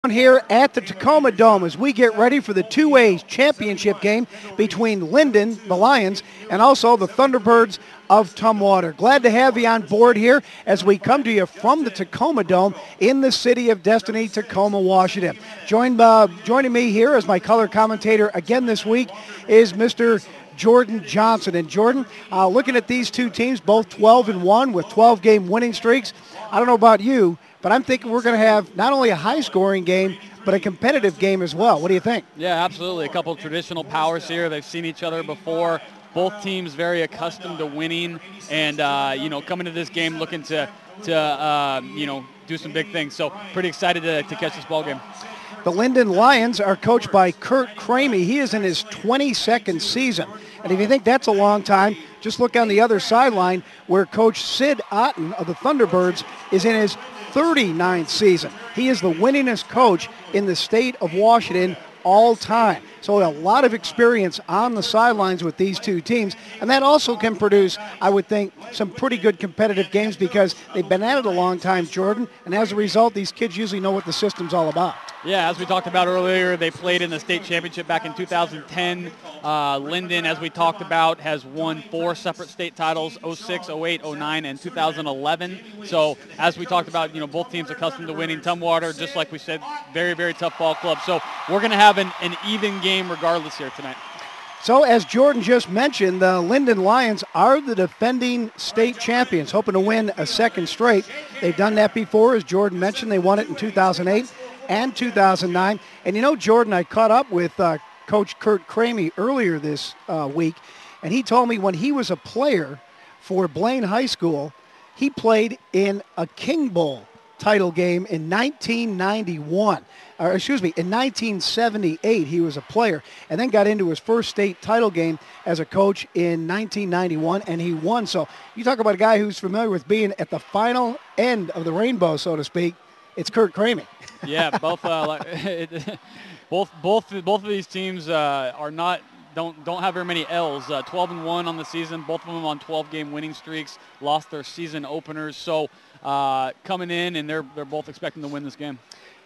Here at the Tacoma Dome as we get ready for the 2A championship game between Lynden, the Lions, and also the Thunderbirds of Tumwater. Glad to have you on board here as we come to you from the Tacoma Dome in the city of Destiny, Tacoma, Washington. Joining me here as my color commentator again this week is Mr. Jordan Johnson. And Jordan, looking at these two teams, both 12-1 with 12-game winning streaks, I don't know about you, but I'm thinking we're going to have not only a high-scoring game, but a competitive game as well. What do you think? Yeah, absolutely. A couple of traditional powers here. They've seen each other before. Both teams very accustomed to winning, and coming to this game looking to do some big things. So pretty excited to catch this ball game. The Lynden Lions are coached by Kurt Cramey. He is in his 22nd season. And if you think that's a long time, just look on the other sideline where Coach Sid Otten of the Thunderbirds is in his 39th season. He is the winningest coach in the state of Washington all time. So a lot of experience on the sidelines with these two teams. And that also can produce, I would think, some pretty good competitive games because they've been at it a long time, Jordan. And as a result, these kids usually know what the system's all about. Yeah, as we talked about earlier, they played in the state championship back in 2010. Lynden, as we talked about, has won 4 separate state titles, 06, 08, 09, and 2011. So as we talked about, both teams accustomed to winning. Tumwater, just like we said, very, very tough ball club. So we're going to have an even game regardless here tonight. So as Jordan just mentioned, the Lynden Lions are the defending state champions, hoping to win a second straight. They've done that before, as Jordan mentioned. They won it in 2008 and 2009. And Jordan, I caught up with Coach Kurt Cramey earlier this week, and he told me when he was a player for Blaine High School, he played in a King Bowl title game in 1991. In 1978 he was a player, and then got into his first state title game as a coach in 1991, and he won. So you talk about a guy who's familiar with being at the final end of the rainbow, so to speak. It's Kurt Cramey. Yeah, both of these teams don't have very many L's. 12-1 on the season. Both of them on 12-game winning streaks. Lost their season openers. So coming in, and they're both expecting to win this game.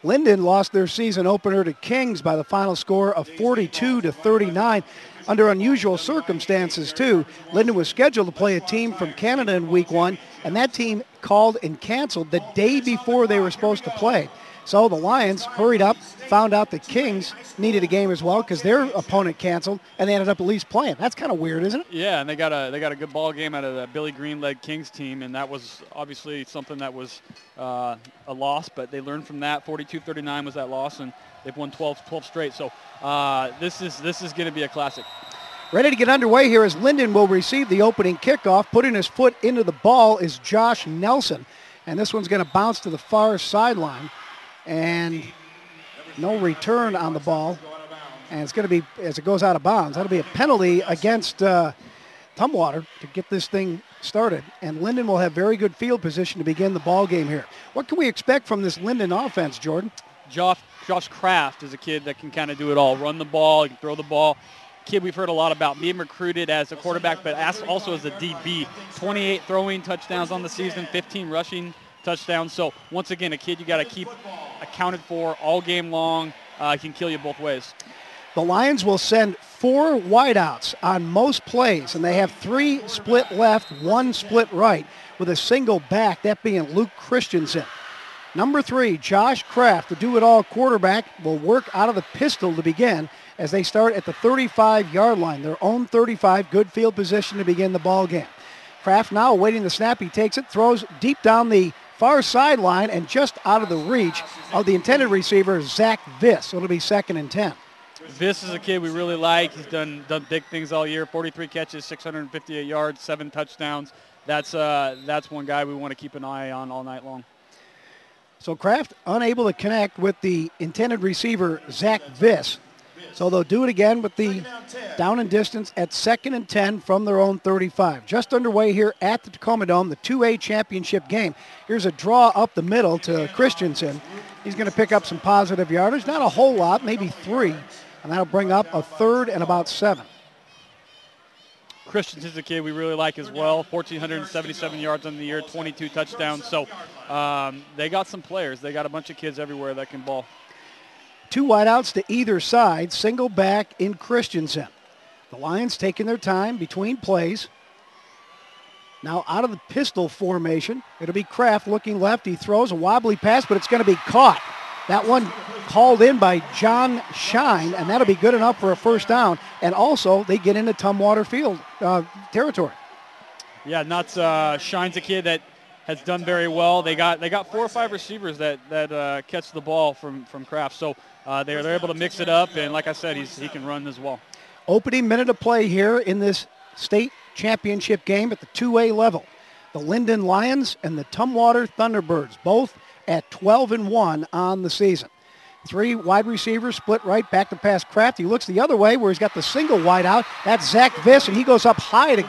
Lynden lost their season opener to Kings by the final score of 42-39. Under unusual circumstances, too. Lynden was scheduled to play a team from Canada in week 1, and that team called and canceled the day before they were supposed to play. So the Lions hurried up, found out the Kings needed a game as well because their opponent canceled, and they ended up at least playing. That's kind of weird, isn't it? Yeah, and they got a good ball game out of the Billy Green-led Kings team, and that was obviously something that was a loss, but they learned from that. 42-39 was that loss, and they've won 12 straight. So this is going to be a classic. Ready to get underway here as Lynden will receive the opening kickoff. Putting his foot into the ball is Josh Nelson, and this one's going to bounce to the far sideline. And no return on the ball. And it's going to be, as it goes out of bounds, that'll be a penalty against Tumwater to get this thing started. And Lynden will have very good field position to begin the ball game here. What can we expect from this Lynden offense, Jordan? Josh Kraft is a kid that can kind of do it all. Run the ball, he can throw the ball. Kid we've heard a lot about, being recruited as a quarterback, but also as a DB. 28 throwing touchdowns on the season, 15 rushing touchdowns. So once again, a kid you got to keep accounted for all game long. He can kill you both ways. The Lions will send 4 wideouts on most plays, and they have 3 split left, 1 split right, with a single back, that being Luke Christensen. Number 3, Josh Kraft, the do-it-all quarterback, will work out of the pistol to begin as they start at the 35-yard line, their own 35, good field position to begin the ball game. Kraft now awaiting the snap. He takes it, throws deep down the far sideline and just out of the reach of the intended receiver, Zach Viss. So it'll be 2nd and 10. Viss is a kid we really like. He's done big things all year. 43 catches, 658 yards, 7 touchdowns. That's one guy we want to keep an eye on all night long. So Kraft unable to connect with the intended receiver, Zach Viss. So they'll do it again with the down and distance at 2nd and 10 from their own 35. Just underway here at the Tacoma Dome, the 2A championship game. Here's a draw up the middle to Christensen. He's going to pick up some positive yardage. Not a whole lot, maybe 3. And that'll bring up a 3rd and about 7. Christensen's a kid we really like as well. 1,477 yards on the year, 22 touchdowns. So they got some players. They got a bunch of kids everywhere that can ball. 2 wideouts to either side, single back in Christensen. The Lions taking their time between plays. Now out of the pistol formation, it'll be Kraft looking left. He throws a wobbly pass, but it's going to be caught. That one called in by John Shine, and that'll be good enough for a first down. And also, they get into Tumwater field territory. Yeah, Nuts Shine's a kid that has done very well. They got 4 or 5 receivers that catch the ball from Kraft. So they're able to mix it up, and like I said, he can run as well. Opening minute of play here in this state championship game at the 2A level. The Lynden Lions and the Tumwater Thunderbirds, both at 12-1 on the season. 3 wide receivers split right, back to pass Kraft. He looks the other way where he's got the single wide out. That's Zach Viss, and he goes up high to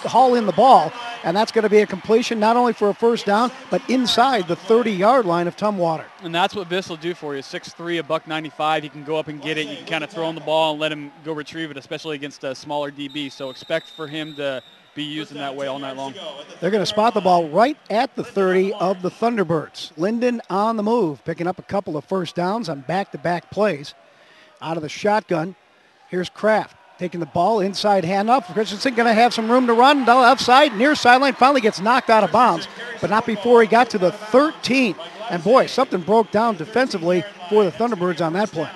haul in the ball. And that's going to be a completion not only for a first down, but inside the 30-yard line of Tumwater. And that's what Viss will do for you. 6'3", $195. He can go up and get it. You can kind of throw him the ball and let him go retrieve it, especially against a smaller DB. So expect for him to be used in that way all night long. They're going to spot the ball right at the 30 of the Thunderbirds. Lynden on the move, picking up a couple of first downs on back-to-back plays. Out of the shotgun, here's Kraft. Taking the ball, inside handoff. Christensen going to have some room to run. Left side, near sideline, finally gets knocked out of bounds, but not before he got to the 13. And boy, something broke down defensively for the Thunderbirds on that play.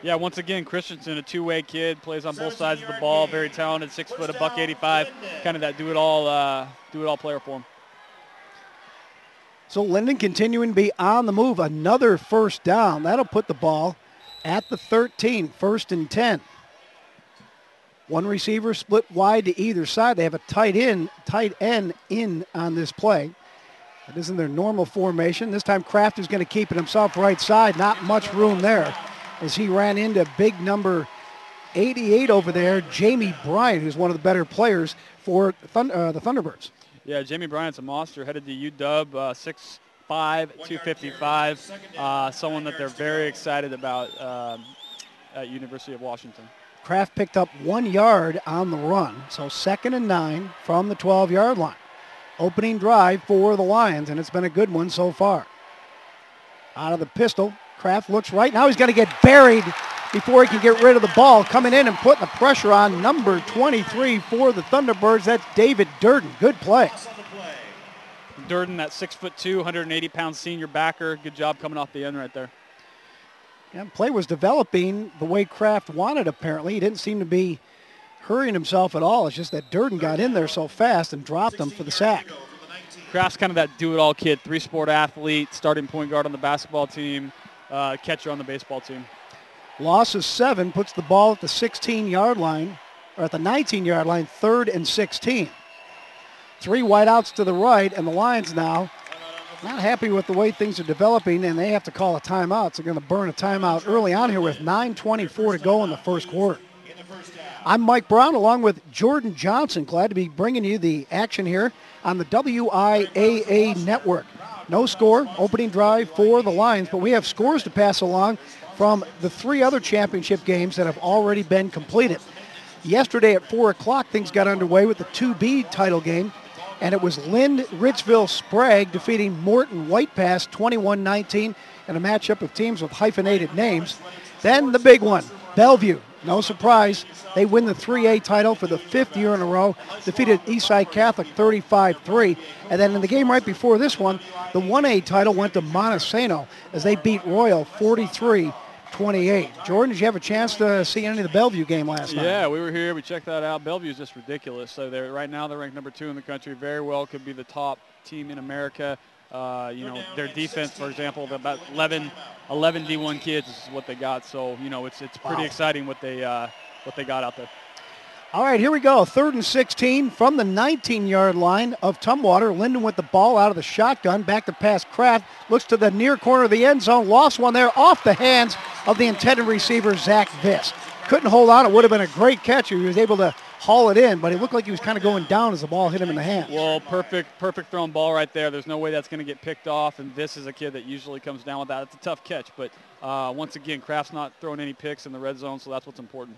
Yeah, once again, Christensen, a two-way kid, plays on both sides of the ball, very talented, 6 foot, $185, kind of that do-it-all player for him. So Lynden continuing to be on the move. Another first down. That'll put the ball at the 13, 1st and 10. 1 receiver split wide to either side. They have a tight end in on this play. That isn't their normal formation. This time Kraft is going to keep it himself right side. Not much room there as he ran into big number 88 over there, Jamie Bryant, who's one of the better players for the Thunderbirds. Yeah, Jamie Bryant's a monster, headed to UW, 6'5", 255, someone that they're very excited about at University of Washington. Kraft picked up 1 yard on the run, so 2nd and 9 from the 12-yard line. Opening drive for the Lions, and it's been a good one so far. Out of the pistol, Kraft looks right. Now he's going to get buried before he can get rid of the ball. Coming in and putting the pressure on number 23 for the Thunderbirds. That's David Durden. Good play. Durden, that 6'2", 180-pound senior backer. Good job coming off the end right there. Yeah, play was developing the way Kraft wanted, apparently. He didn't seem to be hurrying himself at all. It's just that Durden got in there so fast and dropped him for the sack. Kraft's kind of that do-it-all kid, 3-sport athlete, starting point guard on the basketball team, catcher on the baseball team. Loss of 7 puts the ball at the 16-yard line, or at the 19-yard line, 3rd and 16. 3 wideouts to the right, and the Lions now not happy with the way things are developing, and they have to call a timeout. So they're going to burn a timeout early on here with 9:24 to go in the first quarter. I'm Mike Brown along with Jordan Johnson. Glad to be bringing you the action here on the WIAA network. No score, opening drive for the Lions, but we have scores to pass along from the 3 other championship games that have already been completed. Yesterday at 4 o'clock, things got underway with the 2B title game, and it was Richville Sprague defeating Morton White Pass 21-19 in a matchup of teams with hyphenated names. Then the big one, Bellevue. No surprise, they win the 3A title for the 5th year in a row, defeated Eastside Catholic 35-3. And then in the game right before this one, the 1A title went to Montesano as they beat Royal 43-28. Jordan, did you have a chance to see any of the Bellevue game last night? Yeah, we were here. We checked that out. Bellevue's just ridiculous. So right now they're ranked number 2 in the country. Very well could be the top team in America. Their defense, for example, about 11 D1 kids is what they got. So, it's pretty exciting what they got out there. All right, here we go. 3rd and 16 from the 19-yard line of Tumwater. Lynden with the ball out of the shotgun. Back to pass Kraft. Looks to the near corner of the end zone. Lost one there off the hands of the intended receiver, Zach Viss. Couldn't hold on. It would have been a great catch if he was able to haul it in, but it looked like he was kind of going down as the ball hit him in the hand. Well, perfect thrown ball right there. There's no way that's going to get picked off, and Viss is a kid that usually comes down with that. It's a tough catch, but once again, Kraft's not throwing any picks in the red zone, so that's what's important.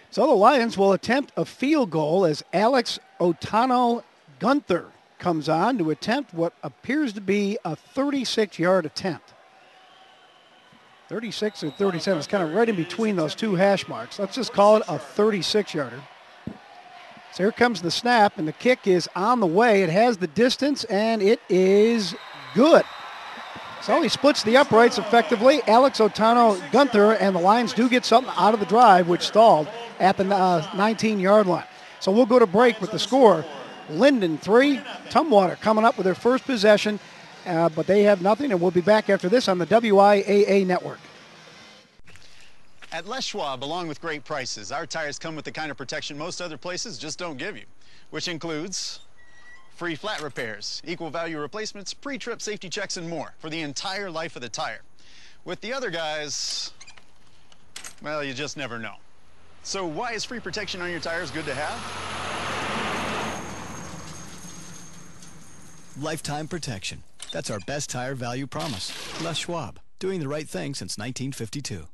So the Lions will attempt a field goal as Alex Otano Gunther comes on to attempt what appears to be a 36-yard attempt. 36 or 37. It's kind of right in between those two hash marks. Let's just call it a 36-yarder. So here comes the snap, and the kick is on the way. It has the distance, and it is good. So he splits the uprights effectively. Alex Otano Gunther, and the Lions do get something out of the drive, which stalled at the 19-yard line. So we'll go to break with the score. Lynden 3, Tumwater coming up with their first possession, but they have nothing, and we'll be back after this on the WIAA network. At Les Schwab, along with great prices, our tires come with the kind of protection most other places just don't give you, which includes free flat repairs, equal value replacements, pre-trip safety checks, and more for the entire life of the tire. With the other guys, well, you just never know. So why is free protection on your tires good to have? Lifetime protection. That's our best tire value promise. Les Schwab, doing the right thing since 1952.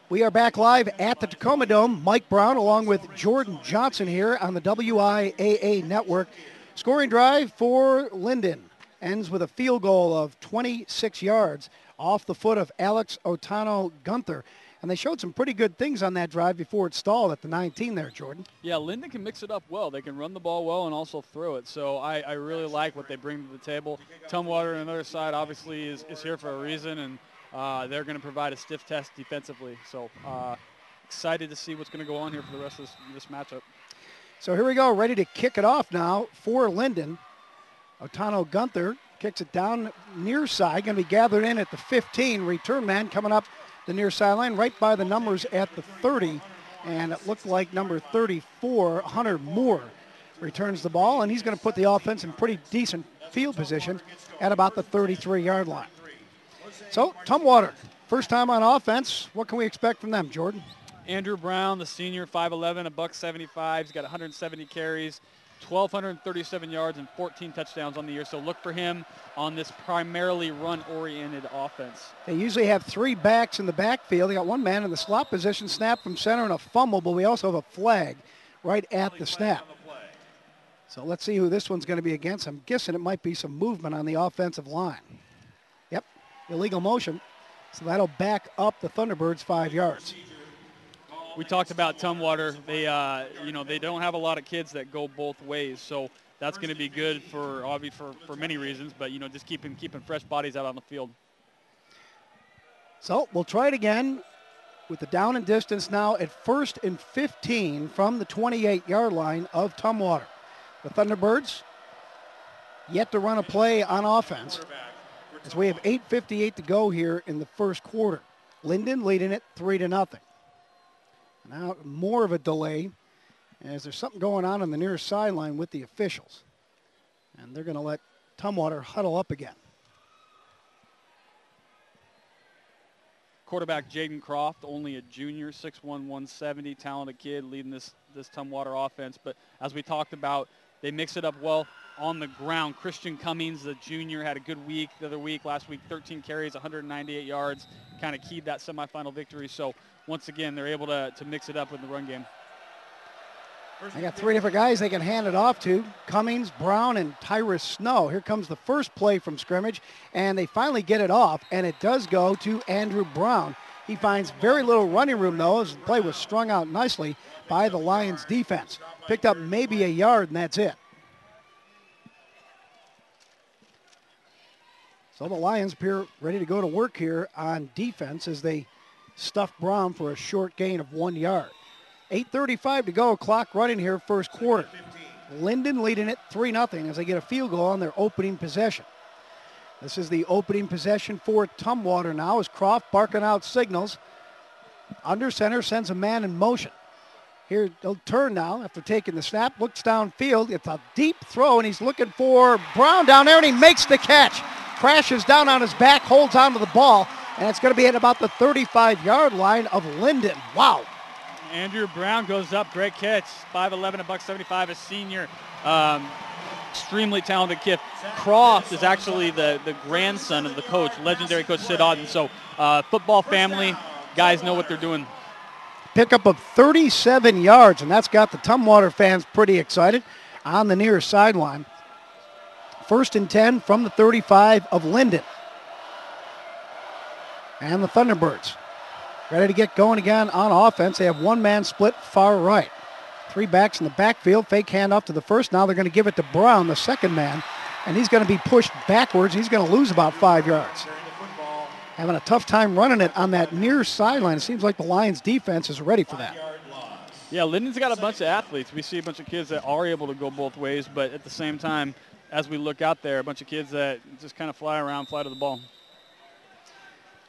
We are back live at the Tacoma Dome. Mike Brown along with Jordan Johnson here on the WIAA network. Scoring drive for Lynden ends with a field goal of 26 yards off the foot of Alex Otano Gunther. And they showed some pretty good things on that drive before it stalled at the 19 there, Jordan. Yeah, Lynden can mix it up well. They can run the ball well and also throw it. So I really like what they bring to the table. Tumwater on the other side obviously is here for a reason, and they're going to provide a stiff test defensively. So excited to see what's going to go on here for the rest of this matchup. So here we go, ready to kick it off now for Lynden. Otano Gunther kicks it down near side, going to be gathered in at the 15. Return man coming up the near sideline, right by the numbers at the 30. And it looked like number 34, Hunter Moore, returns the ball, and he's going to put the offense in pretty decent field position at about the 33-yard line. So, Tumwater, first time on offense. What can we expect from them, Jordan? Andrew Brown, the senior, 5'11", $175. He's got 170 carries, 1,237 yards, and 14 touchdowns on the year. So look for him on this primarily run-oriented offense. They usually have three backs in the backfield. They got one man in the slot position, snap from center, and a fumble, but we also have a flag right at the snap. So let's see who this one's going to be against. I'm guessing it might be some movement on the offensive line. Yep, illegal motion. So that'll back up the Thunderbirds 5 yards. We talked about Tumwater. They, they don't have a lot of kids that go both ways, so that's going to be good for many reasons. But just keeping fresh bodies out on the field. So we'll try it again with the down and distance now at 1st and 15 from the 28-yard line of Tumwater. The Thunderbirds yet to run a play on offense, as we have 8:58 to go here in the first quarter. Lynden leading it 3-0. Now more of a delay, as there's something going on the near sideline with the officials. And they're going to let Tumwater huddle up again. Quarterback Jaden Croft, only a junior, 6'1", 170, talented kid leading this Tumwater offense. But as we talked about, they mix it up well on the ground. Christian Cummings, the junior, had a good week the other week. Last week, 13 carries, 198 yards, kind of keyed that semifinal victory. So once again, they're able to mix it up with the run game. I got three different guys they can hand it off to: Cummings, Brown, and Tyrus Snow. Here comes the first play from scrimmage, and they finally get it off, and it does go to Andrew Brown. He finds very little running room, though, as the play was strung out nicely by the Lions defense. Picked up maybe a yard, and that's it. So the Lions appear ready to go to work here on defense as they stuff Brown for a short gain of 1 yard. 8:35 to go, clock running here, first quarter. Lynden leading it 3-0 as they get a field goal on their opening possession. This is the opening possession for Tumwater now as Croft barking out signals. Under center, sends a man in motion. Here they'll turn now after taking the snap, looks downfield. It's a deep throw, and he's looking for Brown down there, and he makes the catch. Crashes down on his back, holds onto the ball, and it's going to be at about the 35-yard line of Lynden. Wow. Andrew Brown goes up, great catch. 5'11", $175, a senior. Extremely talented kid. Croft is actually the grandson of the coach, legendary coach Sid Auden. So football family, guys know what they're doing. Pickup of 37 yards, and that's got the Tumwater fans pretty excited on the near sideline. First and 10 from the 35 of Lynden. And the Thunderbirds ready to get going again on offense. They have one-man split far right. 3 backs in the backfield, fake handoff to the first. Now they're going to give it to Brown, the second man, and he's going to be pushed backwards. He's going to lose about 5 yards. Having a tough time running it on that near sideline. It seems like the Lions defense is ready for that. Yeah, Linden's got a bunch of athletes. We see a bunch of kids that are able to go both ways, but at the same time, as we look out there, a bunch of kids that just kind of fly around, fly to the ball.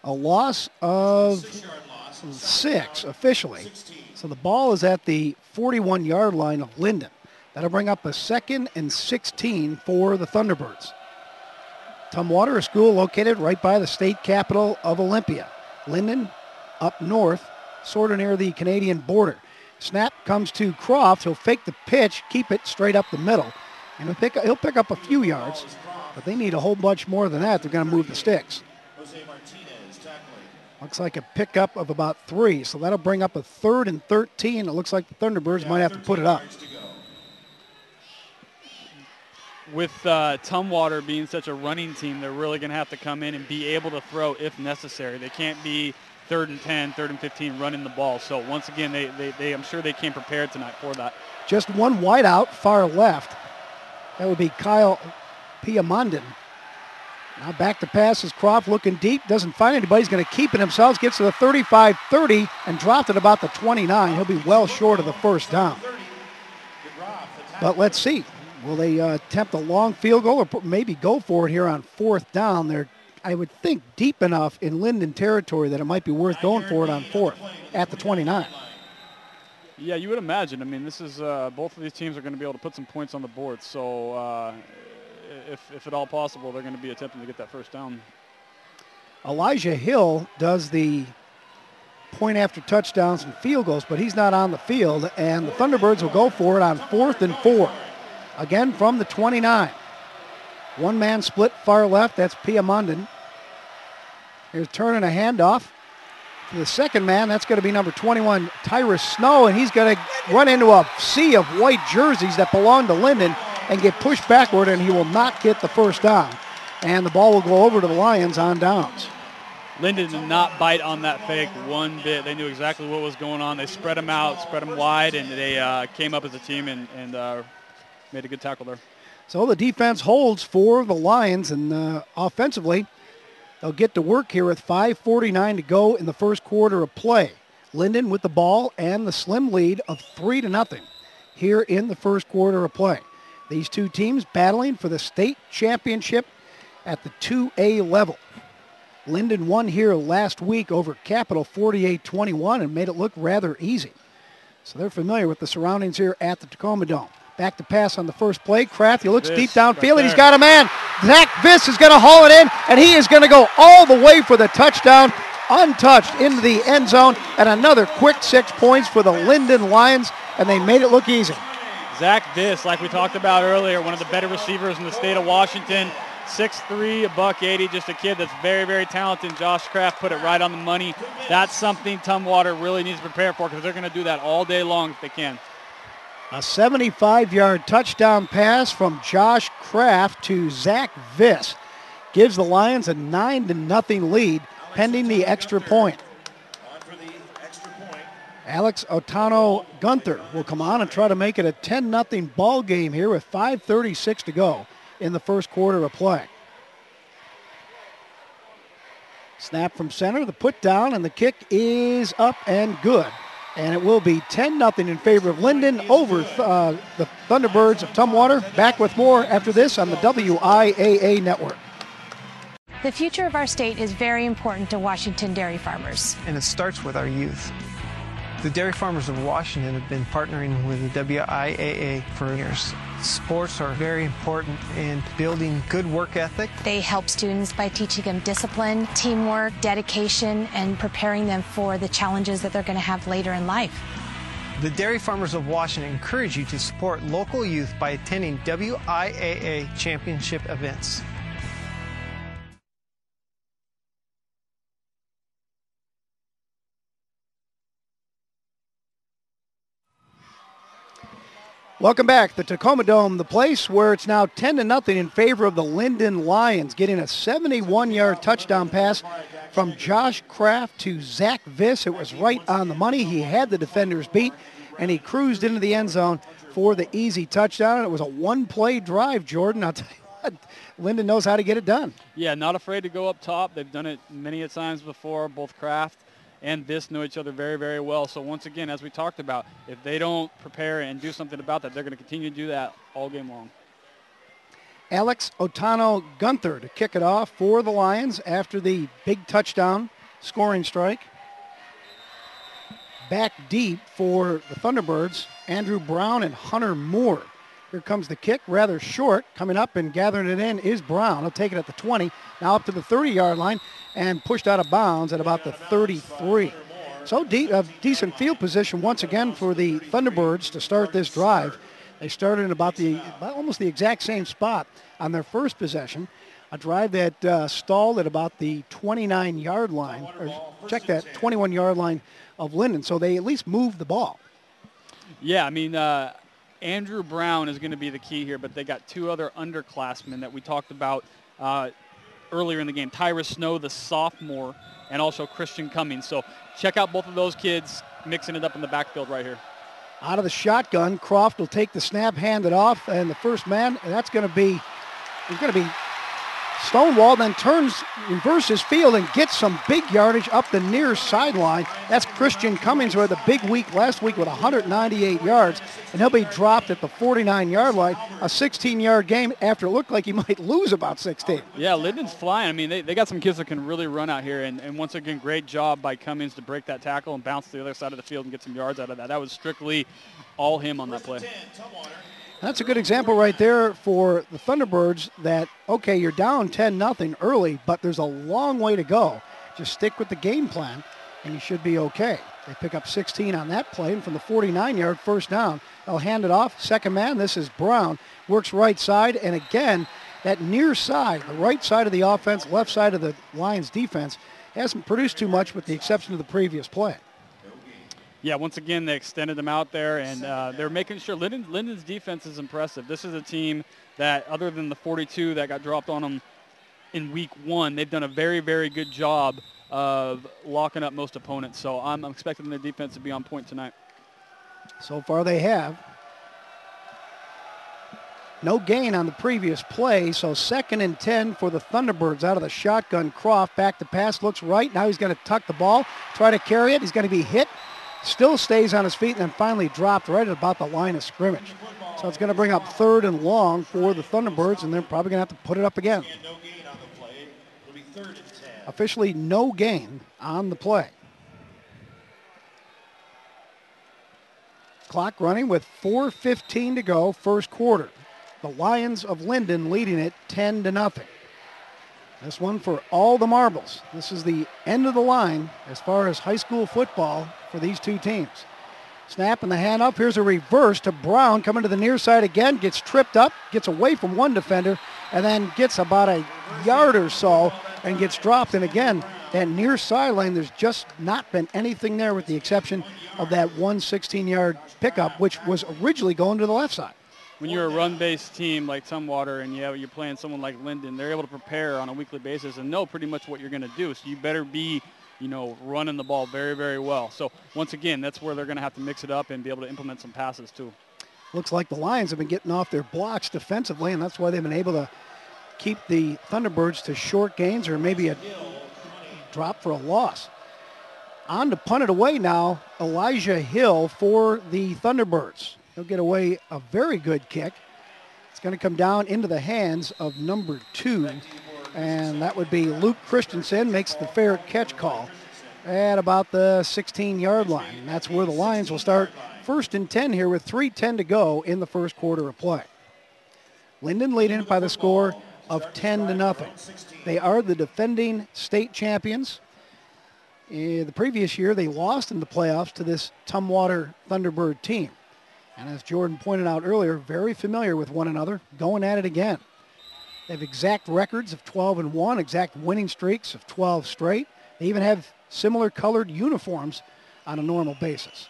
A loss of 6 officially. So the ball is at the 41-yard line of Lynden. That'll bring up a 2nd and 16 for the Thunderbirds. Tumwater, a school located right by the state capital of Olympia. Lynden up north, sort of near the Canadian border. Snap comes to Croft. He'll fake the pitch, keep it straight up the middle, and he'll pick up a few yards, but they need a whole bunch more than that. They're going to move the sticks. Looks like a pickup of about 3, so that'll bring up a 3rd and 13. It looks like the Thunderbirds might have to put it up. With Tumwater being such a running team, they're really going to have to come in and be able to throw if necessary. They can't be 3rd and 10, 3rd and 15 running the ball. So once again, they I'm sure they came prepared tonight for that. Just one wide out, far left. That would be Kyle Piamondon. Now back to pass is Croft looking deep. Doesn't find anybody. He's going to keep it himself. Gets to the 35-30 and dropped it about the 29. He'll be well short of the first down. But let's see. Will they attempt a long field goal or maybe go for it here on 4th down? They're, I would think, deep enough in Lynden territory that it might be worth going for it on 4th at the 29. Yeah, you would imagine. I mean, this is both of these teams are going to be able to put some points on the board. So if at all possible, they're going to be attempting to get that first down. Elijah Hill does the point after touchdowns and field goals, but he's not on the field, and the Thunderbirds will go for it on 4th and 4. Again from the 29. One-man split far left. That's Piamondon. Here's turning a handoff to the second man. That's going to be number 21, Tyrus Snow, and he's going to run into a sea of white jerseys that belong to Lynden and get pushed backward, and he will not get the first down. And the ball will go over to the Lions on downs. Lynden did not bite on that fake one bit. They knew exactly what was going on. They spread them out, spread them wide, and they came up as a team and made a good tackle there. So the defense holds for the Lions, and offensively, they'll get to work here with 5:49 to go in the first quarter of play. Lynden with the ball and the slim lead of 3-0 here in the first quarter of play. These two teams battling for the state championship at the 2A level. Lynden won here last week over Capital 48-21 and made it look rather easy. So they're familiar with the surroundings here at the Tacoma Dome. Back to pass on the first play. Kraft, he looks deep downfield, and he's got a man. Zach Viss is going to haul it in, and he is going to go all the way for the touchdown, untouched into the end zone, and another quick 6 points for the Lynden Lions, and they made it look easy. Zach Viss, like we talked about earlier, one of the better receivers in the state of Washington, 6'3", $180, just a kid that's very, very talented. Josh Kraft put it right on the money. That's something Tumwater really needs to prepare for because they're going to do that all day long if they can. A 75-yard touchdown pass from Josh Kraft to Zach Viss gives the Lions a 9-0 lead pending the extra point. Alex Otano Gunther will come on and try to make it a 10-0 ball game here with 5:36 to go in the first quarter of play. Snap from center, the put down, and the kick is up and good. And it will be 10-0 in favor of Lynden over the Thunderbirds of Tumwater. Back with more after this on the WIAA network. The future of our state is very important to Washington dairy farmers. And it starts with our youth. The dairy farmers of Washington have been partnering with the WIAA for years. Sports are very important in building good work ethic. They help students by teaching them discipline, teamwork, dedication, and preparing them for the challenges that they're going to have later in life. The dairy farmers of Washington encourage you to support local youth by attending WIAA championship events. Welcome back. The Tacoma Dome, the place where it's now 10-0 in favor of the Lynden Lions, getting a 71-yard touchdown pass from Josh Kraft to Zach Viss. It was right on the money. He had the defenders beat, and he cruised into the end zone for the easy touchdown. And it was a one-play drive, Jordan. I'll tell you what, Lynden knows how to get it done. Yeah, not afraid to go up top. They've done it many a times before. Both Kraft and Viss know each other very, very well. So once again, as we talked about, if they don't prepare and do something about that, they're going to continue to do that all game long. Alex Otano Gunther to kick it off for the Lions after the big touchdown scoring strike. Back deep for the Thunderbirds, Andrew Brown and Hunter Moore. Here comes the kick, rather short. Coming up and gathering it in is Brown. He'll take it at the 20, now up to the 30-yard line, and pushed out of bounds at about the 33. So decent field position once again for the Thunderbirds to start this drive. They started in about almost the exact same spot on their first possession. A drive that stalled at about the 29-yard line, or check that, 21-yard line of Lynden. So they at least moved the ball. Yeah, I mean, Andrew Brown is going to be the key here, but they got two other underclassmen that we talked about earlier in the game. Tyrus Snow, the sophomore, and also Christian Cummings. So check out both of those kids mixing it up in the backfield right here. Out of the shotgun, Croft will take the snap, hand it off, and the first man, and that's going to be Stonewall, then reverses field and gets some big yardage up the near sideline. That's Christian Cummings, who had the big week last week with 198 yards, and he'll be dropped at the 49-yard line. A 16-yard game after it looked like he might lose about 16. Yeah, Linden's flying. I mean, they got some kids that can really run out here, and once again, great job by Cummings to break that tackle and bounce to the other side of the field and get some yards out of that. That was strictly all him on that play. That's a good example right there for the Thunderbirds that, okay, you're down 10-0 early, but there's a long way to go. Just stick with the game plan, and you should be okay. They pick up 16 on that play, and from the 49-yard first down, they'll hand it off. Second man, this is Brown, works right side, and again, that near side, the right side of the offense, left side of the Lions defense, hasn't produced too much with the exception of the previous play. Yeah, once again, they extended them out there, and they're making sure Linden's defense is impressive. This is a team that, other than the 42 that got dropped on them in week one, they've done a very, very good job of locking up most opponents. So I'm expecting their defense to be on point tonight. So far they have. No gain on the previous play, so 2nd and 10 for the Thunderbirds out of the shotgun. Croft back to pass, looks right. Now he's going to tuck the ball, try to carry it. He's going to be hit. Still stays on his feet and then finally dropped right at about the line of scrimmage. So it's going to bring up 3rd and long for the Thunderbirds, and they're probably going to have to put it up again. Officially no gain on the play. Clock running with 4:15 to go, first quarter. The Lions of Lynden leading it 10-0. This one for all the marbles. This is the end of the line as far as high school football for these two teams. Snap and the handoff. Here's a reverse to Brown, coming to the near side again, gets tripped up, gets away from one defender, and then gets about a yard or so and gets dropped. And again, that near sideline, there's just not been anything there with the exception of that 16-yard pickup, which was originally going to the left side. When you're a run-based team like Tumwater and you're playing someone like Lynden, they're able to prepare on a weekly basis and know pretty much what you're going to do. So you better be, running the ball very, very well. So once again, that's where they're going to have to mix it up and be able to implement some passes too. Looks like the Lions have been getting off their blocks defensively, and that's why they've been able to keep the Thunderbirds to short gains or maybe a drop for a loss. On to punt it away now, Elijah Hill for the Thunderbirds. He'll get away a very good kick. It's going to come down into the hands of number 2, and that would be Luke Christensen, makes the fair catch call at about the 16-yard line. And that's where the Lions will start 1st and 10 here with 3:10 to go in the first quarter of play. Lynden leading it by the score of 10-0. They are the defending state champions. The previous year, they lost in the playoffs to this Tumwater Thunderbird team. And as Jordan pointed out earlier, very familiar with one another, going at it again. They have exact records of 12-1, exact winning streaks of 12 straight. They even have similar colored uniforms on a normal basis.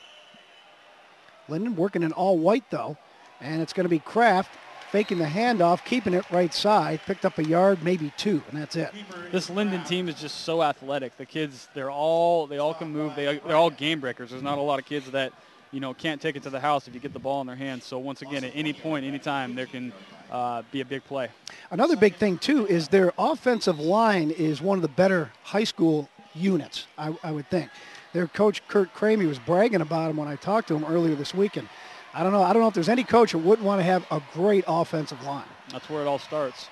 Lynden working in all white, though, And it's going to be Kraft faking the handoff, keeping it right side. Picked up a yard, maybe 2, and that's it. This Lynden team is just so athletic. The kids, they all can move. They're all game breakers. There's not a lot of kids that, can't take it to the house if you get the ball in their hands. So once again, at any point, any time, there can be a big play. Another big thing, too, is their offensive line is one of the better high school units, I would think. Their coach, Kurt Cramey, was bragging about him when I talked to him earlier this weekend. I don't know if there's any coach who wouldn't want to have a great offensive line. That's where it all starts.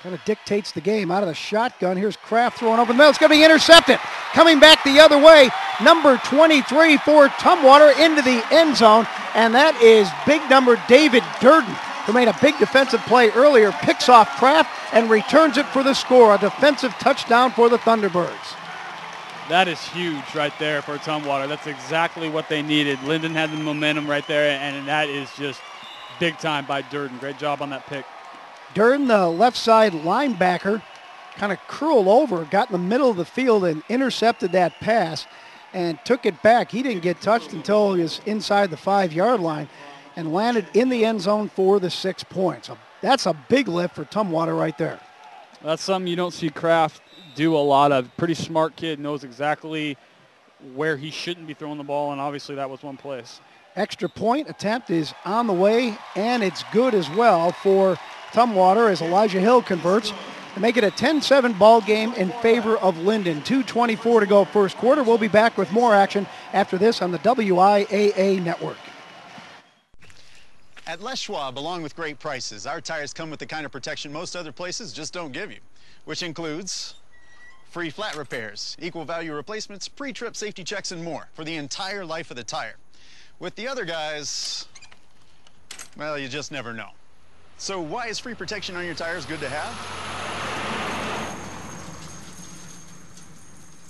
Kind of dictates the game. Out of the shotgun, here's Kraft throwing over the middle. It's going to be intercepted. Coming back the other way, number 23 for Tumwater into the end zone, and that is big number David Durden, who made a big defensive play earlier, picks off Kraft and returns it for the score, a defensive touchdown for the Thunderbirds. That is huge right there for Tumwater. That's exactly what they needed. Lynden had the momentum right there, and that is just big time by Durden. Great job on that pick. Durden, the left side linebacker, kind of curled over, got in the middle of the field and intercepted that pass and took it back. He didn't get touched until he was inside the 5-yard line and landed in the end zone for the 6 points. So that's a big lift for Tumwater right there. That's something you don't see Kraft do a lot of. Pretty smart kid, knows exactly where he shouldn't be throwing the ball, and obviously that was one place. Extra point attempt is on the way, and it's good as well for Tumwater as Elijah Hill converts to make it a 10-7 ball game in favor of Lynden. 2:24 to go first quarter. We'll be back with more action after this on the WIAA network. At Les Schwab, along with great prices, our tires come with the kind of protection most other places just don't give you, which includes free flat repairs, equal value replacements, pre-trip safety checks, and more for the entire life of the tire. With the other guys, well, you just never know. So why is free protection on your tires good to have?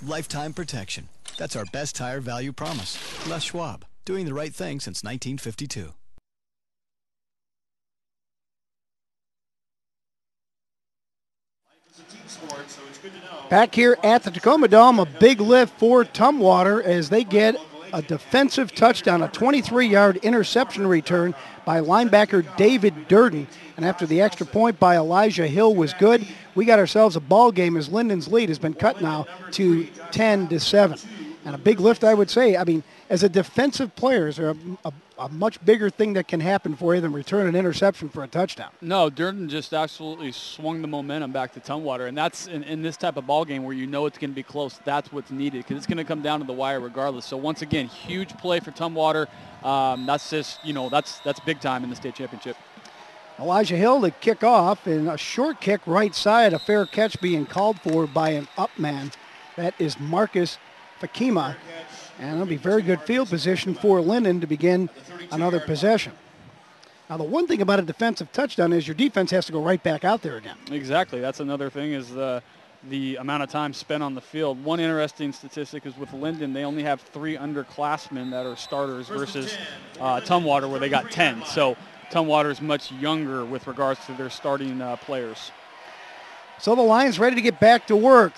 Lifetime protection. That's our best tire value promise. Les Schwab, doing the right thing since 1952. Back here at the Tacoma Dome, a big lift for Tumwater as they get a defensive touchdown, a 23-yard interception return by linebacker David Durden. And after the extra point by Elijah Hill was good, we got ourselves a ball game as Lynden's lead has been cut now to 10-7. And a big lift, I would say. I mean, as a defensive player, is there a much bigger thing that can happen for you than return an interception for a touchdown? No, Durden just absolutely swung the momentum back to Tumwater, and that's in this type of ball game where you know it's going to be close. That's what's needed because it's going to come down to the wire regardless. So once again, huge play for Tumwater. That's just that's big time in the state championship. Elijah Hill to kick off, and a short kick right side, a fair catch being called for by an up man. That is Marcus Fakima. And it'll be very good field position for Lynden to begin another possession. Now, the one thing about a defensive touchdown is your defense has to go right back out there again. Exactly. That's another thing is the amount of time spent on the field. One interesting statistic is with Lynden, they only have 3 underclassmen that are starters versus Tumwater where they got 10. So Tumwater is much younger with regards to their starting players. So the Lions ready to get back to work.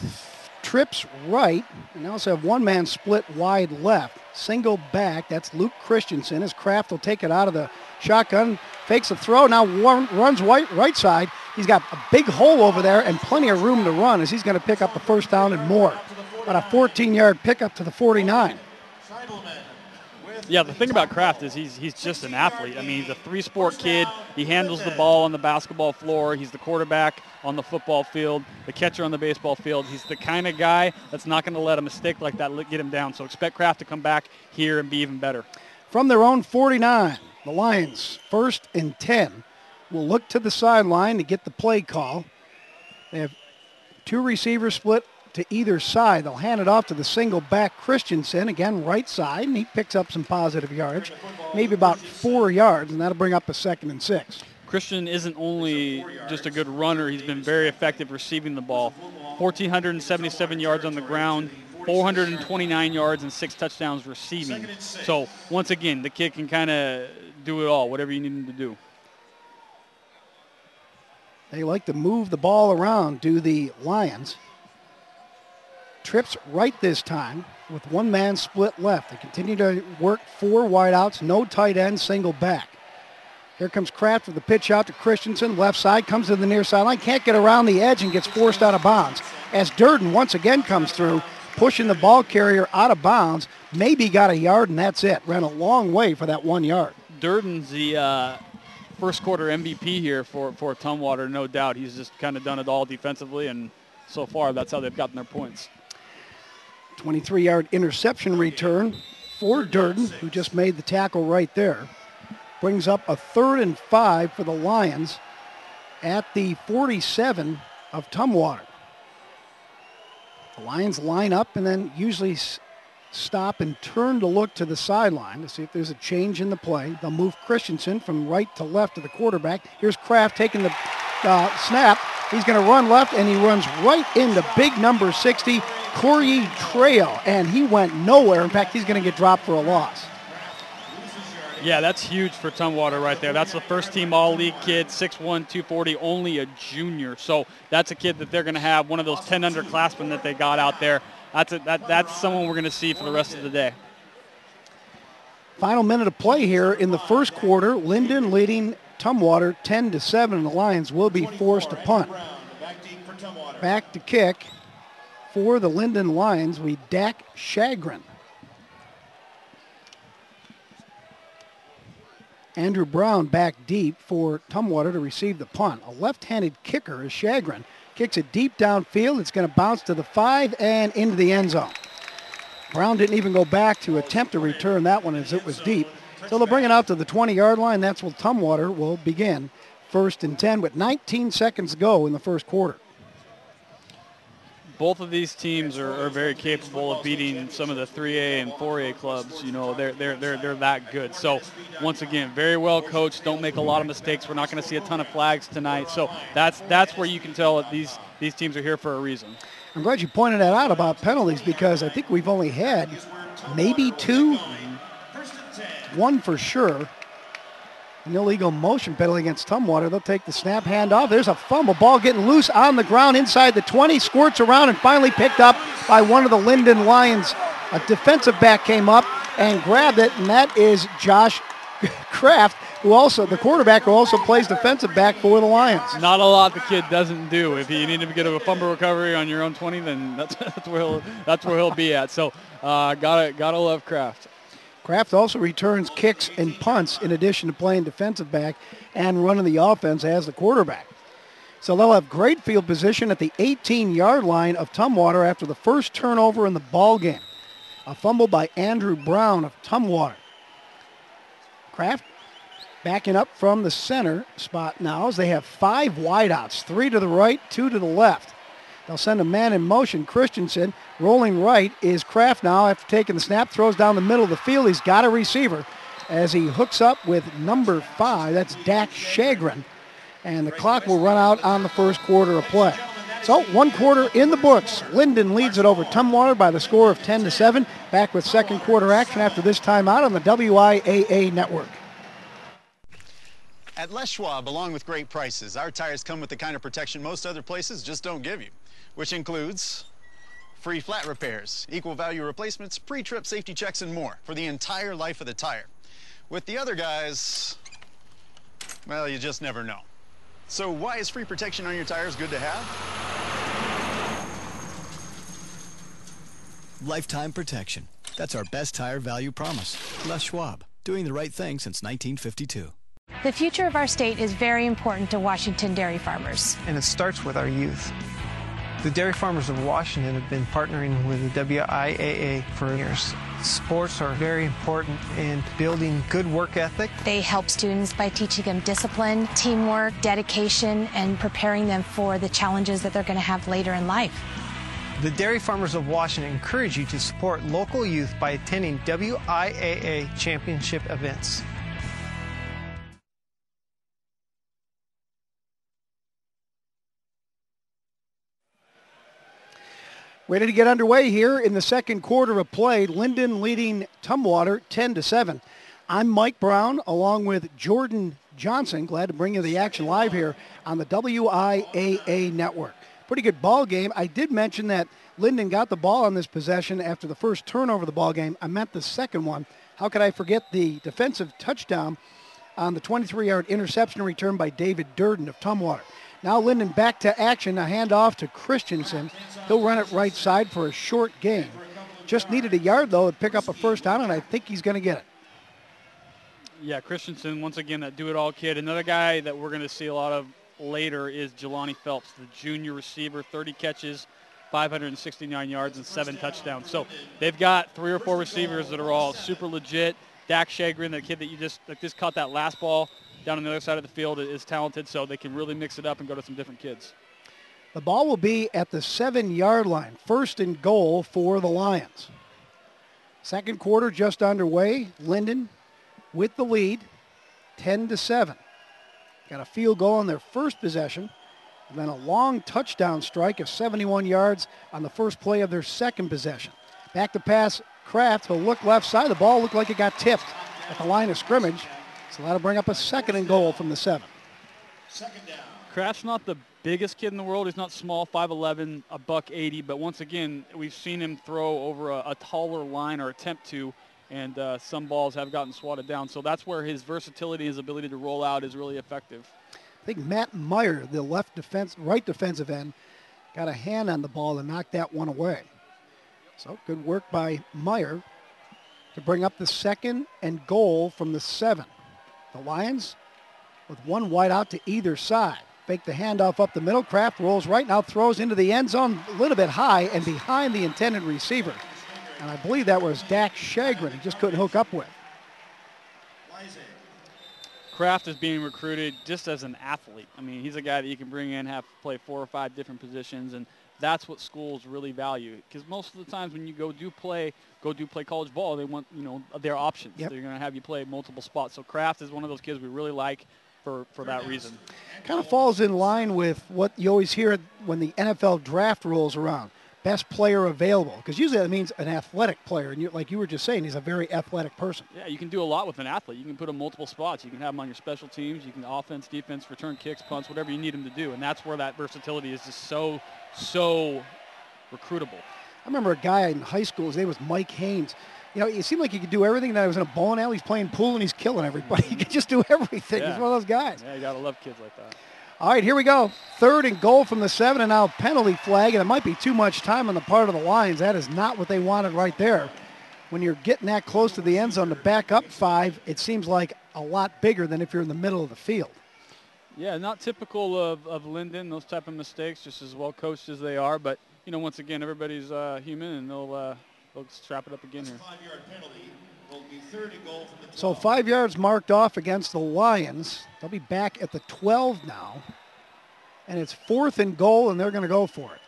Trips right, and they also have one man split wide left. Single back, that's Luke Christensen as Kraft will take it out of the shotgun, fakes a throw, now runs right side. He's got a big hole over there and plenty of room to run as he's going to pick up the first down and more. About a 14-yard pickup to the 49. Yeah, the thing about Kraft is he's just an athlete. I mean, he's a 3-sport kid. He handles the ball on the basketball floor. He's the quarterback on the football field, the catcher on the baseball field. He's the kind of guy that's not going to let a mistake like that get him down. So expect Kraft to come back here and be even better. From their own 49, the Lions, 1st and 10, will look to the sideline to get the play call. They have 2 receivers split to either side. They'll hand it off to the single back Christensen, again right side, and he picks up some positive yardage, maybe about 4 yards, and that'll bring up a 2nd and 6. Christian isn't only just a good runner, he's been very effective receiving the ball. 1,477 yards on the ground, 429 yards and 6 touchdowns receiving. So once again, the kid can kind of do it all, whatever you need him to do. They like to move the ball around, do the Lions. Trips right this time with one man split left. They continue to work 4 wideouts, no tight end, single back. Here comes Kraft with the pitch out to Christensen. Left side, comes to the near sideline. Can't get around the edge and gets forced out of bounds. As Durden once again comes through, pushing the ball carrier out of bounds. Maybe got a yard, and that's it. Ran a long way for that 1 yard. Durden's the first quarter MVP here for Tumwater, no doubt. He's just kind of done it all defensively, and so far that's how they've gotten their points. 23-yard interception return for Durden, who just made the tackle right there. Brings up a 3rd and 5 for the Lions at the 47 of Tumwater. The Lions line up and then usually stop and turn to look to the sideline to see if there's a change in the play. They'll move Christensen from right to left to the quarterback. Here's Kraft taking the snap. He's going to run left, and he runs right into big number 60, Corey Trail, and he went nowhere. In fact, he's going to get dropped for a loss. Yeah, that's huge for Tumwater right there. That's the first-team All-League kid, 6'1", 240, only a junior. So that's a kid that they're going to have, one of those 10 underclassmen that they got out there. That's someone we're going to see for the rest of the day. Final minute of play here in the first quarter. Lynden leading Tumwater 10-7, and the Lions will be forced to punt. Back to kick for the Lynden Lions, Dak Shagrin. Andrew Brown back deep for Tumwater to receive the punt. A left-handed kicker is Shagrin. Kicks it deep downfield. It's going to bounce to the 5 and into the end zone. Brown didn't even go back to attempt to return that one as it was deep. So they'll bring it out to the 20-yard line. That's where Tumwater will begin. 1st and 10 with 19 seconds to go in the first quarter. Both of these teams are very capable of beating some of the 3A and 4A clubs. You know, they're that good. So once again, very well coached. Don't make a lot of mistakes. We're not going to see a ton of flags tonight. So that's where you can tell that these teams are here for a reason. I'm glad you pointed that out about penalties, because I think we've only had maybe 2, one for sure. An illegal motion penalty against Tumwater. They'll take the snap, hand off. There's a fumble. Ball getting loose on the ground inside the 20. Squirts around and finally picked up by one of the Lynden Lions. A defensive back came up and grabbed it, and that is Josh Kraft, who also, the quarterback who also plays defensive back for the Lions. Not a lot the kid doesn't do. If you need to get a fumble recovery on your own 20, then that's where he'll be at. So gotta love Kraft. Kraft also returns kicks and punts in addition to playing defensive back and running the offense as the quarterback. So they'll have great field position at the 18-yard line of Tumwater after the first turnover in the ball game. A fumble by Andrew Brown of Tumwater. Kraft backing up from the center spot now as they have 5 wideouts, 3 to the right, 2 to the left. They'll send a man in motion. Christensen rolling right is Kraft now after taking the snap, throws down the middle of the field. He's got a receiver as he hooks up with number 5. That's Dak Shagrin. And the clock will run out on the first quarter of play. So 1 quarter in the books. Lynden leads it over Tumwater by the score of 10-7. Back with second quarter action after this timeout on the WIAA network. At Les Schwab, along with great prices, our tires come with the kind of protection most other places just don't give you, which includes free flat repairs, equal value replacements, pre-trip safety checks, and more for the entire life of the tire. With the other guys, well, you just never know. So why is free protection on your tires good to have? Lifetime protection. That's our best tire value promise. Les Schwab, doing the right thing since 1952. The future of our state is very important to Washington dairy farmers. And it starts with our youth. The dairy farmers of Washington have been partnering with the WIAA for years. Sports are very important in building good work ethic. They help students by teaching them discipline, teamwork, dedication, and preparing them for the challenges that they're going to have later in life. The dairy farmers of Washington encourage you to support local youth by attending WIAA championship events. Ready to get underway here in the second quarter of play. Lynden leading Tumwater 10-7. I'm Mike Brown along with Jordan Johnson. Glad to bring you the action live here on the WIAA network. Pretty good ball game. I did mention that Lynden got the ball on this possession after the first turnover of the ball game. I meant the second one. How could I forget the defensive touchdown on the 23-yard interception return by David Durden of Tumwater. Now Lynden back to action, a handoff to Christensen. He'll run it right side for a short gain. Just needed a yard, though, to pick up a first down, and I think he's going to get it. Yeah, Christensen, once again, that do-it-all kid. Another guy that we're going to see a lot of later is Jelani Phelps, the junior receiver, 30 catches, 569 yards, and 7 touchdowns. So they've got 3 or 4 receivers that are all super legit. Dak Shagrin, the kid that just caught that last ball down on the other side of the field, is talented, so they can really mix it up and go to some different kids. The ball will be at the 7-yard line, 1st and goal for the Lions. Second quarter just underway. Lynden with the lead, 10-7. Got a field goal on their first possession, and then a long touchdown strike of 71 yards on the first play of their second possession. Back to pass, Kraft. He'll look left side. The ball looked like it got tipped at the line of scrimmage, so that'll bring up a 2nd and goal from the 7. Kraft's not the biggest kid in the world. He's not small, 5'11", $180, but once again, we've seen him throw over a taller line or attempt to, and some balls have gotten swatted down. So that's where his versatility, his ability to roll out is really effective. I think Matt Meyer, the right defensive end, got a hand on the ball and knocked that one away. So good work by Meyer to bring up the 2nd and goal from the 7. The Lions with one wide out to either side. Fake the handoff up the middle. Kraft rolls right now, throws into the end zone a little bit high and behind the intended receiver. And I believe that was Dak Shagrin. He just couldn't hook up with. Kraft is being recruited just as an athlete. I mean, he's a guy that you can bring in, have play 4 or 5 different positions, and that's what schools really value. Because most of the times when you go do play college ball, they want, their options. Yep. They're going to have you play multiple spots. So Kraft is one of those kids we really like for that reason. Kind of falls in line with what you always hear when the NFL draft rolls around. Best player available, because usually that means an athletic player, and like you were just saying, he's a very athletic person. Yeah, you can do a lot with an athlete. You can put him multiple spots. You can have him on your special teams. You can offense, defense, return kicks, punts, whatever you need him to do, and that's where that versatility is just so recruitable. I remember a guy in high school, his name was Mike Haynes. It seemed like he could do everything. That he was in a bowling alley, he's playing pool, and he's killing everybody. He could just do everything. Yeah. He's one of those guys. Yeah, you got to love kids like that. All right, here we go. 3rd and goal from the 7, and now penalty flag, and it might be too much time on the part of the Lions. That is not what they wanted right there. When you're getting that close to the end zone to back up 5, it seems like a lot bigger than if you're in the middle of the field. Yeah, not typical of Lynden, those type of mistakes, just as well coached as they are. But, once again, everybody's human, and they'll strap it up again here. So 5 yards marked off against the Lions. They'll be back at the 12 now. And it's 4th and goal, and they're going to go for it.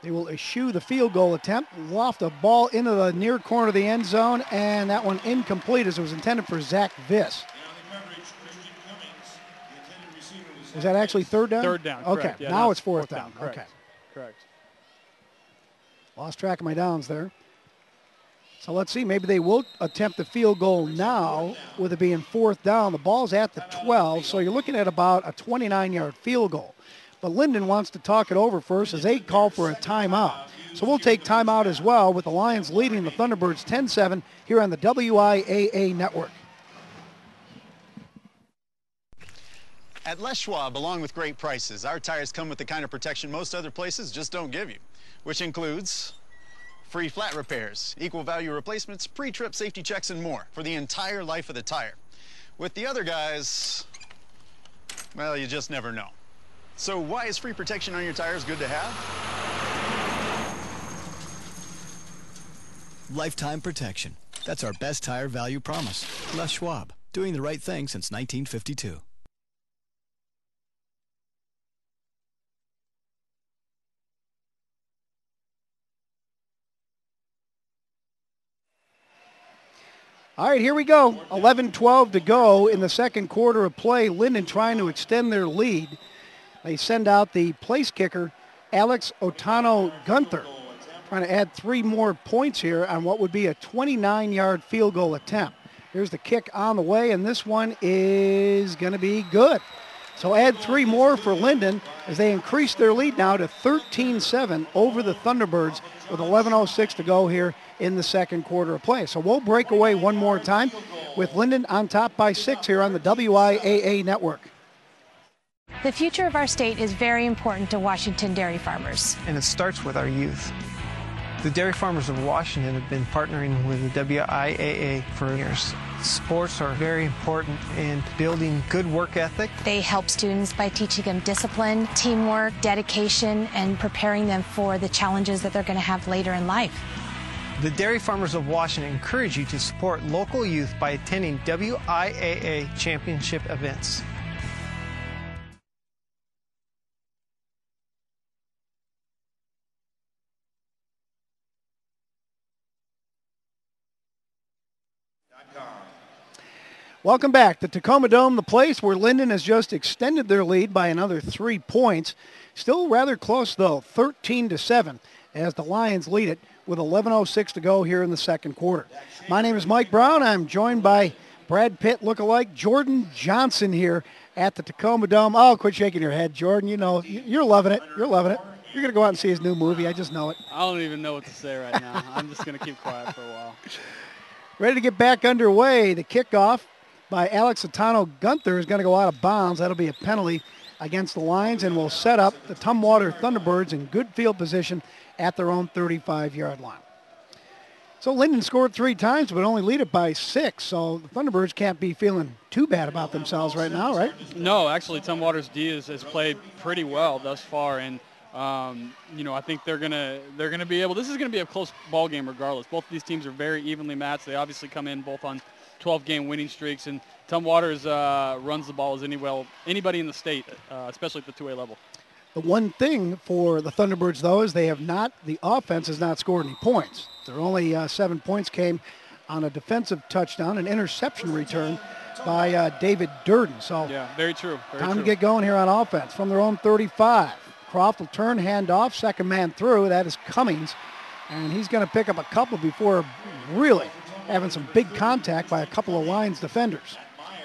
They will eschew the field goal attempt, loft a ball into the near corner of the end zone, and that one incomplete as it was intended for Zach Viss. Was that actually 3rd down? 3rd down, okay. Correct. Yeah, now it's 4th down. Correct. Okay. Correct. Lost track of my downs there. So let's see. Maybe they will attempt the field goal now with it being 4th down. The ball's at the 12, so you're looking at about a 29-yard field goal. But Lynden wants to talk it over first as they call for a timeout. So we'll take timeout as well with the Lions leading the Thunderbirds 10-7 here on the WIAA network. At Les Schwab, along with great prices, our tires come with the kind of protection most other places just don't give you, which includes free flat repairs, equal value replacements, pre-trip safety checks, and more for the entire life of the tire. With the other guys, well, you just never know. So why is free protection on your tires good to have? Lifetime protection. That's our best tire value promise. Les Schwab, doing the right thing since 1952. All right, here we go. 11-12 to go in the second quarter of play. Lynden trying to extend their lead. They send out the place kicker, Alex Otano Gunther, trying to add 3 more points here on what would be a 29-yard field goal attempt. Here's the kick on the way, and this one is going to be good. So add 3 more for Lynden as they increase their lead now to 13-7 over the Thunderbirds with 11:06 to go here in the second quarter of play. So we'll break away one more time with Lynden on top by 6 here on the WIAA network. The future of our state is very important to Washington dairy farmers. And it starts with our youth. The dairy farmers of Washington have been partnering with the WIAA for years. Sports are very important in building good work ethic. They help students by teaching them discipline, teamwork, dedication, and preparing them for the challenges that they're going to have later in life. The dairy farmers of Washington encourage you to support local youth by attending WIAA championship events. Welcome back. The Tacoma Dome, the place where Lynden has just extended their lead by another 3 points. Still rather close, though, 13-7, as the Lions lead it with 11:06 to go here in the second quarter. My name is Mike Brown. I'm joined by Brad Pitt lookalike Jordan Johnson here at the Tacoma Dome. Oh, quit shaking your head, Jordan. You know, you're loving it. You're loving it. You're going to go out and see his new movie. I just know it. I don't even know what to say right now. I'm just going to keep quiet for a while. Ready to get back underway. The kickoff by Alex Atano Gunther is going to go out of bounds. That'll be a penalty against the Lions and will set up the Tumwater Thunderbirds in good field position at their own 35-yard line. So Lynden scored 3 times but only lead it by 6, so the Thunderbirds can't be feeling too bad about themselves right now, right? No, actually Tumwater's D has played pretty well thus far, and you know, I think they're gonna be able. This is gonna be a close ball game regardless. Both of these teams are very evenly matched. They obviously come in both on 12-game winning streaks, and Tumwater's runs the ball as anybody in the state, especially at the 2A level. The one thing for the Thunderbirds, though, is the offense has not scored any points. Their only 7 points came on a defensive touchdown, an interception return by David Durden. So yeah, very true. Time to get going here on offense from their own 35. Croft will turn, hand off, second man through. That is Cummings, and he's going to pick up a couple before really having some big contact by a couple of Lions defenders.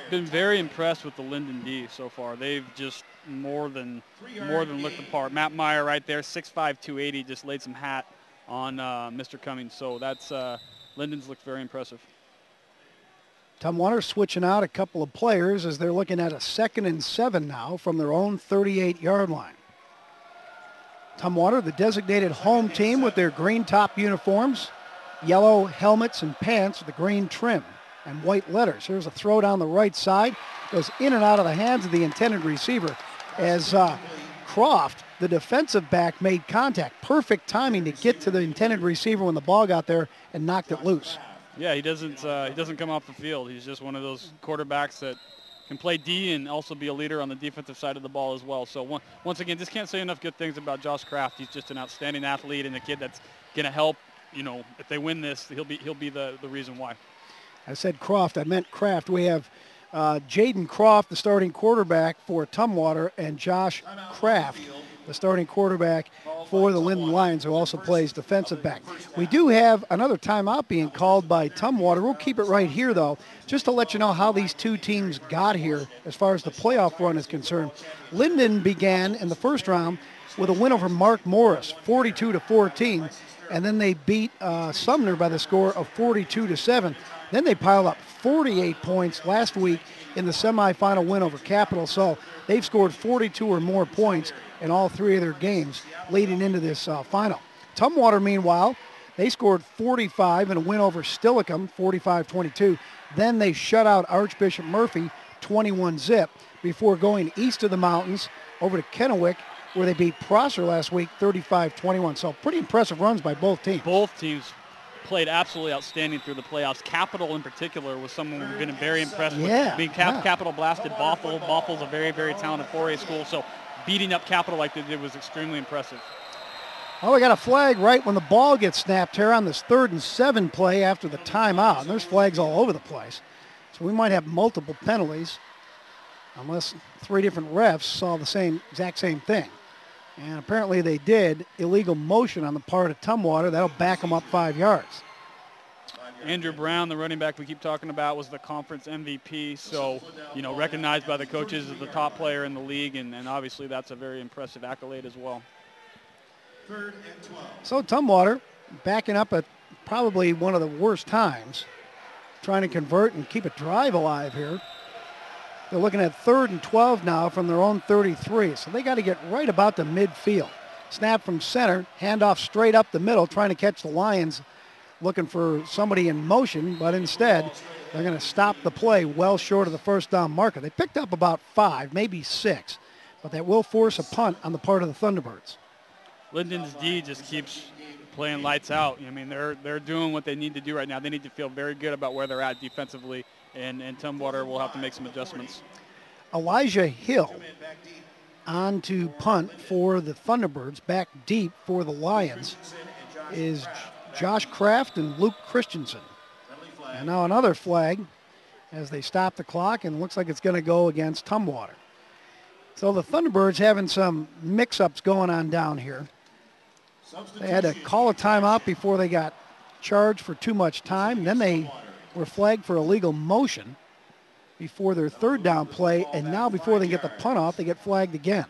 Been very impressed with the Lynden D so far. They've just more than looked apart. Matt Meyer right there, 6'5", 280, just laid some hat on Mr. Cummings. So that's Lynden's looked very impressive. Tumwater switching out a couple of players as they're looking at a 2nd and 7 now from their own 38-yard line. Tumwater, the designated home team with their green top uniforms, yellow helmets and pants with the green trim and white letters. Here's a throw down the right side. Goes in and out of the hands of the intended receiver as Croft, the defensive back, made contact. Perfect timing to get to the intended receiver when the ball got there and knocked it loose. Yeah, he doesn't come off the field. He's just one of those quarterbacks that can play D and also be a leader on the defensive side of the ball as well. So once again, just can't say enough good things about Josh Kraft. He's just an outstanding athlete and a kid that's going to help. You know, if they win this, he'll be the reason why. I said Croft, I meant Kraft. We have Jaden Croft, the starting quarterback for Tumwater, and Josh Kraft, the starting quarterback for the Lynden Lions, who also plays defensive back. We do have another timeout being called by Tumwater. We'll keep it right here, though, just to let you know how these two teams got here as far as the playoff run is concerned. Lynden began in the first round with a win over Mark Morris, 42-14, and then they beat Sumner by the score of 42-7. Then they piled up 48 points last week in the semifinal win over Capital. So they've scored 42 or more points in all 3 of their games leading into this final. Tumwater, meanwhile, they scored 45 in a win over Steilacoom, 45-22. Then they shut out Archbishop Murphy, 21-zip, before going east of the mountains over to Kennewick, where they beat Prosser last week, 35-21. So pretty impressive runs by both teams. Both teams played absolutely outstanding through the playoffs. Capital in particular was someone we've been very impressed with. Capital blasted Bothell. Bothell's a very, very talented 4A school, so beating up Capital like they did was extremely impressive. Well, we got a flag right when the ball gets snapped here on this 3rd and 7 play after the timeout. And there's flags all over the place. So we might have multiple penalties unless 3 different refs saw the exact same thing. And apparently they did. Illegal motion on the part of Tumwater. That'll back them up 5 yards. Andrew Brown, the running back we keep talking about, was the conference MVP. So, you know, recognized by the coaches as the top player in the league, and obviously that's a very impressive accolade as well. So Tumwater backing up at probably one of the worst times, trying to convert and keep a drive alive here. They're looking at 3rd and 12 now from their own 33, so they got to get right about the midfield. Snap from center, handoff straight up the middle, trying to catch the Lions, looking for somebody in motion, but instead they're going to stop the play well short of the first down marker. They picked up about 5, maybe 6, but that will force a punt on the part of the Thunderbirds. Lynden's D just keeps playing lights out. I mean, they're doing what they need to do right now. They need to feel very good about where they're at defensively, and Tumwater will have to make some adjustments. Elijah Hill on to punt for the Thunderbirds. Back deep for the Lions is Josh Kraft and Luke Christensen. And now another flag as they stop the clock, and looks like it's going to go against Tumwater. So the Thunderbirds having some mix-ups going on down here. They had to call a timeout before they got charged for too much time. Then they were flagged for illegal motion before their 3rd down play, and now before they get the punt off, they get flagged again.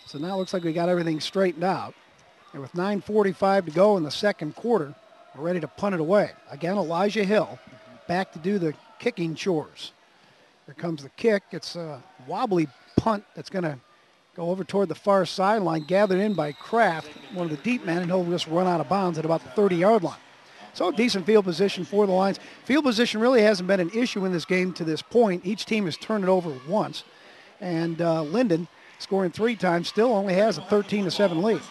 So now it looks like we got everything straightened out. And with 9:45 to go in the second quarter, we're ready to punt it away. Again, Elijah Hill back to do the kicking chores. Here comes the kick. It's a wobbly punt that's going to go over toward the far sideline, gathered in by Kraft, one of the deep men, and he'll just run out of bounds at about the 30-yard line. So decent field position for the Lions. Field position really hasn't been an issue in this game to this point. Each team has turned it over once. And Lynden, scoring 3 times, still only has a 13-7 lead.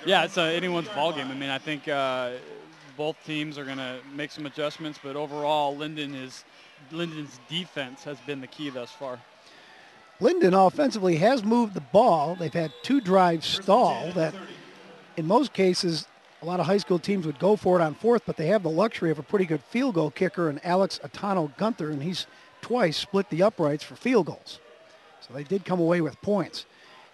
Yeah, it's anyone's ball game. I mean, I think both teams are going to make some adjustments, but overall, Lynden's defense has been the key thus far. Lynden offensively has moved the ball. They've had 2 drives stall that in most cases a lot of high school teams would go for it on 4th, but they have the luxury of a pretty good field goal kicker in Alex Atano-Gunther, and he's twice split the uprights for field goals. So they did come away with points.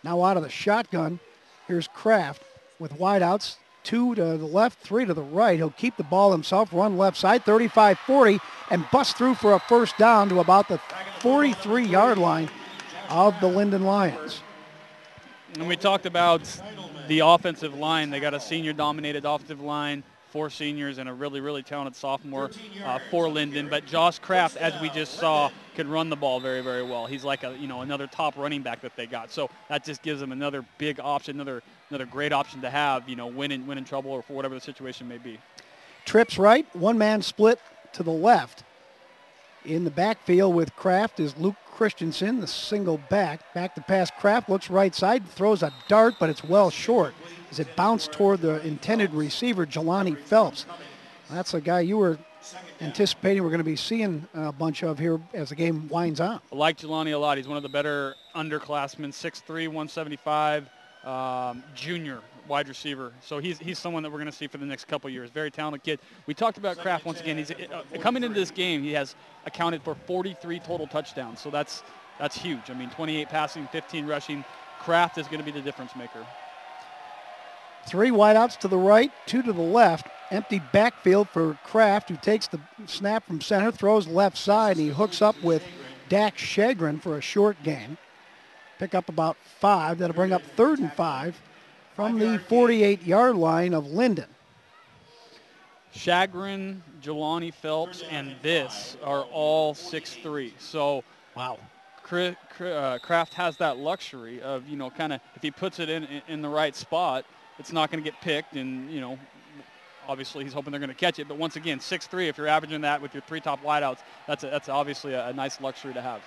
Now out of the shotgun, here's Kraft with wideouts, 2 to the left, 3 to the right. He'll keep the ball himself, run left side, 35-40, and bust through for a first down to about the 43-yard line of the Lynden Lions. And we talked about the offensive line. They got a senior-dominated offensive line, 4 seniors, and a really, really talented sophomore for Lynden. But Josh Kraft, as we just saw, can run the ball very, very well. He's like another top running back that they got. So that just gives them another big option, another great option to have, when in trouble or for whatever the situation may be. Trips right, 1-man split to the left. In the backfield with Kraft is Luke Christensen, the single back to pass. Kraft looks right side, throws a dart, but it's well short as it bounced toward the intended receiver, Jelani Phelps. That's a guy you were anticipating we're going to be seeing a bunch of here as the game winds on. I like Jelani a lot. He's one of the better underclassmen, 6'3", 175, junior wide receiver. So he's someone that we're going to see for the next couple years. Very talented kid. We talked about Kraft once again. He's coming into this game, he has accounted for 43 total touchdowns. So that's huge. I mean, 28 passing, 15 rushing. Kraft is going to be the difference maker. 3 wideouts to the right, 2 to the left. Empty backfield for Kraft, who takes the snap from center, throws left side, and he hooks up with Dax Shagrin for a short gain. Pick up about 5. That'll bring up 3rd and 5 from the 48-yard line of Lynden. Shagrin, Jelani Phelps, and this are all 6'3". So, wow. Kraft has that luxury of, kind of, if he puts it in the right spot, it's not going to get picked, and, obviously he's hoping they're going to catch it. But once again, 6'3", if you're averaging that with your 3 top wideouts, that's obviously a nice luxury to have.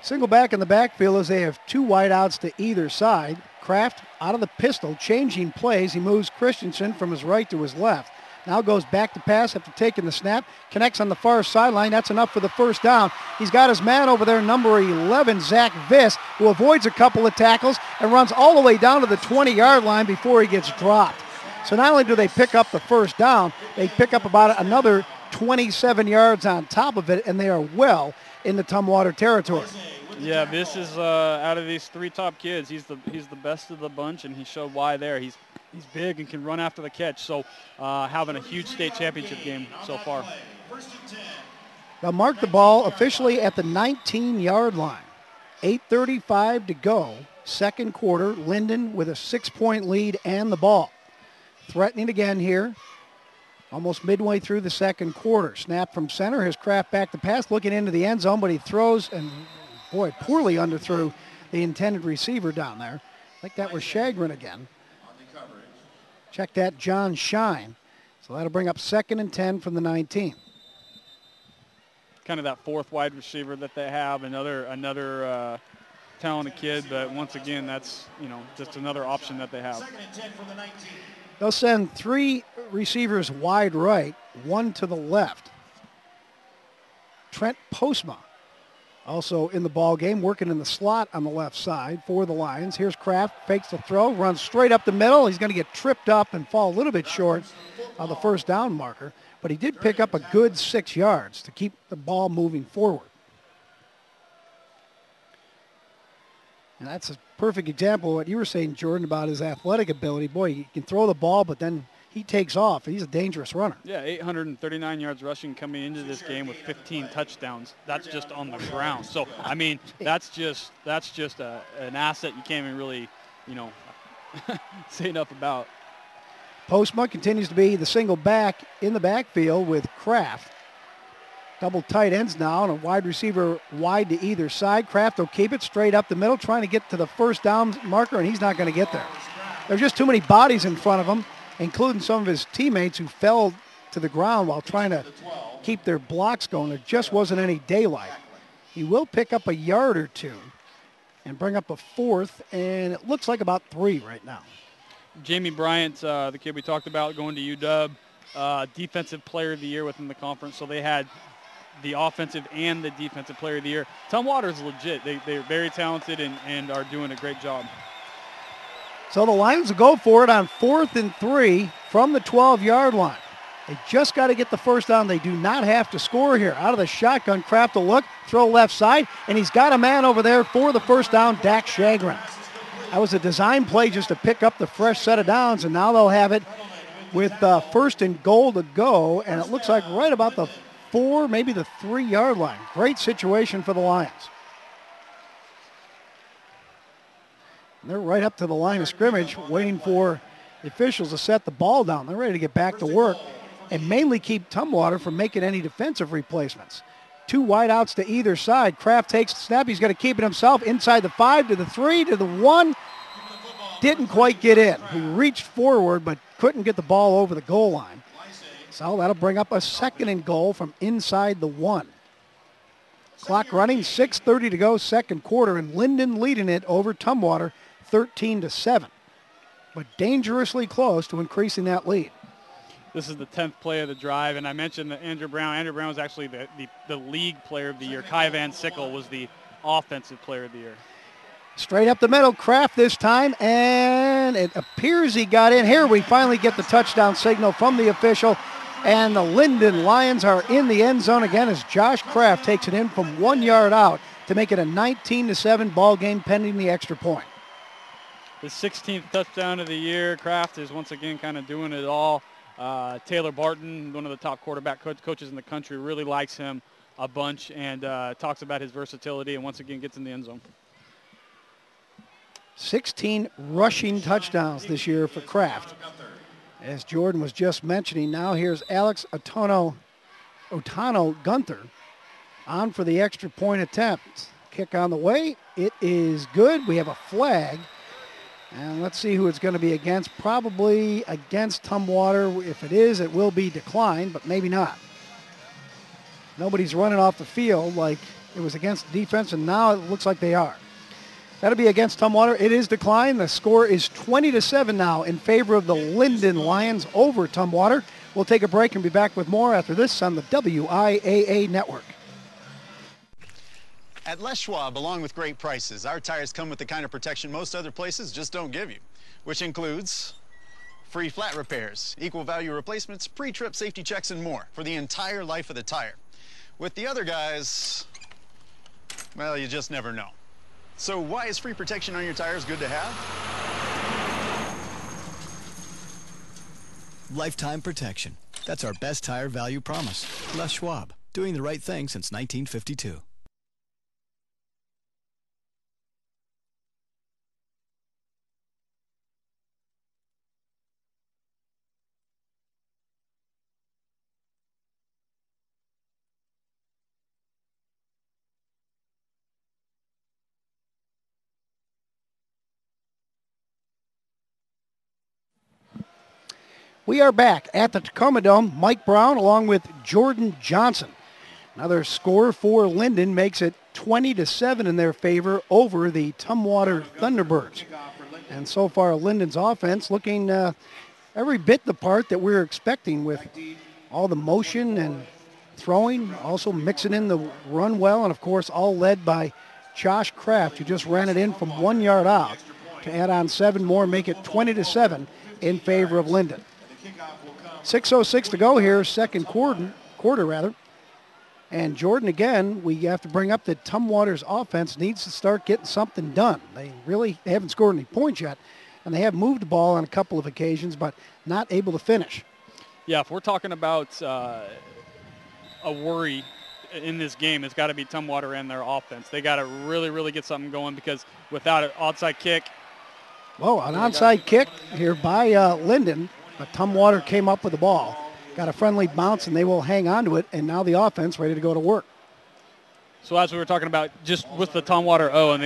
Single back in the backfield as they have 2 wideouts to either side. Kraft out of the pistol, changing plays. He moves Christensen from his right to his left. Now goes back to pass after taking the snap. Connects on the far sideline. That's enough for the first down. He's got his man over there, number 11, Zach Viss, who avoids a couple of tackles and runs all the way down to the 20-yard line before he gets dropped. So not only do they pick up the first down, they pick up about another 27 yards on top of it, and they are well in the Tumwater territory. Yeah, this is out of these 3 top kids, he's the best of the bunch, and he showed why there. He's big and can run after the catch, so having a huge state championship game so far. They'll mark the ball officially at the 19-yard line. 8:35 to go. Second quarter, Lynden with a 6-point lead and the ball. Threatening again here. Almost midway through the second quarter. Snap from center. Here's Kraft back to pass, looking into the end zone, but he throws, and boy, poorly underthrew the intended receiver down there. I think that was Shagrin again. Check that, John Shine. So that'll bring up 2nd and 10 from the 19. Kind of that 4th wide receiver that they have, another talented kid, but once again, that's, just another option that they have. They'll send 3 receivers wide right, 1 to the left. Trent Postma also in the ball game, working in the slot on the left side for the Lions. Here's Kraft, fakes the throw, runs straight up the middle. He's going to get tripped up and fall a little bit short of the first down marker, but he did pick up a good 6 yards to keep the ball moving forward. And that's a perfect example of what you were saying, Jordan, about his athletic ability. Boy, he can throw the ball, but then he takes off. He's a dangerous runner. Yeah, 839 yards rushing coming into this game with 15 touchdowns. That's just on the ground. So, I mean, that's just an asset you can't even really, say enough about. Postma continues to be the single back in the backfield with Kraft. Double tight ends now and a wide receiver wide to either side. Kraft will keep it straight up the middle, trying to get to the first down marker, and he's not going to get there. There's just too many bodies in front of him, including some of his teammates who fell to the ground while trying to keep their blocks going. There just wasn't any daylight. He will pick up a yard or 2 and bring up a 4th, and it looks like about 3 right now. Jamie Bryant, the kid we talked about going to UW, Defensive Player of the Year within the conference, so they had the offensive and the defensive player of the year. Tumwater is legit. They're very talented and are doing a great job. So the Lions will go for it on 4th and 3 from the 12-yard line. They just got to get the first down. They do not have to score here. Out of the shotgun, Kraft will look, throw left side, and he's got a man over there for the first down, Dax Shagrin. That was a design play just to pick up the fresh set of downs, and now they'll have it with 1st and goal to go, and it looks like right about the 4, maybe the 3-yard line. Great situation for the Lions. And they're right up to the line of scrimmage waiting for the officials to set the ball down. They're ready to get back to work and mainly keep Tumwater from making any defensive replacements. 2 wideouts to either side. Kraft takes the snap. He's going to keep it himself inside the 5 to the 3 to the 1. Didn't quite get in. He reached forward but couldn't get the ball over the goal line. So that'll bring up a 2nd and goal from inside the 1. Clock running, 6:30 to go, second quarter, and Lynden leading it over Tumwater 13-7. But dangerously close to increasing that lead. This is the 10th play of the drive, and I mentioned that Andrew Brown. Andrew Brown was actually the league player of the year. Kai Van Sickle was the offensive player of the year. Straight up the middle, Kraft this time, and it appears he got in. Here we finally get the touchdown signal from the official, and the Lynden Lions are in the end zone again as Josh Kraft takes it in from 1 yard out to make it a 19-7 ball game pending the extra point. His 16th touchdown of the year. Kraft is once again kind of doing it all. Taylor Barton, one of the top quarterback coaches in the country, really likes him a bunch and talks about his versatility, and once again gets in the end zone. 16 rushing touchdowns this year for Kraft. As Jordan was just mentioning, now here's Alex Otano Gunther on for the extra point attempt. Kick on the way. It is good. We have a flag. And let's see who it's going to be against. Probably against Tumwater. If it is, it will be declined, but maybe not. Nobody's running off the field like it was against the defense, and now it looks like they are. That'll be against Tumwater. It is declined. The score is 20-7 now in favor of the Lynden Lions over Tumwater. We'll take a break and be back with more after this on the WIAA Network. At Les Schwab, along with great prices, our tires come with the kind of protection most other places just don't give you, which includes free flat repairs, equal value replacements, pre-trip safety checks, and more for the entire life of the tire. With the other guys, Well, you just never know. So why is free protection on your tires good to have? Lifetime protection. That's our best tire value promise. Les Schwab, doing the right thing since 1952. We are back at the Tacoma Dome. Mike Brown along with Jordan Johnson. Another score for Lynden makes it 20-7 in their favor over the Tumwater Thunderbirds. And so far, Linden's offense looking every bit the part that we were expecting, with all the motion and throwing, also mixing in the run well, and of course all led by Josh Kraft, who just ran it in from 1 yard out to add on 7 more, make it 20-7 in favor of Lynden. 6:06 to go here, second quarter. And Jordan, again, we have to bring up that Tumwater's offense needs to start getting something done. They haven't scored any points yet, and they have moved the ball on a couple of occasions, but not able to finish. Yeah, if we're talking about a worry in this game, it's got to be Tumwater and their offense. They got to really, really get something going, because without an onside kick. Whoa, an onside kick here by Lynden, but Tumwater came up with the ball. Got a friendly bounce, and they will hang on to it, and now the offense ready to go to work. So as we were talking about, just with the Tumwater and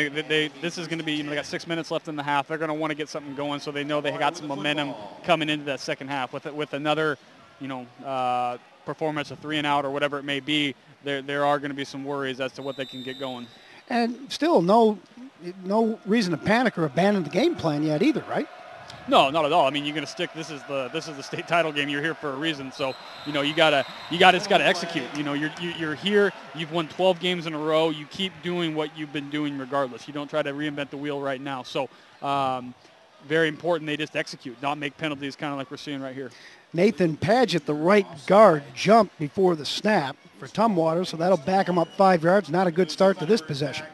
this is going to be, they got 6 minutes left in the half. They're going to want to get something going, so they know they got some momentum coming into that second half. With another, performance, a 3-and-out or whatever it may be, there are going to be some worries as to what they can get going. And still no reason to panic or abandon the game plan yet either, right? No, not at all. I mean, you're going to stick. This is the state title game. You're here for a reason. So, you gotta execute. You're here. You've won 12 games in a row. You keep doing what you've been doing regardless. You don't try to reinvent the wheel right now. So, very important. They just execute, not make penalties, kind of like we're seeing right here. Nathan Padgett, the right guard, jumped before the snap for Tumwater, so that'll back him up 5 yards. Not a good start to this possession.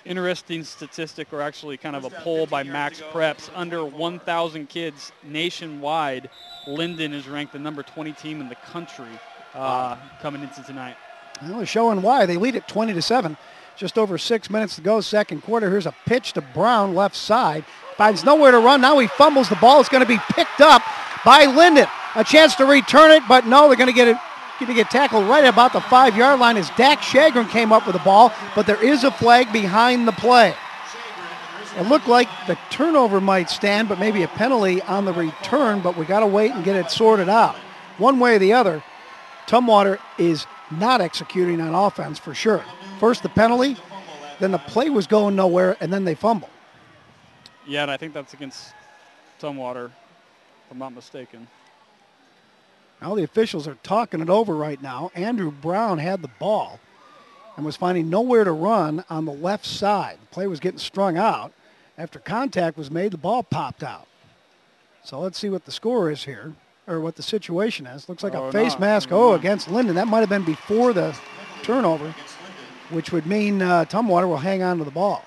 Interesting statistic, or actually kind of a poll by Max Preps. Under 1,000 kids nationwide, Lynden is ranked the number 20 team in the country coming into tonight. Well, they're showing why. They lead at 20-7. Just over 6 minutes to go, second quarter. Here's a pitch to Brown, left side. Finds nowhere to run. Now he fumbles the ball. It's going to be picked up by Lynden. A chance to return it, but no, they're going to get tackled right about the 5-yard line as Dak Shagrin came up with the ball, but there is a flag behind the play. It looked like the turnover might stand, but maybe a penalty on the return, but we got to wait and get it sorted out. One way or the other, Tumwater is not executing on offense for sure. First the penalty, then the play was going nowhere, and then they fumble. Yeah, and I think that's against Tumwater, if I'm not mistaken. Now the officials are talking it over right now. Andrew Brown had the ball and was finding nowhere to run on the left side. The play was getting strung out. After contact was made, the ball popped out. So let's see what the score is here, or what the situation is. Looks like a face mask against Lynden. That might have been before the turnover, which would mean Tumwater will hang on to the ball.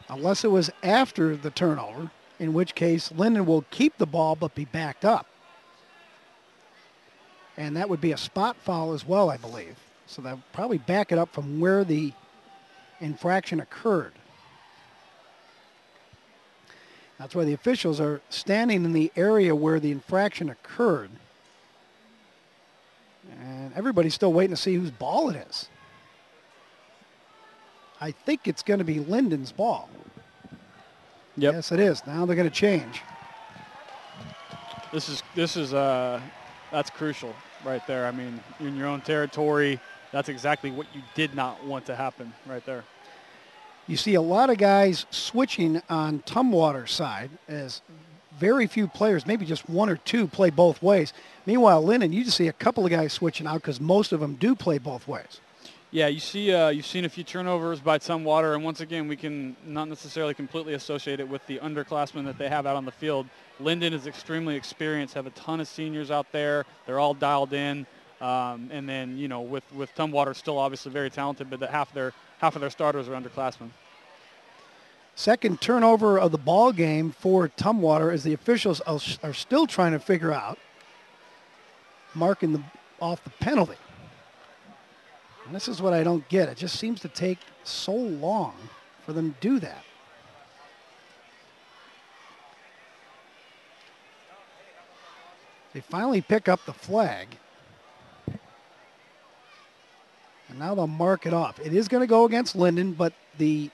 Unless it was after the turnover, in which case Lynden will keep the ball but be backed up. And that would be a spot foul as well, I believe. So they'll probably back it up from where the infraction occurred. That's why the officials are standing in the area where the infraction occurred. And everybody's still waiting to see whose ball it is. I think it's going to be Linden's ball. Yep. Yes, it is. Now they're going to change. This is that's crucial right there. I mean, in your own territory, that's exactly what you did not want to happen right there. You see a lot of guys switching on Tumwater's side, as very few players, maybe just one or two, play both ways. Meanwhile, Lynden, you just see a couple of guys switching out because most of them do play both ways. Yeah, you see, you've seen a few turnovers by Tumwater, and once again, we can not necessarily completely associate it with the underclassmen that they have out on the field. Lynden is extremely experienced, have a ton of seniors out there. They're all dialed in. And then, you know, with Tumwater still obviously very talented, but that half of their starters are underclassmen. Second turnover of the ball game for Tumwater as the officials are still trying to figure out marking off the penalty. And this is what I don't get. It just seems to take so long for them to do that. They finally pick up the flag. And now they'll mark it off. It is going to go against Lynden, but the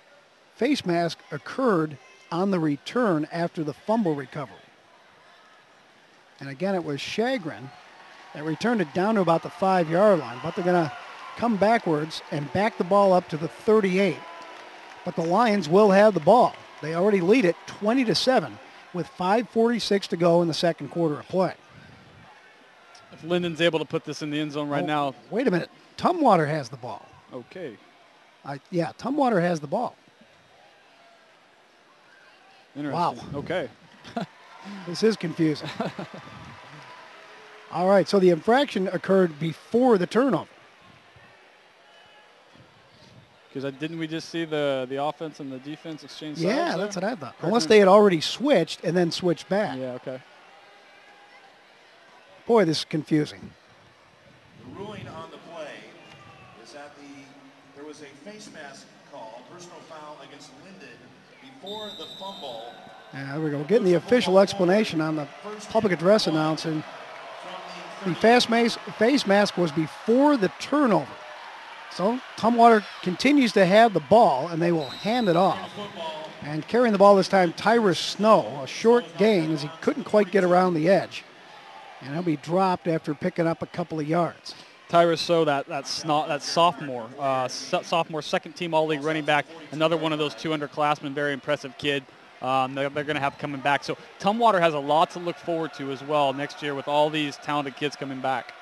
face mask occurred on the return after the fumble recovery. And again, it was Chagrin that returned it down to about the 5-yard line, but they're going to come backwards and back the ball up to the 38. But the Lions will have the ball. They already lead it 20-7 with 5:46 to go in the second quarter of play. If Linden's able to put this in the end zone right now. Wait a minute. Tumwater has the ball. Okay. Yeah, Tumwater has the ball. Interesting. Wow. Okay. This is confusing. All right, so the infraction occurred before the turnover. Because didn't we just see the offense and the defense exchange sides Yeah, there? that's what I thought. Unless they had already switched and then switched back. Yeah, okay. Boy, this is confusing. The ruling on the play is that there was a face mask call, personal foul against Lynden before the fumble. Yeah, there we go. Getting the official explanation on the public address announcing. The face mask was before the turnover. So Tumwater continues to have the ball, and they will hand it off. And carrying the ball this time, Tyrus Snow, a short gain as he couldn't quite get around the edge. And he'll be dropped after picking up a couple of yards. Tyrus Snow, that sophomore, second-team All-League running back, another one of those two underclassmen, very impressive kid. They're going to have coming back. So Tumwater has a lot to look forward to as well next year with all these talented kids coming back.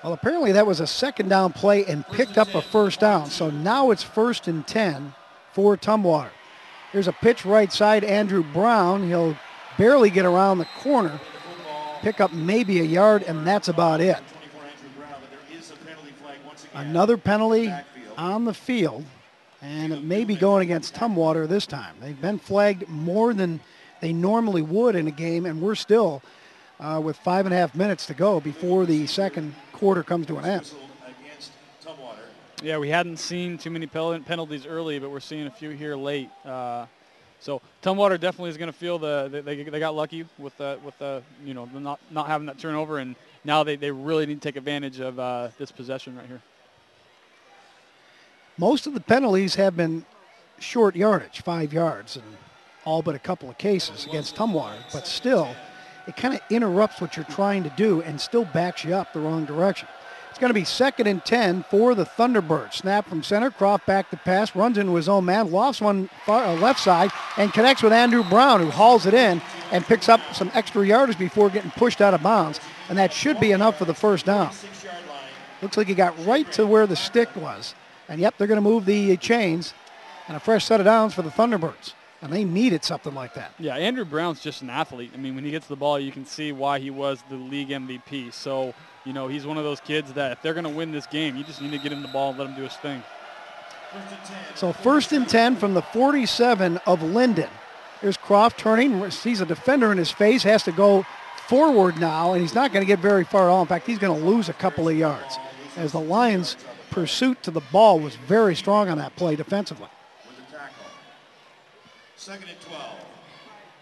Well, apparently that was a second down play and picked up a first down. So now it's 1st and 10 for Tumwater. Here's a pitch right side, Andrew Brown. He'll barely get around the corner, pick up maybe a yard, and that's about it. Another penalty on the field, and it may be going against Tumwater this time. They've been flagged more than they normally would in a game, and we're still with 5.5 minutes to go before the second quarter comes to an end. Yeah, we hadn't seen too many penalties early, but we're seeing a few here late. So Tumwater definitely is going to feel they got lucky with the not having that turnover, and now they really need to take advantage of this possession right here. Most of the penalties have been short yardage, 5 yards, and all but a couple of cases against Tumwater. But still, it kind of interrupts what you're trying to do and still backs you up the wrong direction. It's going to be 2nd and 10 for the Thunderbirds. Snap from center, Croft back to pass, runs into his own man, lofts one left side, and connects with Andrew Brown, who hauls it in and picks up some extra yardage before getting pushed out of bounds. And that should be enough for the first down. Looks like he got right to where the stick was. And yep, they're going to move the chains, and a fresh set of downs for the Thunderbirds. And they needed something like that. Yeah, Andrew Brown's just an athlete. I mean, when he gets the ball, you can see why he was the league MVP. So, you know, he's one of those kids that if they're going to win this game, you just need to get him the ball and let him do his thing. So 1st and 10 from the 47 of Lynden. Here's Croft turning, sees a defender in his face, has to go forward now, and he's not going to get very far at all. In fact, he's going to lose a couple of yards as the Lions' pursuit to the ball was very strong on that play defensively. 2nd and 12.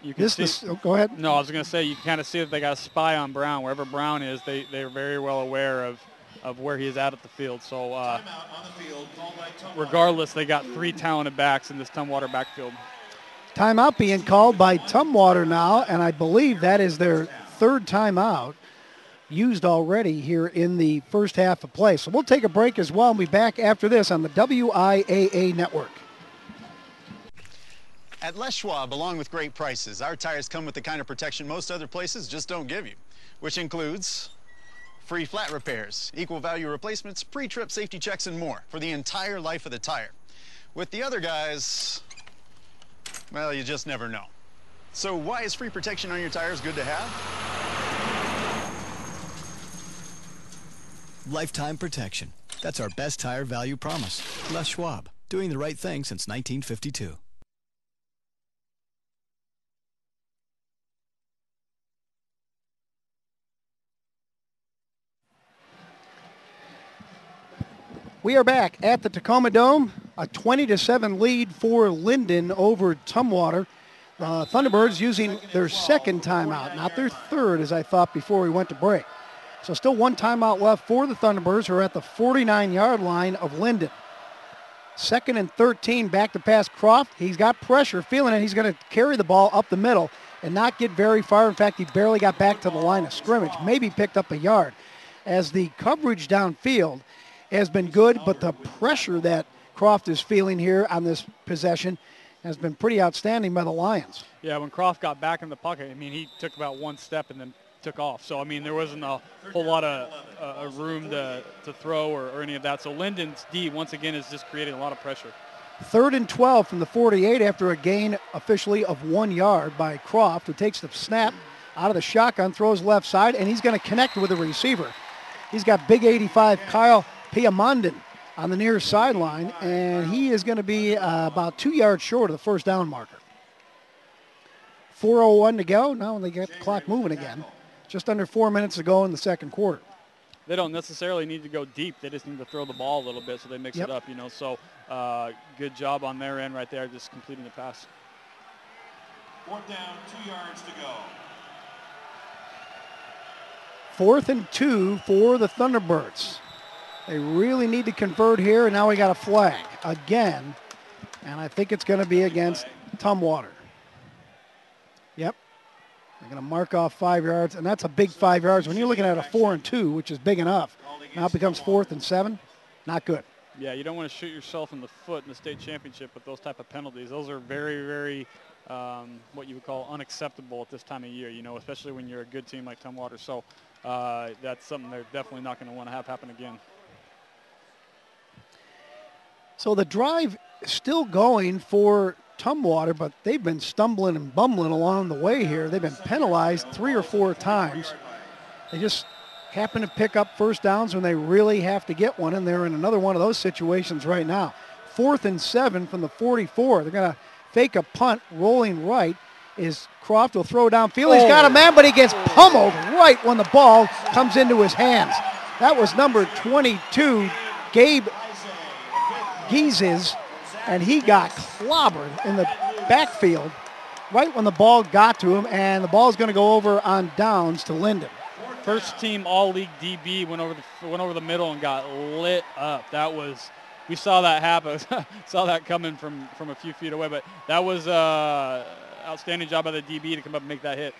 You can go ahead. No, I was going to say you can kind of see that they got a spy on Brown. Wherever Brown is, they're very well aware of where he is at the field. So regardless, they got 3 talented backs in this Tumwater backfield. Timeout being called by Tumwater now, and I believe that is their 3rd timeout used already here in the first half of play. So we'll take a break as well and be back after this on the WIAA network. At Les Schwab, along with great prices, our tires come with the kind of protection most other places just don't give you, which includes free flat repairs, equal value replacements, pre-trip safety checks, and more for the entire life of the tire. With the other guys, well, you just never know. So why is free protection on your tires good to have? Lifetime protection. That's our best tire value promise. Les Schwab, doing the right thing since 1952. We are back at the Tacoma Dome. A 20-7 lead for Lynden over Tumwater. The Thunderbirds using their second timeout, not their third, as I thought before we went to break. So still one timeout left for the Thunderbirds, who are at the 49-yard line of Lynden. 2nd and 13, back to pass Croft. He's got pressure, feeling it. He's going to carry the ball up the middle and not get very far. In fact, he barely got back to the line of scrimmage, maybe picked up a yard. As the coverage downfield has been good, but the pressure that Croft is feeling here on this possession has been pretty outstanding by the Lions. Yeah, when Croft got back in the pocket, I mean, he took about one step and then took off. So, I mean, there wasn't a whole lot of room to throw or any of that. So Linden's D, once again, is just creating a lot of pressure. 3rd and 12 from the 48 after a gain officially of 1 yard by Croft, who takes the snap out of the shotgun, throws left side, and he's going to connect with the receiver. He's got big 85 Kyle Piamondon on the near sideline, and he is going to be about 2 yards short of the first down marker. 4:01 to go. Now they get the clock moving again. Just under 4 minutes to go in the second quarter. They don't necessarily need to go deep. They just need to throw the ball a little bit so they mix it up, you know. So good job on their end right there, just completing the pass. 4th down, 2 yards to go. 4th and 2 for the Thunderbirds. They really need to convert here, and now we got a flag again, and I think it's going to be against Tumwater. Yep. They're going to mark off 5 yards, and that's a big 5 yards. When you're looking at a 4 and 2, which is big enough, now it becomes 4th and 7. Not good. Yeah, you don't want to shoot yourself in the foot in the state championship with those type of penalties. Those are very, very, what you would call unacceptable at this time of year, you know, especially when you're a good team like Tumwater. So that's something they're definitely not going to want to have happen again. So the drive is still going for Tumwater, but they've been stumbling and bumbling along the way here. They've been penalized 3 or 4 times. They just happen to pick up first downs when they really have to get one, and they're in another one of those situations right now. 4th and 7 from the 44. They're going to fake a punt, rolling right. Is Croft will throw downfield. He's got a man, but he gets pummeled right when the ball comes into his hands. That was number 22, Gabe Giezes, and he got clobbered in the backfield right when the ball got to him, and the ball is going to go over on downs to Lynden. First team all-league DB went over the middle and got lit up. That was, we saw that happen. Saw that coming from a few feet away, but that was outstanding job by the DB to come up and make that hit.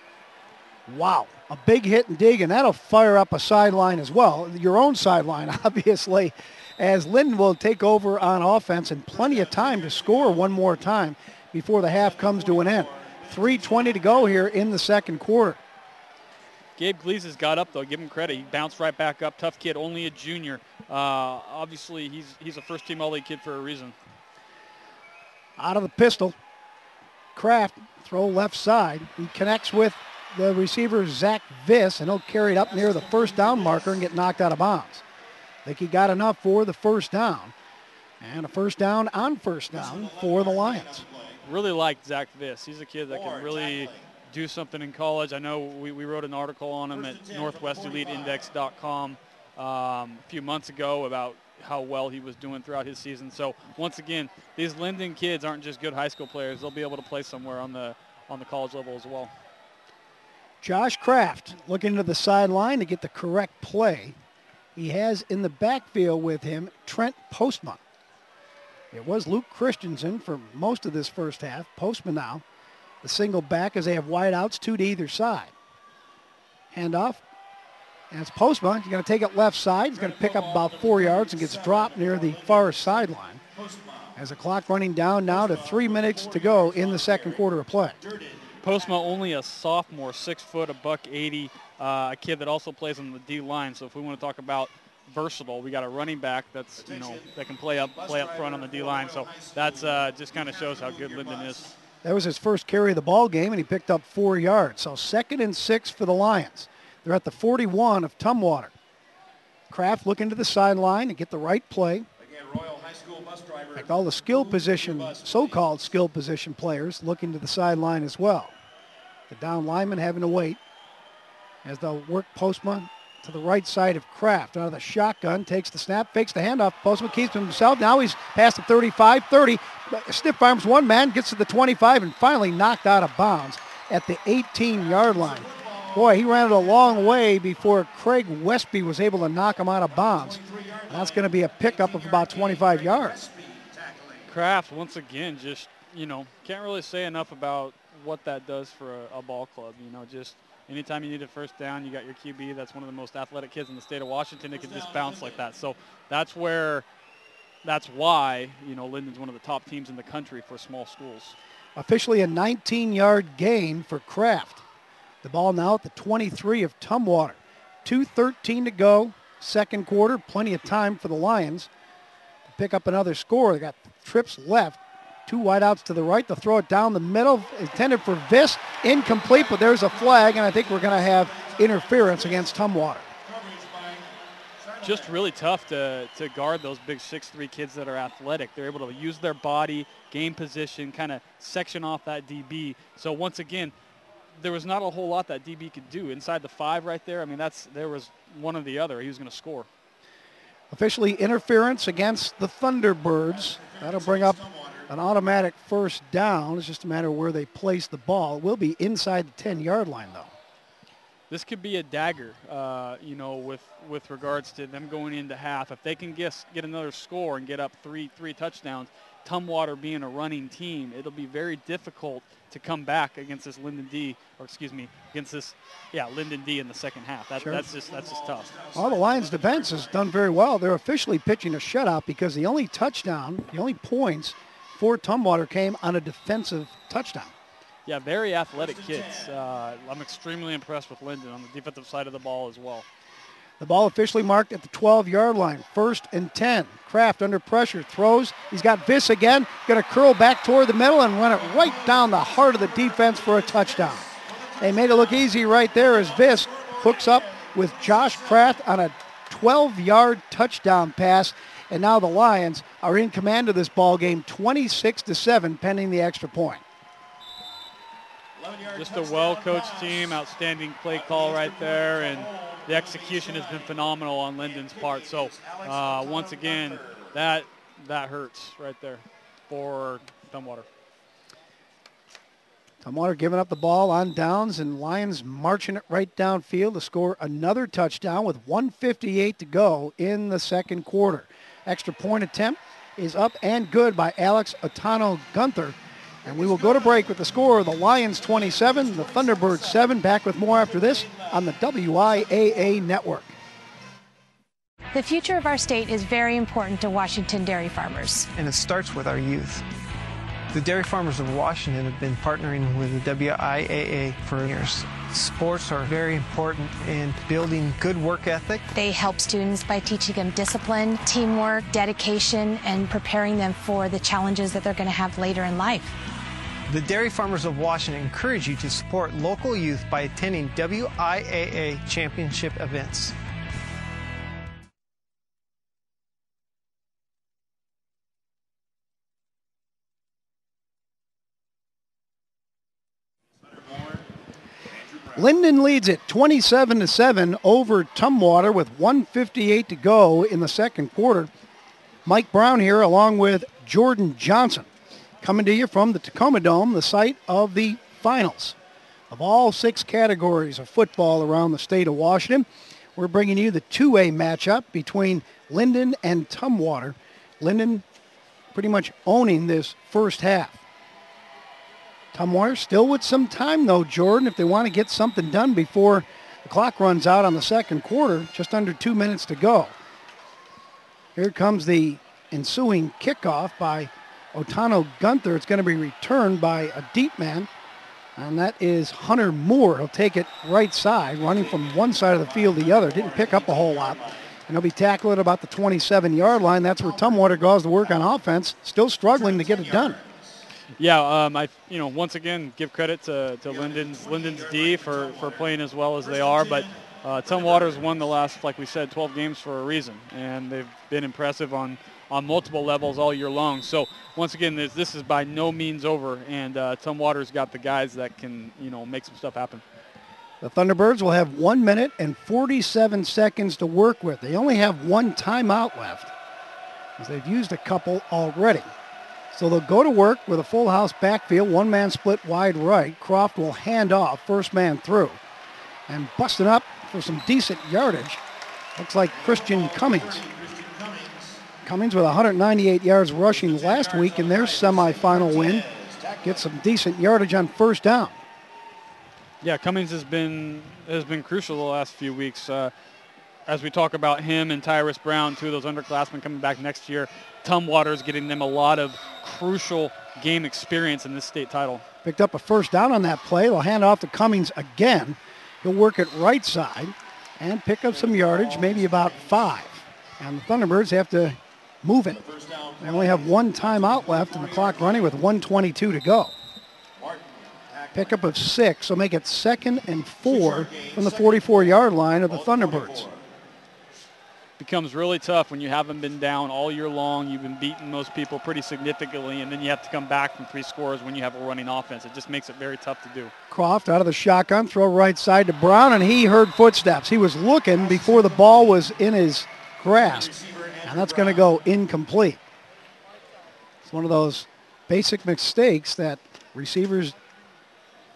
Wow, a big hit and dig, and that'll fire up a sideline as well. Your own sideline, obviously, as Lynden will take over on offense and plenty of time to score one more time before the half comes to an end. 3:20 to go here in the second quarter. Gabe Gleases got up, though. Give him credit. He bounced right back up. Tough kid, only a junior. Obviously, he's a first-team all-league kid for a reason. Out of the pistol, Kraft, throw left side. He connects with the receiver, Zach Viss, and he'll carry it up near the first down marker and get knocked out of bounds. I think he got enough for the first down. And a first down on first down for the Lions. Really like Zach Viss. He's a kid that can really do something in college. I know we wrote an article on him at northwesteliteindex.com a few months ago about how well he was doing throughout his season. So once again, these Lynden kids aren't just good high school players. They'll be able to play somewhere on the college level as well. Josh Kraft looking to the sideline to get the correct play. He has in the backfield with him Trent Postma. It was Luke Christensen for most of this first half. Postma now the single back as they have wideouts, 2 to either side. Handoff. And it's Postma. He's going to take it left side. He's going to pick up about 4 yards and gets dropped near the far sideline. As the clock running down now to 3 minutes to go in the second quarter of play. Postma only a sophomore, 6 foot, $180, a kid that also plays on the D line. So if we want to talk about versatile, we got a running back that's, you know, that can play up front on the D line. So that's just kind of shows how good Lynden is. That was his first carry of the ball game, and he picked up 4 yards. So 2nd and 6 for the Lions. They're at the 41 of Tumwater. Kraft looking to the sideline to get the right play. Again, Royal High School bus driver. In fact, all the skill position, so-called skill position players looking to the sideline as well. The down lineman having to wait as they'll work Postma to the right side of Kraft. Out of the shotgun, takes the snap, fakes the handoff. Postma keeps himself. Now he's past the 35, 30. Stiff arms one man, gets to the 25, and finally knocked out of bounds at the 18-yard line. Boy, he ran it a long way before Craig Westby was able to knock him out of bounds. And that's going to be a pickup of about 25 yards. Kraft, once again, just, can't really say enough about what that does for a ball club. Just anytime you need a first down, you got your QB. That's one of the most athletic kids in the state of Washington. It can just bounce like that. So that's why, Lynden's one of the top teams in the country for small schools. Officially a 19-yard gain for Kraft. The ball now at the 23 of Tumwater. 2:13 to go, second quarter. Plenty of time for the Lions to pick up another score. They got trips left. 2 wideouts to the right. They'll throw it down the middle. Intended for Viss. Incomplete, but there's a flag, and I think we're going to have interference against Tumwater. Just really tough to guard those big 6'3" kids that are athletic. They're able to use their body, gain position, kind of section off that DB. So once again, there was not a whole lot that DB could do inside the 5 right there. I mean, there was one or the other. He was going to score. Officially interference against the Thunderbirds. That'll bring up an automatic first down. It's just a matter of where they place the ball. It will be inside the 10-yard line, though. This could be a dagger, with regards to them going into half. If they can get another score and get up three touchdowns, Tumwater being a running team, it'll be very difficult to come back against this Lynden D in the second half. That's just tough. Well, the Lions defense has done very well. They're officially pitching a shutout because the only points for Tumwater came on a defensive touchdown. Yeah, very athletic kids. I'm extremely impressed with Lynden on the defensive side of the ball as well. The ball officially marked at the 12-yard line. 1st and 10. Kraft under pressure. Throws. He's got Viss again. Going to curl back toward the middle and run it right down the heart of the defense for a touchdown. They made it look easy right there as Viss hooks up with Josh Kraft on a 12-yard touchdown pass. And now the Lions are in command of this ball game, 26-7, pending the extra point. Just a well-coached team, outstanding play call right there, and the execution has been phenomenal on Lynden's part. So once again, that hurts right there for Tumwater. Tumwater giving up the ball on downs, and Lions marching it right downfield to score another touchdown with 1:58 to go in the second quarter. Extra point attempt is up and good by Alex Otano-Gunther. And we will go to break with the score of the Lions 27, the Thunderbirds 7. Back with more after this on the WIAA network. The future of our state is very important to Washington dairy farmers. And it starts with our youth. The dairy farmers of Washington have been partnering with the WIAA for years. Sports are very important in building good work ethic. They help students by teaching them discipline, teamwork, dedication, and preparing them for the challenges that they're going to have later in life. The dairy farmers of Washington encourage you to support local youth by attending WIAA championship events. Lynden leads it 27-7 over Tumwater with 1:58 to go in the second quarter. Mike Brown here along with Jordan Johnson coming to you from the Tacoma Dome, the site of the finals of all 6 categories of football around the state of Washington. We're bringing you the 2A matchup between Lynden and Tumwater. Lynden pretty much owning this first half. Tumwater still with some time, though, Jordan, if they want to get something done before the clock runs out on the second quarter. Just under 2 minutes to go. Here comes the ensuing kickoff by Otano-Gunther. It's going to be returned by a deep man, and that is Hunter Moore. He'll take it right side, running from one side of the field to the other. Didn't pick up a whole lot. And he'll be tackled at about the 27-yard line. That's where Tumwater goes to work on offense, still struggling to get it done. Yeah, once again give credit to Lynden's D for playing as well as they are, but Tumwater's won the last, like we said, 12 games for a reason, and they've been impressive on multiple levels all year long. So once again, this is by no means over, and Tumwater's got the guys that can, make some stuff happen. The Thunderbirds will have 1 minute and 47 seconds to work with. They only have one timeout left, as they've used a couple already. So they'll go to work with a full house backfield, one-man split wide right. Croft will hand off, first man through. And busting up for some decent yardage, looks like Christian Cummings. Cummings with 198 yards rushing last week in their semifinal win. Gets some decent yardage on first down. Yeah, Cummings has been crucial the last few weeks. As we talk about him and Tyrus Brown, two of those underclassmen coming back next year, Tumwater's getting them a lot of crucial game experience in this state title. Picked up a first down on that play. They'll hand off to Cummings again. He'll work it right side and pick up some yardage, maybe about 5. And the Thunderbirds have to move it. They only have one timeout left and the clock running with 1:22 to go. Pickup of 6, so make it 2nd and 4 from the 44-yard line of the Thunderbirds. Becomes really tough when you haven't been down all year long. You've been beating most people pretty significantly, and then you have to come back from 3 scores when you have a running offense. It just makes it very tough to do. Croft out of the shotgun, throw right side to Brown, and he heard footsteps. He was looking before the ball was in his grasp, and that's going to go incomplete. It's one of those basic mistakes that receivers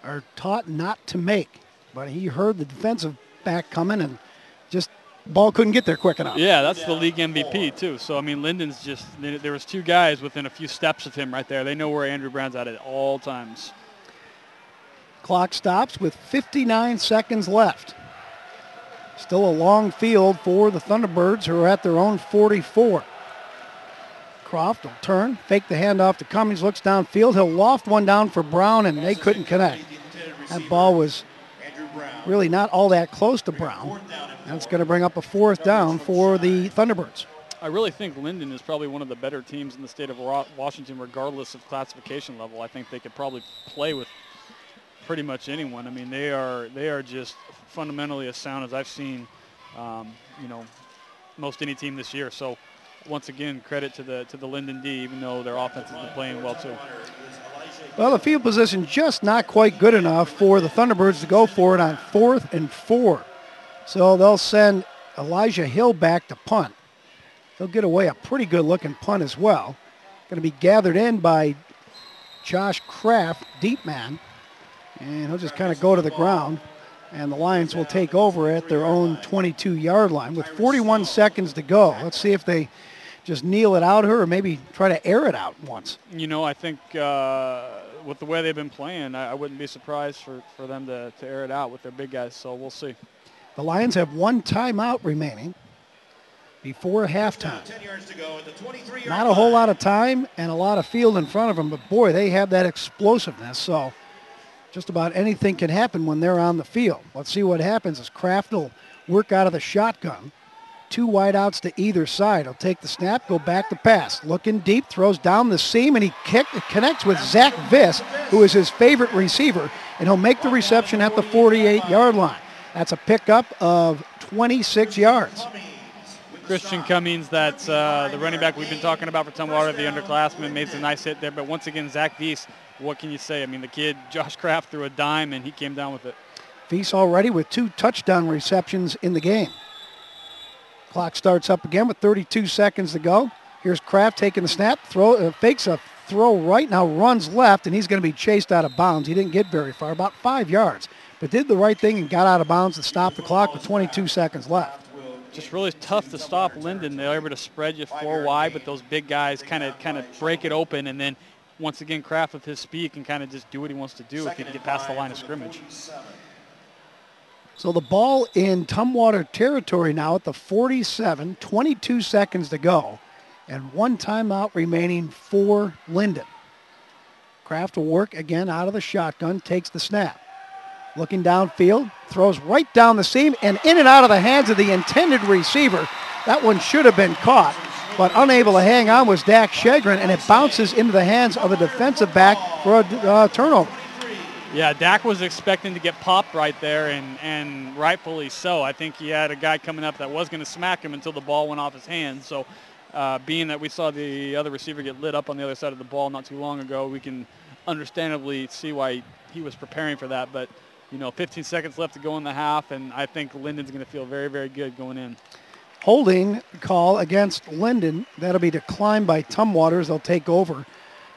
are taught not to make, but he heard the defensive back coming and just ball couldn't get there quick enough. Yeah, that's the league MVP too. So, I mean, Lynden's just, there was 2 guys within a few steps of him right there. They know where Andrew Brown's at all times. Clock stops with 59 seconds left. Still a long field for the Thunderbirds, who are at their own 44. Croft will turn, fake the handoff to Cummings, looks downfield. He'll loft one down for Brown, and they couldn't connect. That ball was really not all that close to Brown. That's going to bring up a 4th down for the Thunderbirds. I really think Lynden is probably one of the better teams in the state of Washington, regardless of classification level. I think they could probably play with pretty much anyone. I mean, they are just fundamentally as sound as I've seen, most any team this year. So, once again, credit to the Lynden D, even though their offense has been playing well too. Well, the field position just not quite good enough for the Thunderbirds to go for it on 4th and 4. So they'll send Elijah Hill back to punt. He'll get away a pretty good-looking punt as well. Going to be gathered in by Josh Kraft, deep man. And he'll just kind of go to the ground. And the Lions will take over at their own 22-yard line with 41 seconds to go. Let's see if they just kneel it out here or maybe try to air it out once. I think with the way they've been playing, I wouldn't be surprised for them to air it out with their big guys, so we'll see. The Lions have one timeout remaining before halftime. Not a whole lot of time and a lot of field in front of them, but boy, they have that explosiveness, so just about anything can happen when they're on the field. Let's see what happens as Kraft will work out of the shotgun. 2 wideouts to either side. He'll take the snap, go back to pass. Looking deep, throws down the seam, and he connects with Zach Viss, who is his favorite receiver, and he'll make the reception at the 48-yard line. That's a pickup of 26 yards. Christian Cummings, that's the running back we've been talking about for Tumwater, the underclassman, made some nice hit there. But once again, Zach Viss, what can you say? I mean, the kid, Josh Kraft, threw a dime, and he came down with it. Viss already with 2 touchdown receptions in the game. Clock starts up again with 32 seconds to go. Here's Kraft taking the snap, fakes a throw right, now runs left, and he's going to be chased out of bounds. He didn't get very far, about 5 yards, but did the right thing and got out of bounds to stop the clock with 22 seconds left. Just really tough to stop Lynden. They're able to spread you 4 wide, but those big guys kind of break it open, and then once again, Kraft with his speed can kind of just do what he wants to do if he can get past the line of scrimmage. So the ball in Tumwater territory now at the 47, 22 seconds to go, and 1 timeout remaining for Lynden. Kraft will work again out of the shotgun, takes the snap. Looking downfield, throws right down the seam and in and out of the hands of the intended receiver. That one should have been caught, but unable to hang on was Dak Shegren, and it bounces into the hands of a defensive back for a turnover. Yeah, Dak was expecting to get popped right there, and rightfully so. I think he had a guy coming up that was going to smack him until the ball went off his hands. So being that we saw the other receiver get lit up on the other side of the ball not too long ago, we can understandably see why he was preparing for that. But, 15 seconds left to go in the half, and I think Lynden's going to feel very, very good going in. Holding call against Lynden. That'll be declined by Tumwater as they'll take over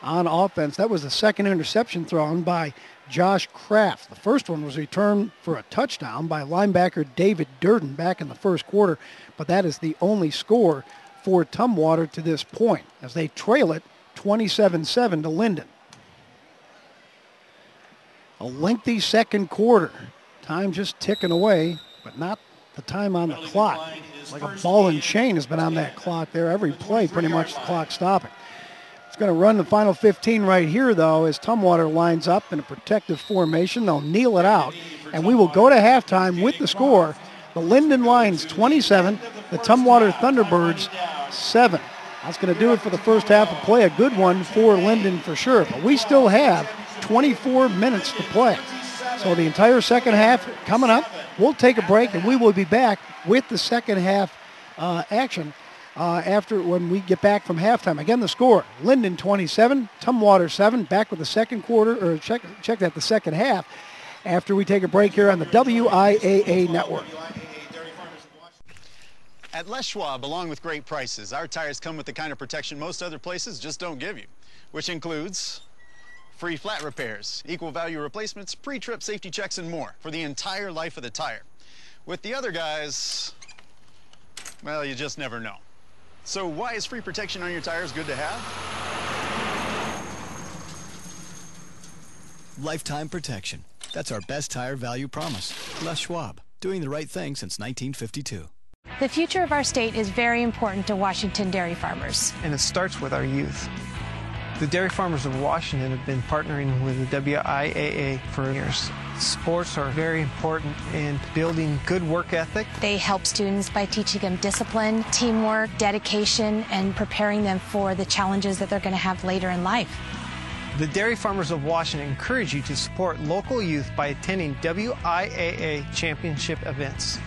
on offense. That was the second interception thrown by Josh Kraft. The first one was returned for a touchdown by linebacker David Durden back in the first quarter, but that is the only score for Tumwater to this point as they trail it 27-7 to Lynden. A lengthy second quarter. Time just ticking away, but not the time on the clock. It's like a ball and chain has been on that clock there. Every play, pretty much the clock stopping. It's going to run the final 15 right here, though, as Tumwater lines up in a protective formation. They'll kneel it out, and we will go to halftime with the score. The Lynden Lions 27, the Tumwater Thunderbirds 7. That's going to do it for the first half of play. A good one for Lynden for sure, but we still have 24 minutes to play. So the entire second half coming up. We'll take a break, and we will be back with the second half action after when we get back from halftime. Again, the score, Lynden 27, Tumwater 7. Back with the second quarter, or check that, the second half, after we take a break here on the WIAA network. At Les Schwab, along with great prices, our tires come with the kind of protection most other places just don't give you, which includes free flat repairs, equal value replacements, pre-trip safety checks, and more for the entire life of the tire. With the other guys, well, you just never know. So why is free protection on your tires good to have? Lifetime protection. That's our best tire value promise. Les Schwab, doing the right thing since 1952. The future of our state is very important to Washington dairy farmers. And it starts with our youth. The dairy farmers of Washington have been partnering with the WIAA for years. Sports are very important in building good work ethic. They help students by teaching them discipline, teamwork, dedication, and preparing them for the challenges that they're going to have later in life. The dairy farmers of Washington encourage you to support local youth by attending WIAA championship events.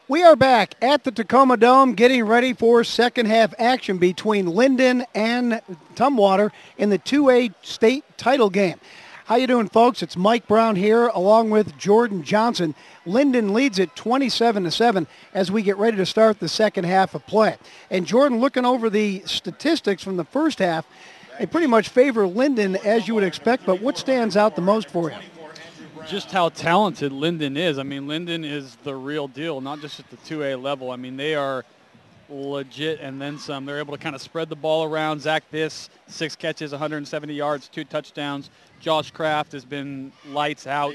We are back at the Tacoma Dome getting ready for second half action between Lynden and Tumwater in the 2A state title game. How you doing, folks? It's Mike Brown here along with Jordan Johnson. Lynden leads it 27-7 as we get ready to start the second half of play. And Jordan, looking over the statistics from the first half, they pretty much favor Lynden as you would expect, but what stands out the most for you? Just how talented Lynden is. I mean, Lynden is the real deal, not just at the 2A level. I mean, they are legit and then some. They're able to kind of spread the ball around. Zach Biss, 6 catches, 170 yards, 2 touchdowns. Josh Kraft has been lights out,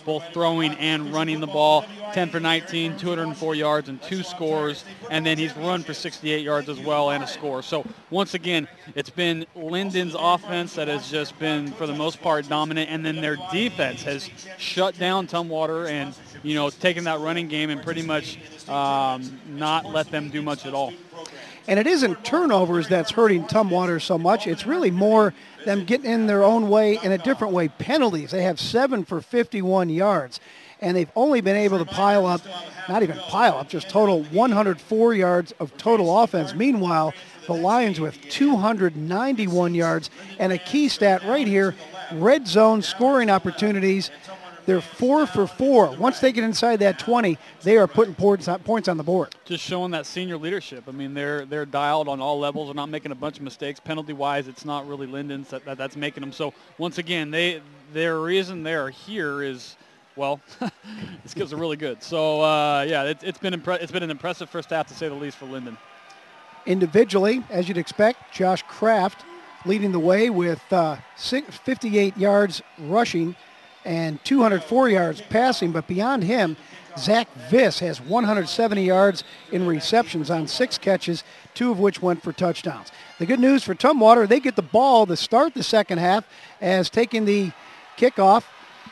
both throwing and running the ball. 10 for 19, 204 yards, and 2 scores. And then he's run for 68 yards as well and a score. So once again, it's been Lynden's offense that has just been, for the most part, dominant. And then their defense has shut down Tumwater and, you know, taken that running game and pretty much not let them do much at all. And it isn't turnovers that's hurting Tumwater so much. It's really more them getting in their own way in a different way. Penalties. They have 7 for 51 yards. And they've only been able to pile up, not even pile up, just total 104 yards of total offense. Meanwhile, the Lions with 291 yards. And a key stat right here, red zone scoring opportunities. They're 4 for 4. Once they get inside that 20, they are putting points on the board. Just showing that senior leadership. I mean, they're dialed on all levels. They're not making a bunch of mistakes. Penalty-wise, it's not really Lynden's that's making them. So, once again, their reason they're here is, well, these kids are really good. So, yeah, it's been an impressive first half, to say the least, for Lynden. Individually, as you'd expect, Josh Kraft leading the way with 58 yards rushing and 204 yards passing, but beyond him, Zach Viss has 170 yards in receptions on 6 catches, 2 of which went for touchdowns. The good news for Tumwater, they get the ball to start the second half, as taking the kickoff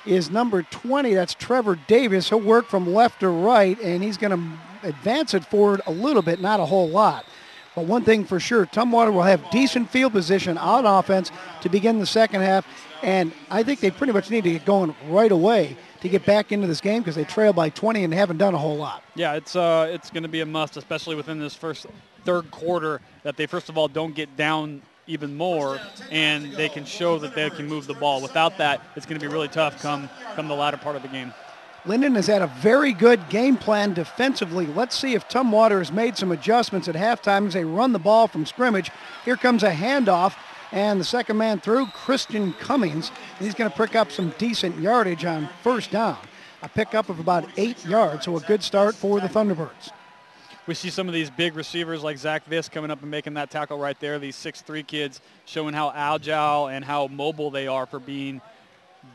is number 20. That's Trevor Davis. He'll work from left to right, and he's going to advance it forward a little bit, not a whole lot. But one thing for sure, Tumwater will have decent field position on offense to begin the second half, and I think they pretty much need to get going right away to get back into this game because they trail by 20 and haven't done a whole lot. Yeah, it's going to be a must, especially within this third quarter, that they first of all don't get down even more and they can show that they can move the ball. Without that, it's going to be really tough come the latter part of the game. Lynden has had a very good game plan defensively. Let's see if Tumwater has made some adjustments at halftime as they run the ball from scrimmage. Here comes a handoff, and the second man through, Christian Cummings. And he's going to pick up some decent yardage on first down. A pickup of about 8 yards, so a good start for the Thunderbirds. We see some of these big receivers like Zach Viss coming up and making that tackle right there. These 6'3" kids showing how agile and how mobile they are for being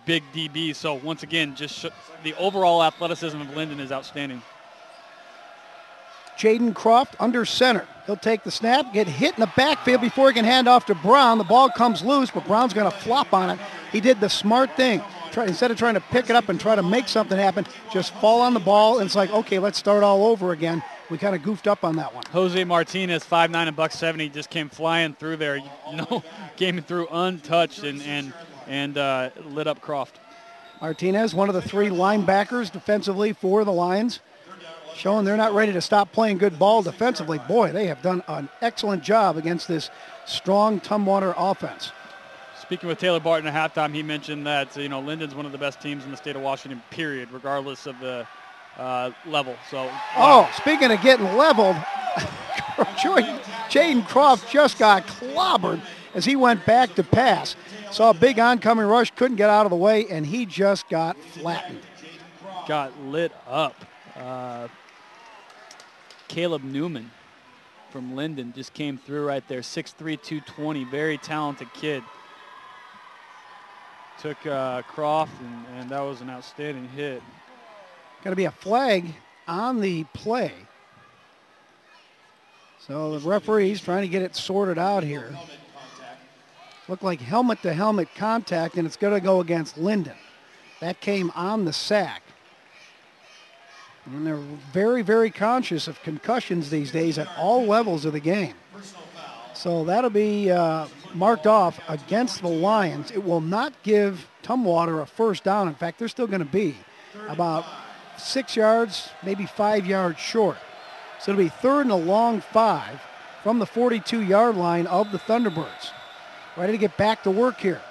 big DBs. So once again, just the overall athleticism of Lynden is outstanding. Jaden Croft under center. He'll take the snap, get hit in the backfield before he can hand off to Brown. The ball comes loose, but Brown's going to flop on it. He did the smart thing. Instead of trying to pick it up and try to make something happen, just fall on the ball, and it's like, okay, let's start all over again. We kind of goofed up on that one. Jose Martinez, 5'9" and $170, just came flying through there. Came through untouched and lit up Croft. Martinez, one of the 3 linebackers defensively for the Lions, showing they're not ready to stop playing good ball defensively. Boy, they have done an excellent job against this strong Tumwater offense. Speaking with Taylor Barton at halftime, he mentioned that Lynden's one of the best teams in the state of Washington, period, regardless of the level. So. Speaking of getting leveled, Jaden Croft just got clobbered as he went back to pass. Saw a big oncoming rush, couldn't get out of the way, and he just got flattened. Got lit up. Caleb Newman from Lynden just came through right there, 6'3", 220, very talented kid. Took Croft, and that was an outstanding hit. Going to be a flag on the play. So the referee's trying to get it sorted out here. Looked like helmet-to-helmet contact, and it's going to go against Lynden. That came on the sack. And they're very, very conscious of concussions these days at all levels of the game. So that'll be marked off against the Lions. It will not give Tumwater a first down. In fact, they're still going to be about 6 yards, maybe 5 yards short. So it'll be 3rd and a long 5 from the 42-yard line of the Thunderbirds. Ready to get back to work here.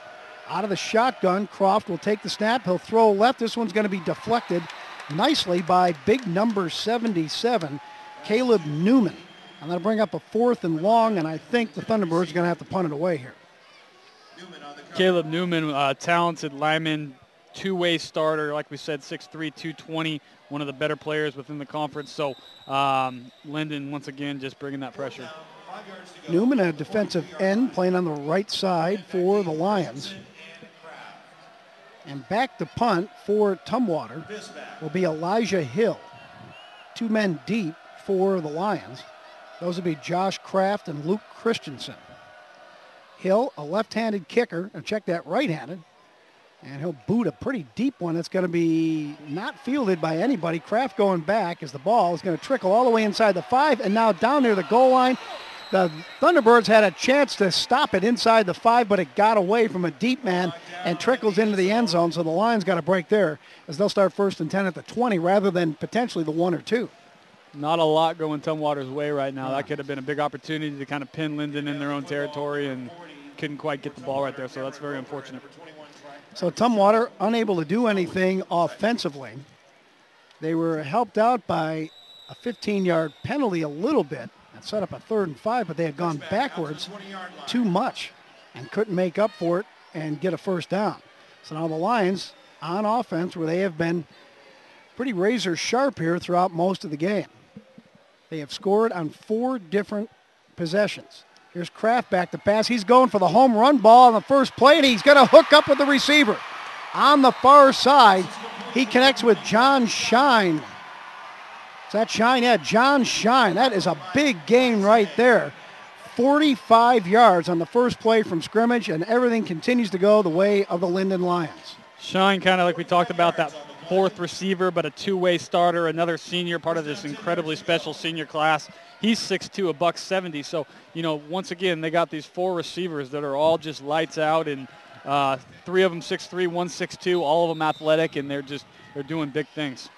Out of the shotgun, Croft will take the snap. He'll throw left. This one's going to be deflected nicely by big number 77, Caleb Newman. And that'll bring up a 4th and long, and I think the Thunderbirds are going to have to punt it away here. Caleb Newman, talented lineman, two-way starter, like we said, 6'3", 220, one of the better players within the conference. So Lynden, once again, just bringing that pressure. Newman, a defensive end, playing on the right side for the Lions. And back to punt for Tumwater will be Elijah Hill. 2 men deep for the Lions. Those would be Josh Kraft and Luke Christensen. Hill, a left-handed kicker, and check that right-handed. And he'll boot a pretty deep one that's going to be not fielded by anybody. Kraft going back as the ball is going to trickle all the way inside the 5 and now down near the goal line. The Thunderbirds had a chance to stop it inside the 5, but it got away from a deep man and trickles into the end zone. So the Lions got a break there as they'll start 1st and 10 at the 20 rather than potentially the 1 or 2. Not a lot going Tumwater's way right now. That could have been a big opportunity to kind of pin Lynden in their own territory and couldn't quite get the ball right there. So that's very unfortunate. So Tumwater unable to do anything offensively. They were helped out by a 15-yard penalty a little bit. That set up a 3rd and 5, but they had gone backwards too much and couldn't make up for it and get a 1st down. So now the Lions on offense, where they have been pretty razor sharp here throughout most of the game. They have scored on 4 different possessions. Here's Kraft back to pass. He's going for the home run ball on the first play, and he's going to hook up with the receiver. On the far side, he connects with John Shine. Is that Shine? Yeah, John Shine. That is a big gain right there. 45 yards on the first play from scrimmage, and everything continues to go the way of the Lynden Lions. Shine, kind of like we talked about, that 4th receiver, but a two-way starter, another senior, part of this incredibly special senior class. He's 6'2", $170. So, once again, they got these 4 receivers that are all just lights out, and 3 of them 6'3", 1 6'2", all of them athletic, and they're doing big things.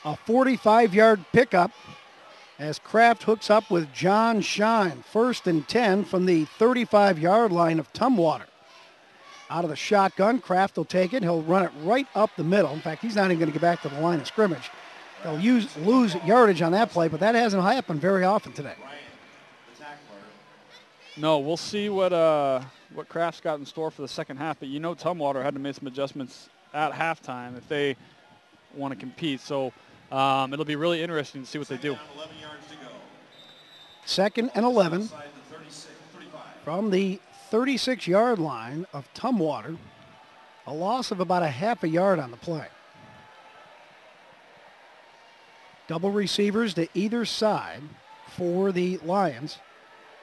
A 45-yard pickup as Kraft hooks up with John Shine. 1st and 10 from the 35-yard line of Tumwater. Out of the shotgun, Kraft will take it. He'll run it right up the middle. In fact, he's not even going to get back to the line of scrimmage. They'll lose yardage on that play, but that hasn't happened very often today. No, we'll see what Kraft's got in store for the second half. But Tumwater had to make some adjustments at halftime if they want to compete. So it'll be really interesting to see what they do. 2nd and 11 from the 36-yard line of Tumwater. A loss of about a half a yard on the play. Double receivers to either side for the Lions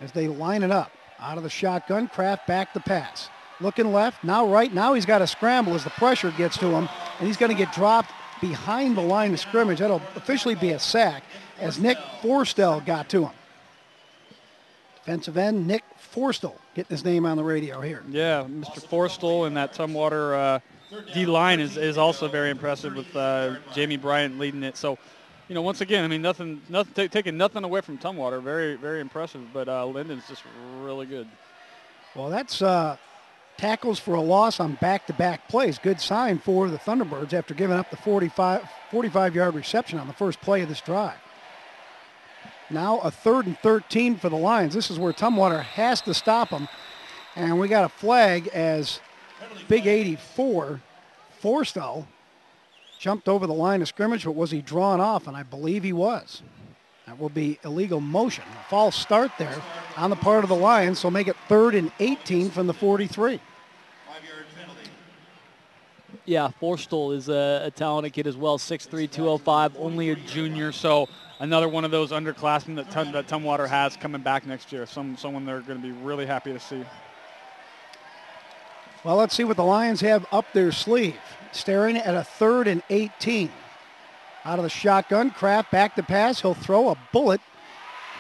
as they line it up. Out of the shotgun, Kraft back to pass. Looking left, now right. Now he's got to scramble as the pressure gets to him, and he's going to get dropped behind the line of scrimmage. That'll officially be a sack as Nick Forstell got to him. Defensive end Nick Forstell getting his name on the radio here. Yeah, Mr. Forstell and that Tumwater D-line is also very impressive with Jamie Bryant leading it. So, once again, taking nothing away from Tumwater. Very, very impressive, but Lynden's just really good. Well, that's tackles for a loss on back-to-back plays. Good sign for the Thunderbirds after giving up the 45-yard reception on the first play of this drive. Now a 3rd and 13 for the Lions. This is where Tumwater has to stop them. And we got a flag as Big 84, Forstell, jumped over the line of scrimmage, but was he drawn off? And I believe he was. That will be illegal motion. A false start there on the part of the Lions, so make it 3rd and 18 from the 43. Yeah, Forstell is a talented kid as well, 6'3", 205, only a junior. So another one of those underclassmen that Tumwater has coming back next year. Someone they're going to be really happy to see. Well, let's see what the Lions have up their sleeve. Staring at a 3rd and 18. Out of the shotgun, Kraft back to pass. He'll throw a bullet.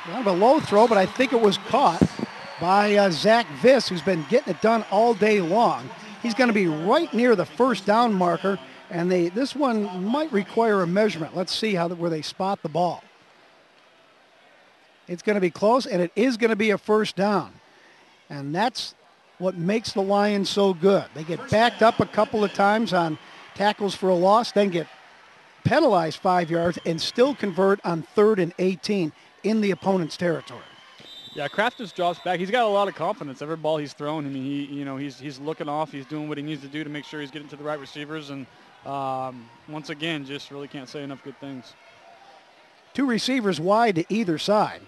Kind of a low throw, but I think it was caught by Zach Viss, who's been getting it done all day long. He's going to be right near the 1st down marker And this one might require a measurement. Let's see where they spot the ball. It's going to be close, and it is going to be a first down. And that's what makes the Lions so good. They get backed up a couple of times on tackles for a loss, then get penalized 5 yards, and still convert on 3rd and 18 in the opponent's territory. Yeah, Kraft just drops back. He's got a lot of confidence. Every ball he's thrown, I mean, he's looking off. He's doing what he needs to do to make sure he's getting to the right receivers. And once again, just really can't say enough good things. 2 receivers wide to either side.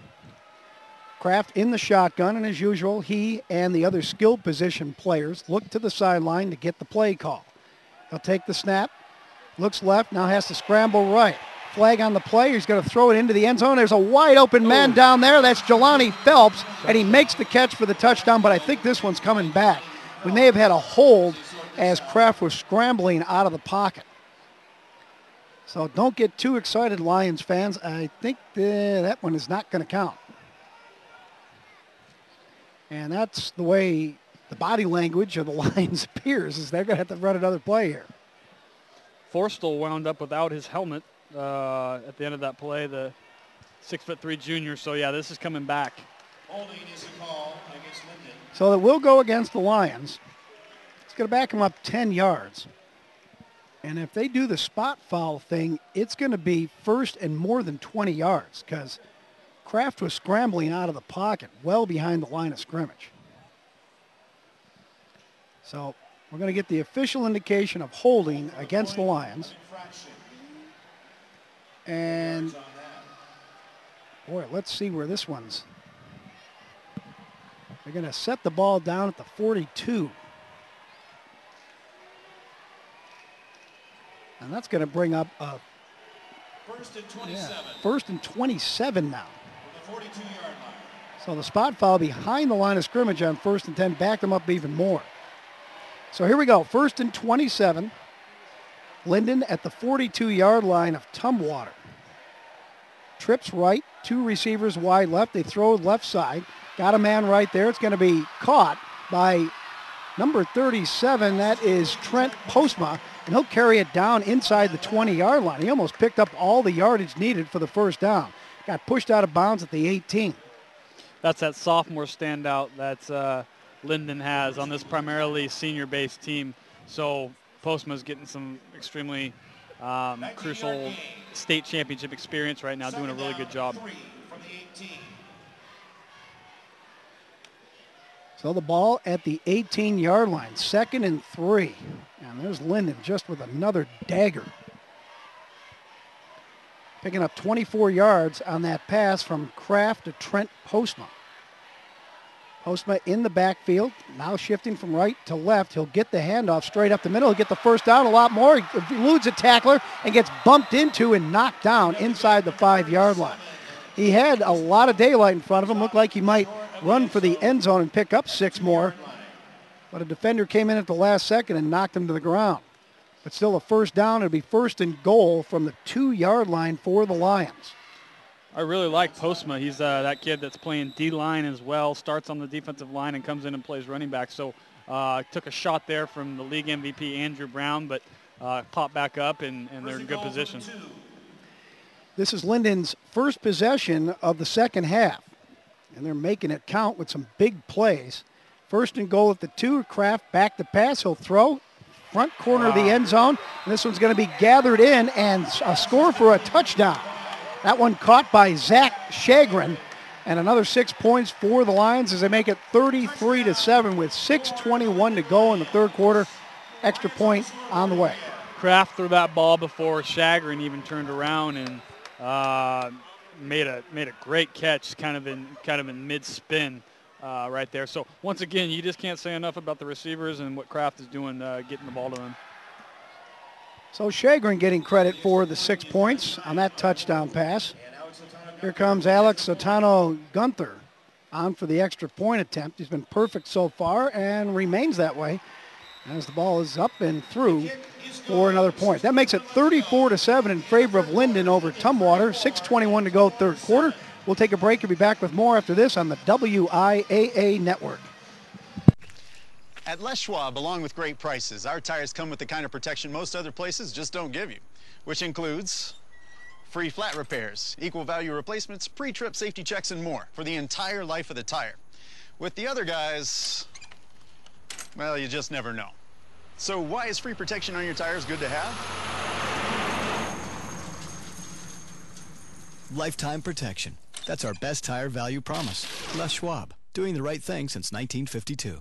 Kraft in the shotgun, and as usual, he and the other skill position players look to the sideline to get the play call. He'll take the snap, looks left, now has to scramble right. Flag on the play. He's going to throw it into the end zone. There's a wide open man down there. That's Jelani Phelps, and he makes the catch for the touchdown, but I think this one's coming back. We may have had a hold as Kraft was scrambling out of the pocket. So don't get too excited, Lions fans. I think that one is not going to count. And that's the way the body language of the Lions appears, is they're going to have to run another play here. Forstall wound up without his helmet at the end of that play, the 6'3" junior. So, yeah, this is coming back. Holding is a call against Lynden. So that will go against the Lions. It's going to back them up 10 yards. And if they do the spot foul thing, it's going to be first and more than 20 yards because Kraft was scrambling out of the pocket well behind the line of scrimmage. So we're going to get the official indication of holding against the Lions. And, boy, let's see where this one's. They're going to set the ball down at the 42. And that's going to bring up a First and 27. First and 27 now. The 42-yard line. So the spot foul behind the line of scrimmage on 1st and 10 backed them up even more. So here we go. 1st and 27. Lynden at the 42-yard line of Tumwater. Trips right, 2 receivers wide left. They throw left side. Got a man right there. It's going to be caught by number 37. That is Trent Postma, and he'll carry it down inside the 20-yard line. He almost picked up all the yardage needed for the first down. Got pushed out of bounds at the 18. That's that sophomore standout that Lynden has on this primarily senior-based team. So Postma's getting some extremely crucial state championship experience right now, doing a really good job. So the ball at the 18-yard line, 2nd and 3. And there's Lynden just with another dagger. Picking up 24 yards on that pass from Kraft to Trent Postma. Postma in the backfield, now shifting from right to left. He'll get the handoff straight up the middle. He'll get the first down a lot more. He eludes a tackler and gets bumped into and knocked down inside the 5-yard line. He had a lot of daylight in front of him. Looked like he might run for the end zone and pick up 6 more. But a defender came in at the last second and knocked him to the ground. But still a first down. It'll be 1st and goal from the 2-yard line for the Lions. I really like Postma. He's that kid that's playing D-line as well, starts on the defensive line and comes in and plays running back. So took a shot there from the league MVP, Andrew Brown, but popped back up, and they're in good position. This is Linden's first possession of the second half, and they're making it count with some big plays. 1st and goal at the 2. Kraft back to pass. He'll throw front corner of the end zone. And this one's going to be gathered in and a score for a touchdown. That one caught by Zach Shagrin, and another 6 points for the Lions as they make it 33-7 with 6:21 to go in the third quarter. Extra point on the way. Kraft threw that ball before Shagrin even turned around and made a great catch, kind of in mid-spin right there. So once again, you just can't say enough about the receivers and what Kraft is doing, getting the ball to them. So Shagrin getting credit for the 6 points on that touchdown pass. Here comes Alex Otano Gunther on for the extra point attempt. He's been perfect so far and remains that way as the ball is up and through for another point. That makes it 34-7 in favor of Lynden over Tumwater. 6:21 to go third quarter. We'll take a break and be back with more after this on the WIAA Network. At Les Schwab, along with great prices, our tires come with the kind of protection most other places just don't give you, which includes free flat repairs, equal value replacements, pre-trip safety checks, and more for the entire life of the tire. With the other guys, well, you just never know. So why is free protection on your tires good to have? Lifetime protection. That's our best tire value promise. Les Schwab, doing the right thing since 1952.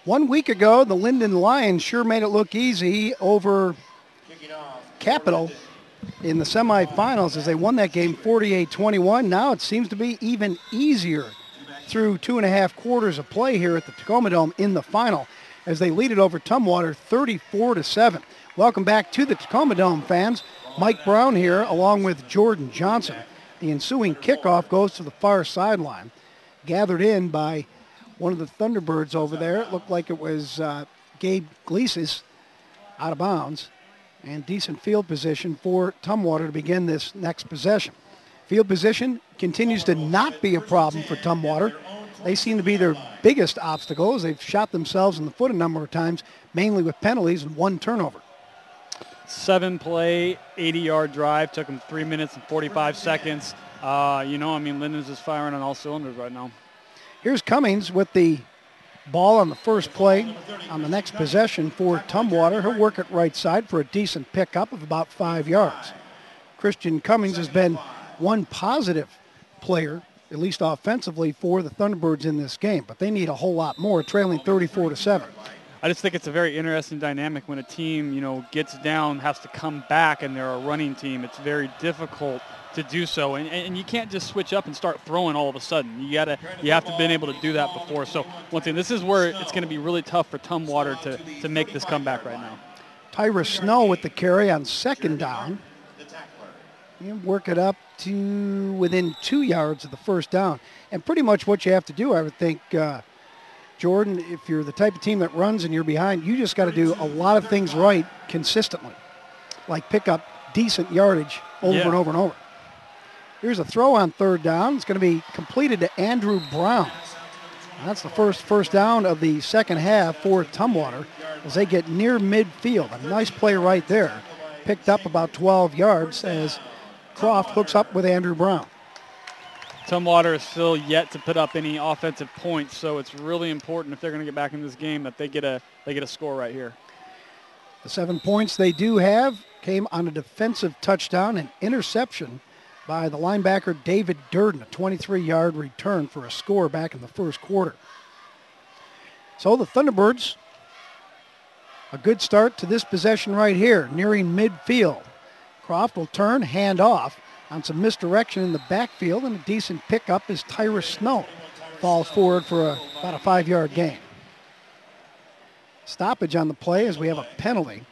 One week ago, the Lynden Lions sure made it look easy over Capital in the semifinals as they won that game 48-21. Now it seems to be even easier through 2.5 quarters of play here at the Tacoma Dome in the final as they lead it over Tumwater 34-7. Welcome back to the Tacoma Dome, fans. Mike Brown here along with Jordan Johnson. The ensuing kickoff goes to the far sideline, gathered in by one of the Thunderbirds over there. It looked like it was Gabe Gleasis out of bounds, and decent field position for Tumwater to begin this next possession. Field position continues to not be a problem for Tumwater. They seem to be their biggest obstacle as they've shot themselves in the foot a number of times, mainly with penalties and 1 turnover. 7-play, 80-yard drive. Took them 3 minutes and 45 seconds. Linden's is firing on all cylinders right now. Here's Cummings with the ball on the first play on the next possession for Tumwater. He'll work it right side for a decent pickup of about 5 yards. Christian Cummings has been one positive player, at least offensively, for the Thunderbirds in this game, but they need a whole lot more, trailing 34-7. I just think it's a very interesting dynamic when a team, gets down, has to come back, and they're a running team. It's very difficult to do so, and you can't just switch up and start throwing all of a sudden. You have to been able to do that before. So once again, this is where it's going to be really tough for Tumwater to make this comeback right now. Tyra Snow with the carry on second down. You work it up to within 2 yards of the first down, and pretty much what you have to do, I would think, Jordan, if you're the type of team that runs and you're behind, you just got to do a lot of things right consistently, like pick up decent yardage over and over and over. Here's a throw on third down. It's going to be completed to Andrew Brown. That's the first down of the second half for Tumwater as they get near midfield. A nice play right there. Picked up about 12 yards as Croft hooks up with Andrew Brown. Tumwater is still yet to put up any offensive points, so it's really important if they're going to get back in this game that they get a score right here. The 7 points they do have came on a defensive touchdown and interception by the linebacker David Durden, a 23-yard return for a score back in the first quarter. So the Thunderbirds, a good start to this possession right here, nearing midfield. Croft will turn, hand off on some misdirection in the backfield, and a decent pickup as Tyra Snow falls forward for about a 5-yard gain. Stoppage on the play as we have a penalty.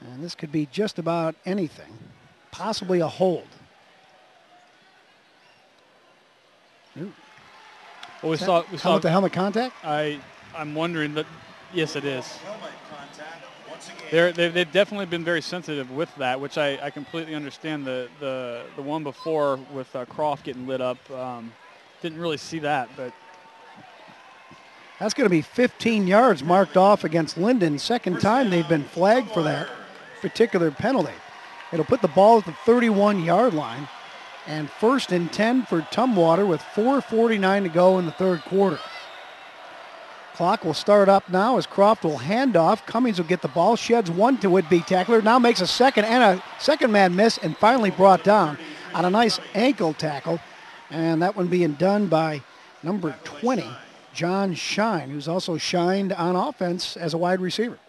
And this could be just about anything. Possibly a hold. Ooh. Well, we saw helmet to helmet contact. I'm wondering, but yes, it is. They've definitely been very sensitive with that, which I completely understand. The one before with Croft getting lit up, didn't really see that, but that's going to be 15 yards marked off against Lynden. Second time they've been flagged for that particular penalty. It'll put the ball at the 31-yard line, and 1st and 10 for Tumwater with 4:49 to go in the third quarter. Clock will start up now as Croft will hand off. Cummings will get the ball, sheds one to would-be tackler, now makes a second man miss, and finally brought down on a nice ankle tackle. And that one being done by number 20, John Shine, who's also shined on offense as a wide receiver.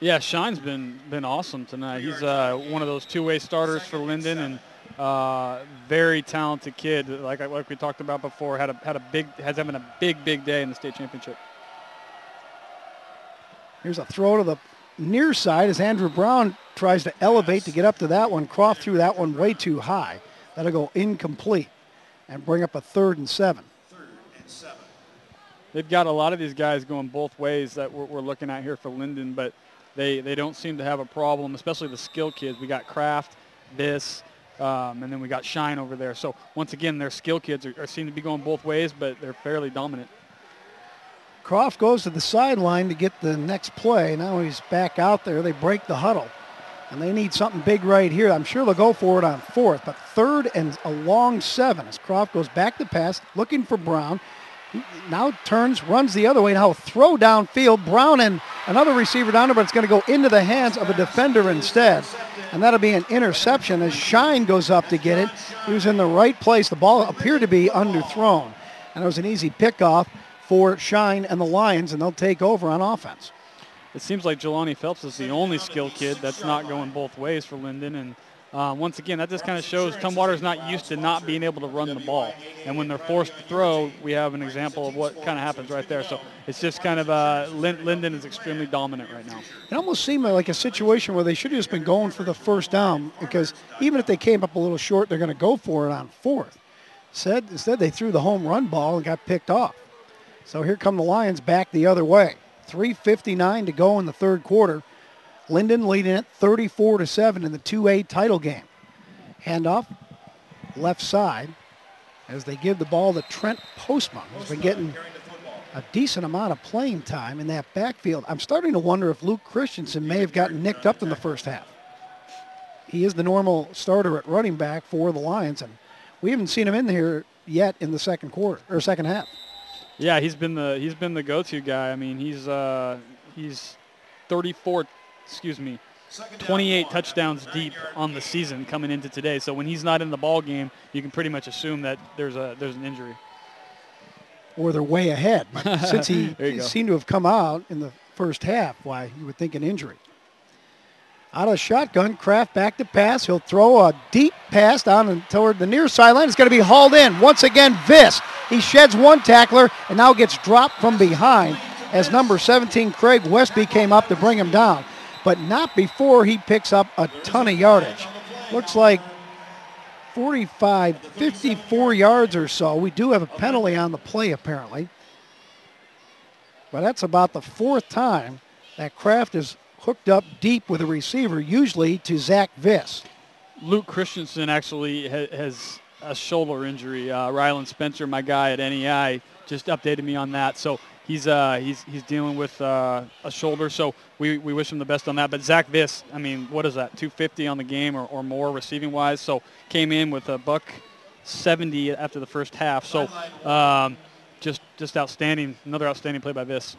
Yeah, Shine's been awesome tonight. He's one of those two-way starters for Lynden, and very talented kid. Like we talked about before, having a big day in the state championship. Here's a throw to the near side as Andrew Brown tries to elevate to get up to that one. Croft threw that one way too high. That'll go incomplete and bring up a 3rd and 7. They've got a lot of these guys going both ways that we're looking at here for Lynden, but they don't seem to have a problem, especially the skill kids. We got Kraft, this, and then we got Shine over there. So once again, their skill kids seem to be going both ways, but they're fairly dominant. Croft goes to the sideline to get the next play. Now he's back out there. They break the huddle, and they need something big right here. I'm sure they'll go for it on 4th, but 3rd and a long 7 as Croft goes back to pass, looking for Brown. He now turns, runs the other way. Now throw downfield. Brown and another receiver down there, but it's going to go into the hands of a defender instead. And that'll be an interception as Shine goes up to get it. He was in the right place. The ball appeared to be underthrown. And it was an easy pickoff for Shine and the Lions, and they'll take over on offense. It seems like Jelani Phelps is the only skill kid that's not going both ways for Lynden. And once again, that just kind of shows Tumwater's not used to not being able to run the ball. And when they're forced to throw, we have an example of what kind of happens right there. So it's just kind of Lynden is extremely dominant right now. It almost seemed like a situation where they should have just been going for the first down, because even if they came up a little short, they're going to go for it on 4th. Instead, they threw the home run ball and got picked off. So here come the Lions back the other way. 3:59 to go in the 3rd quarter. Lynden leading it 34-7 in the 2A title game. Handoff, left side, as they give the ball to Trent Postma, who's been getting a decent amount of playing time in that backfield. I'm starting to wonder if Luke Christensen may have gotten nicked up in the first half. He is the normal starter at running back for the Lions, and we haven't seen him in here yet in the second half. Yeah, he's been the go-to guy. I mean, he's 28 touchdowns deep on the season coming into today. So when he's not in the ball game, you can pretty much assume that there's an injury. Or they're way ahead. Since he seemed to have come out in the first half, why you would think an injury. Out of the shotgun, Kraft back to pass. He'll throw a deep pass down toward the near sideline. It's going to be hauled in. Once again, Viss. He sheds one tackler and now gets dropped from behind as number 17, Craig Westby, came up to bring him down. But not before he picks up a ton of yardage. Looks like 45, 54 yards or so. We do have a penalty on the play, apparently. But that's about the 4th time that Kraft is hooked up deep with a receiver, usually to Zach Viss. Luke Christensen actually has a shoulder injury. Rylan Spencer, my guy at NEI, just updated me on that. So he's dealing with a shoulder. So we wish him the best on that. But Zach Viss, I mean, what is that, 250 on the game or more receiving wise? So came in with a $170 after the first half. So just outstanding. Another outstanding play by Viss.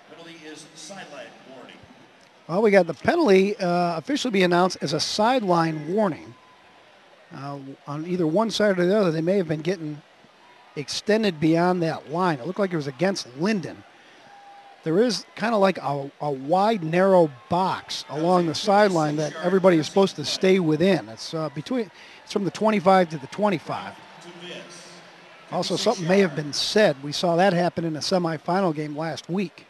Penalty is sideline warning. Well, we got the penalty officially be announced as a sideline warning. On either one side or the other, they may have been getting extended beyond that line. It looked like it was against Lynden. There is kind of like a wide, narrow box along the sideline that everybody is supposed to stay within. It's from the 25 to the 25. Also, something may have been said. We saw that happen in a semifinal game last week.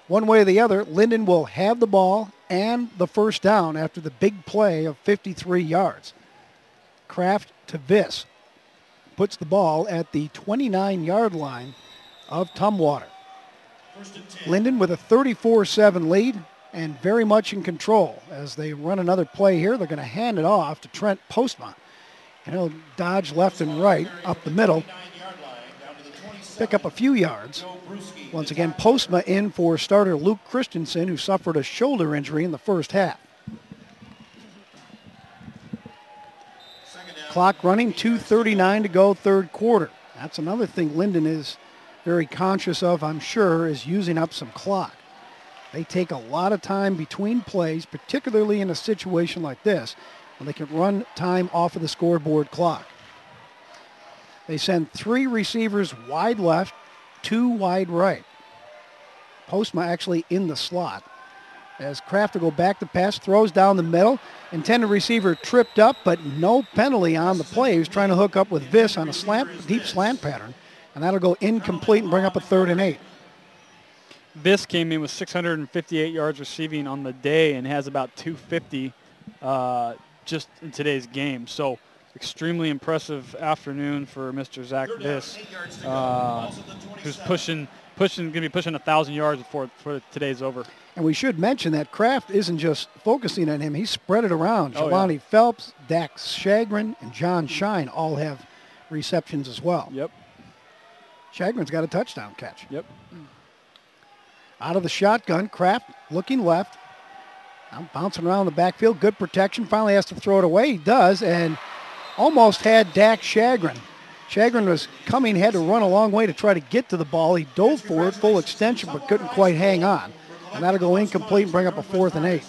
One way or the other, Lynden will have the ball and the first down after the big play of 53 yards. Kraft to Viss puts the ball at the 29-yard line of Tumwater. Lynden with a 34-7 lead and very much in control. As they run another play here, they're going to hand it off to Trent Postma. And he'll dodge left and right up the middle, pick up a few yards. Once again, Postma in for starter Luke Christensen, who suffered a shoulder injury in the first half. Clock running, 2:39 to go, 3rd quarter. That's another thing Lynden is very conscious of, I'm sure, is using up some clock. They take a lot of time between plays, particularly in a situation like this, when they can run time off of the scoreboard clock. They send 3 receivers wide left, 2 wide right. Postma actually in the slot. As Kraft will go back to pass, throws down the middle. Intended receiver tripped up, but no penalty on the play. He was trying to hook up with Viss on a deep slant pattern, and that'll go incomplete and bring up a 3rd and 8. Viss came in with 658 yards receiving on the day and has about 250 just in today's game. So extremely impressive afternoon for Mr. Zach Viss, who's going to be pushing 1,000 yards before today's over. And we should mention that Kraft isn't just focusing on him. He's spread it around. Oh, Jelani yeah. Phelps, Dax Shagrin, and John Shine all have receptions as well. Yep. Shagrin's got a touchdown catch. Yep. Out of the shotgun, Kraft looking left. Now bouncing around the backfield. Good protection. Finally has to throw it away. He does, and almost had Dax Shagrin. Shagrin was coming, had to run a long way to try to get to the ball. He dove for it, full extension, but couldn't quite hang on. And that'll go incomplete and bring up a 4th and 8.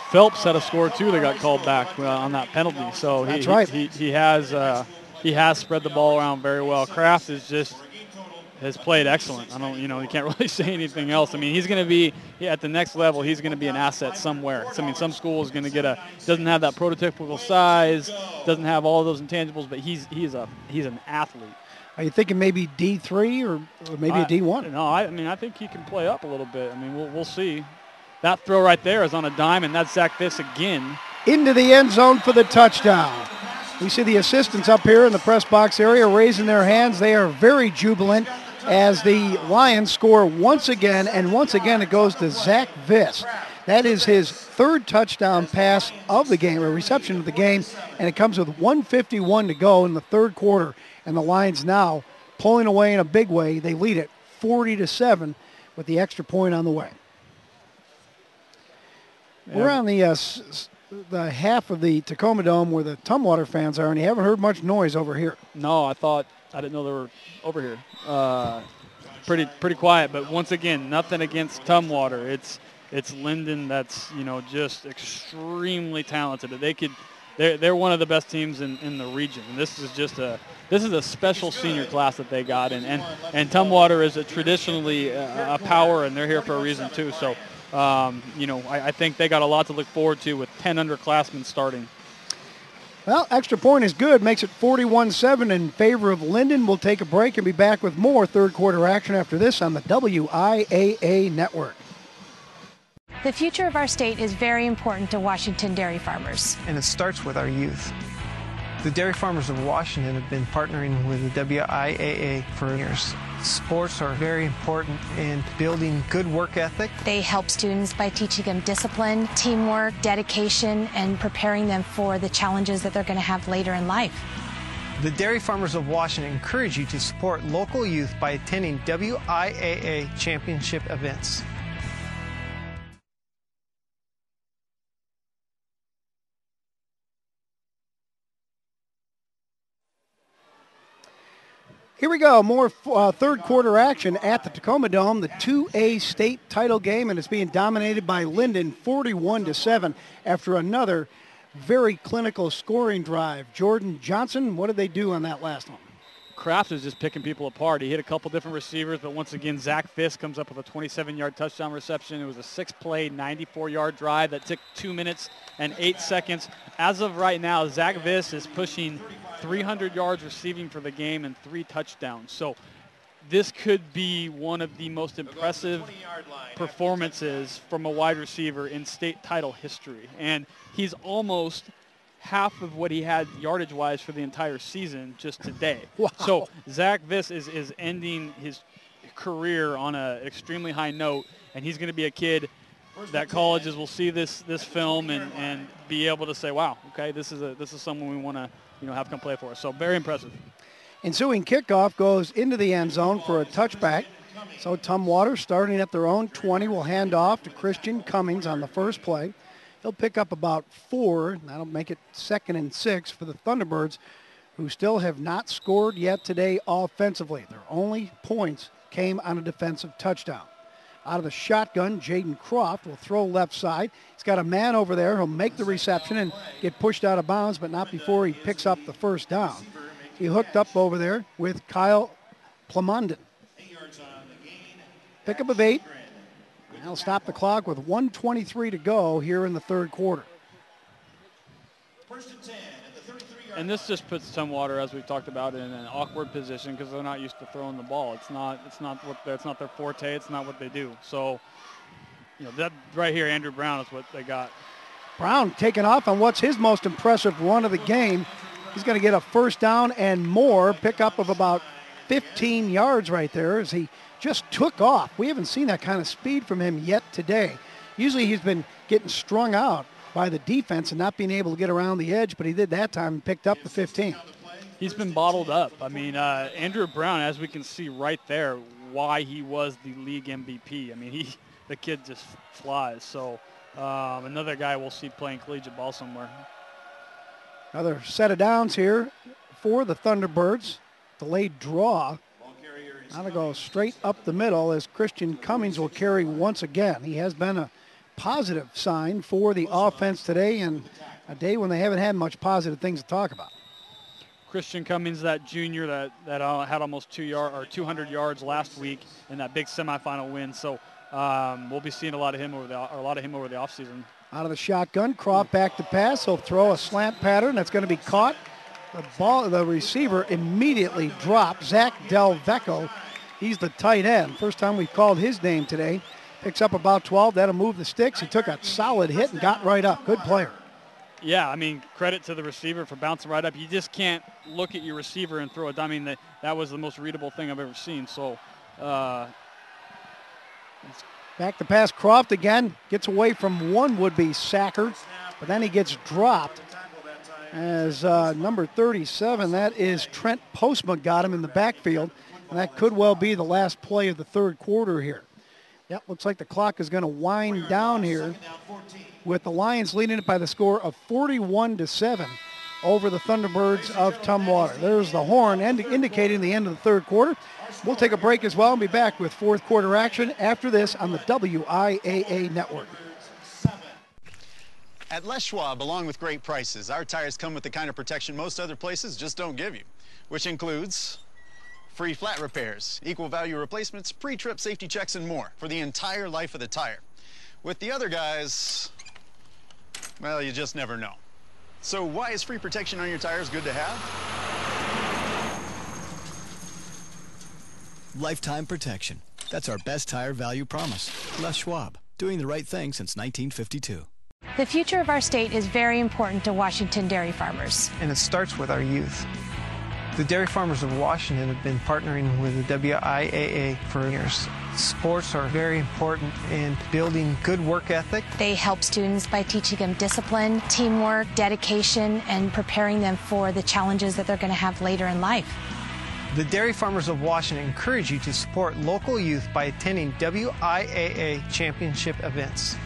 Phelps had a score too that got called back on that penalty. So That's right. He has spread the ball around very well. Kraft has played excellent. You can't really say anything else. I mean, he's going to be at the next level. He's going to be an asset somewhere. I mean, some school is going to doesn't have that prototypical size, doesn't have all of those intangibles, but he's an athlete. Are you thinking maybe D3 or maybe a D1? No, I think he can play up a little bit. I mean, we'll see. That throw right there is on a dime, and that's Zach Viss again. Into the end zone for the touchdown. We see the assistants up here in the press box area raising their hands. They are very jubilant as the Lions score once again, and once again it goes to Zach Viss. That is his 3rd touchdown pass of the game, or reception of the game, and it comes with 1:51 to go in the 3rd quarter. And the Lions now pulling away in a big way. They lead it 40-7 with the extra point on the way. Yeah. We're on the half of the Tacoma Dome where the Tumwater fans are, and you haven't heard much noise over here. No, I didn't know they were over here. Pretty quiet, but once again, nothing against Tumwater. It's Lynden that's just extremely talented. They're one of the best teams in the region. And this is a special senior class that they got, and Tumwater is traditionally a power, and they're here for a reason too. So. I think they got a lot to look forward to with 10 underclassmen starting. Well, extra point is good. Makes it 41-7 in favor of Lynden. We'll take a break and be back with more 3rd quarter action after this on the WIAA network. The future of our state is very important to Washington dairy farmers. And it starts with our youth. The dairy farmers of Washington have been partnering with the WIAA for years. Sports are very important in building good work ethic. They help students by teaching them discipline, teamwork, dedication, and preparing them for the challenges that they're going to have later in life. The dairy farmers of Washington encourage you to support local youth by attending WIAA championship events. Here we go, more 3rd quarter action at the Tacoma Dome, the 2A state title game, and it's being dominated by Lynden 41-7 after another very clinical scoring drive. Jordan Johnson, what did they do on that last one? Kraft was just picking people apart. He hit a couple different receivers, but once again, Zach Viss comes up with a 27-yard touchdown reception. It was a 6-play, 94-yard drive that took 2 minutes and 8 seconds. As of right now, Zach Viss is pushing 300 yards receiving for the game and 3 touchdowns. So this could be one of the most impressive performances from a wide receiver in state title history. And he's almost half of what he had yardage-wise for the entire season just today. Wow. So Zach Viss is ending his career on an extremely high note, and he's going to be a kid that colleges will see this film and be able to say, wow, okay, this is someone we want to have come play for us. So very impressive. Ensuing kickoff goes into the end zone for a touchback. So Tumwater, starting at their own 20, will hand off to Christian Cummings on the first play. He'll pick up about 4. That'll make it 2nd and 6 for the Thunderbirds, who still have not scored yet today offensively. Their only points came on a defensive touchdown. Out of the shotgun, Jaden Croft will throw left side. He's got a man over there. He'll make the reception and get pushed out of bounds, but not before he picks up the first down. He hooked up over there with Kyle Plamondon. Pickup of 8. That'll stop the clock with 1:23 to go here in the 3rd quarter. And this just puts Tumwater, as we've talked about, in an awkward position because they're not used to throwing the ball. It's not their forte. It's not what they do. So, that right here, Andrew Brown is what they got. Brown taking off on what's his most impressive run of the game. He's going to get a first down and more, pickup of about 15 yards right there as he just took off. We haven't seen that kind of speed from him yet today. Usually he's been getting strung out by the defense and not being able to get around the edge, but he did that time and picked up the 15. He's been bottled up. I mean, Andrew Brown, as we can see right there, why he was the league MVP. I mean, the kid just flies. So another guy we'll see playing collegiate ball somewhere. Another set of downs here for the Thunderbirds. Delayed draw. Now to go straight up the middle as Christian Cummings will carry once again. He has been a positive sign for the offense today, and a day when they haven't had much positive things to talk about. Christian Cummings, that junior that had almost 200 yards last week in that big semifinal win. So we'll be seeing a lot of him over the offseason. Out of the shotgun, Croft back to pass. He'll throw a slant pattern that's going to be caught. The receiver immediately dropped. Zach Delvecco, he's the tight end. First time we've called his name today. Picks up about 12. That'll move the sticks. He took a solid hit and got right up. Good player. Yeah, I mean, credit to the receiver for bouncing right up. You just can't look at your receiver and throw it. I mean, that was the most readable thing I've ever seen. So, back to pass. Croft again gets away from one would-be sacker, but then he gets dropped as number 37. That is Trent Postma, got him in the backfield, and that could well be the last play of the third quarter here. Yep, looks like the clock is going to wind down here with the Lions leading it by the score of 41-7 over the Thunderbirds of Tumwater. There's the horn indicating the end of the third quarter. We'll take a break as well and be back with fourth quarter action after this on the WIAA network. At Les Schwab, along with great prices, our tires come with the kind of protection most other places just don't give you, which includes free flat repairs, equal value replacements, pre-trip safety checks, and more for the entire life of the tire. With the other guys, well, you just never know. So why is free protection on your tires good to have? Lifetime protection. That's our best tire value promise. Les Schwab, doing the right thing since 1952. The future of our state is very important to Washington dairy farmers. And it starts with our youth. The dairy farmers of Washington have been partnering with the WIAA for years. Sports are very important in building good work ethic. They help students by teaching them discipline, teamwork, dedication, and preparing them for the challenges that they're going to have later in life. The dairy farmers of Washington encourage you to support local youth by attending WIAA championship events.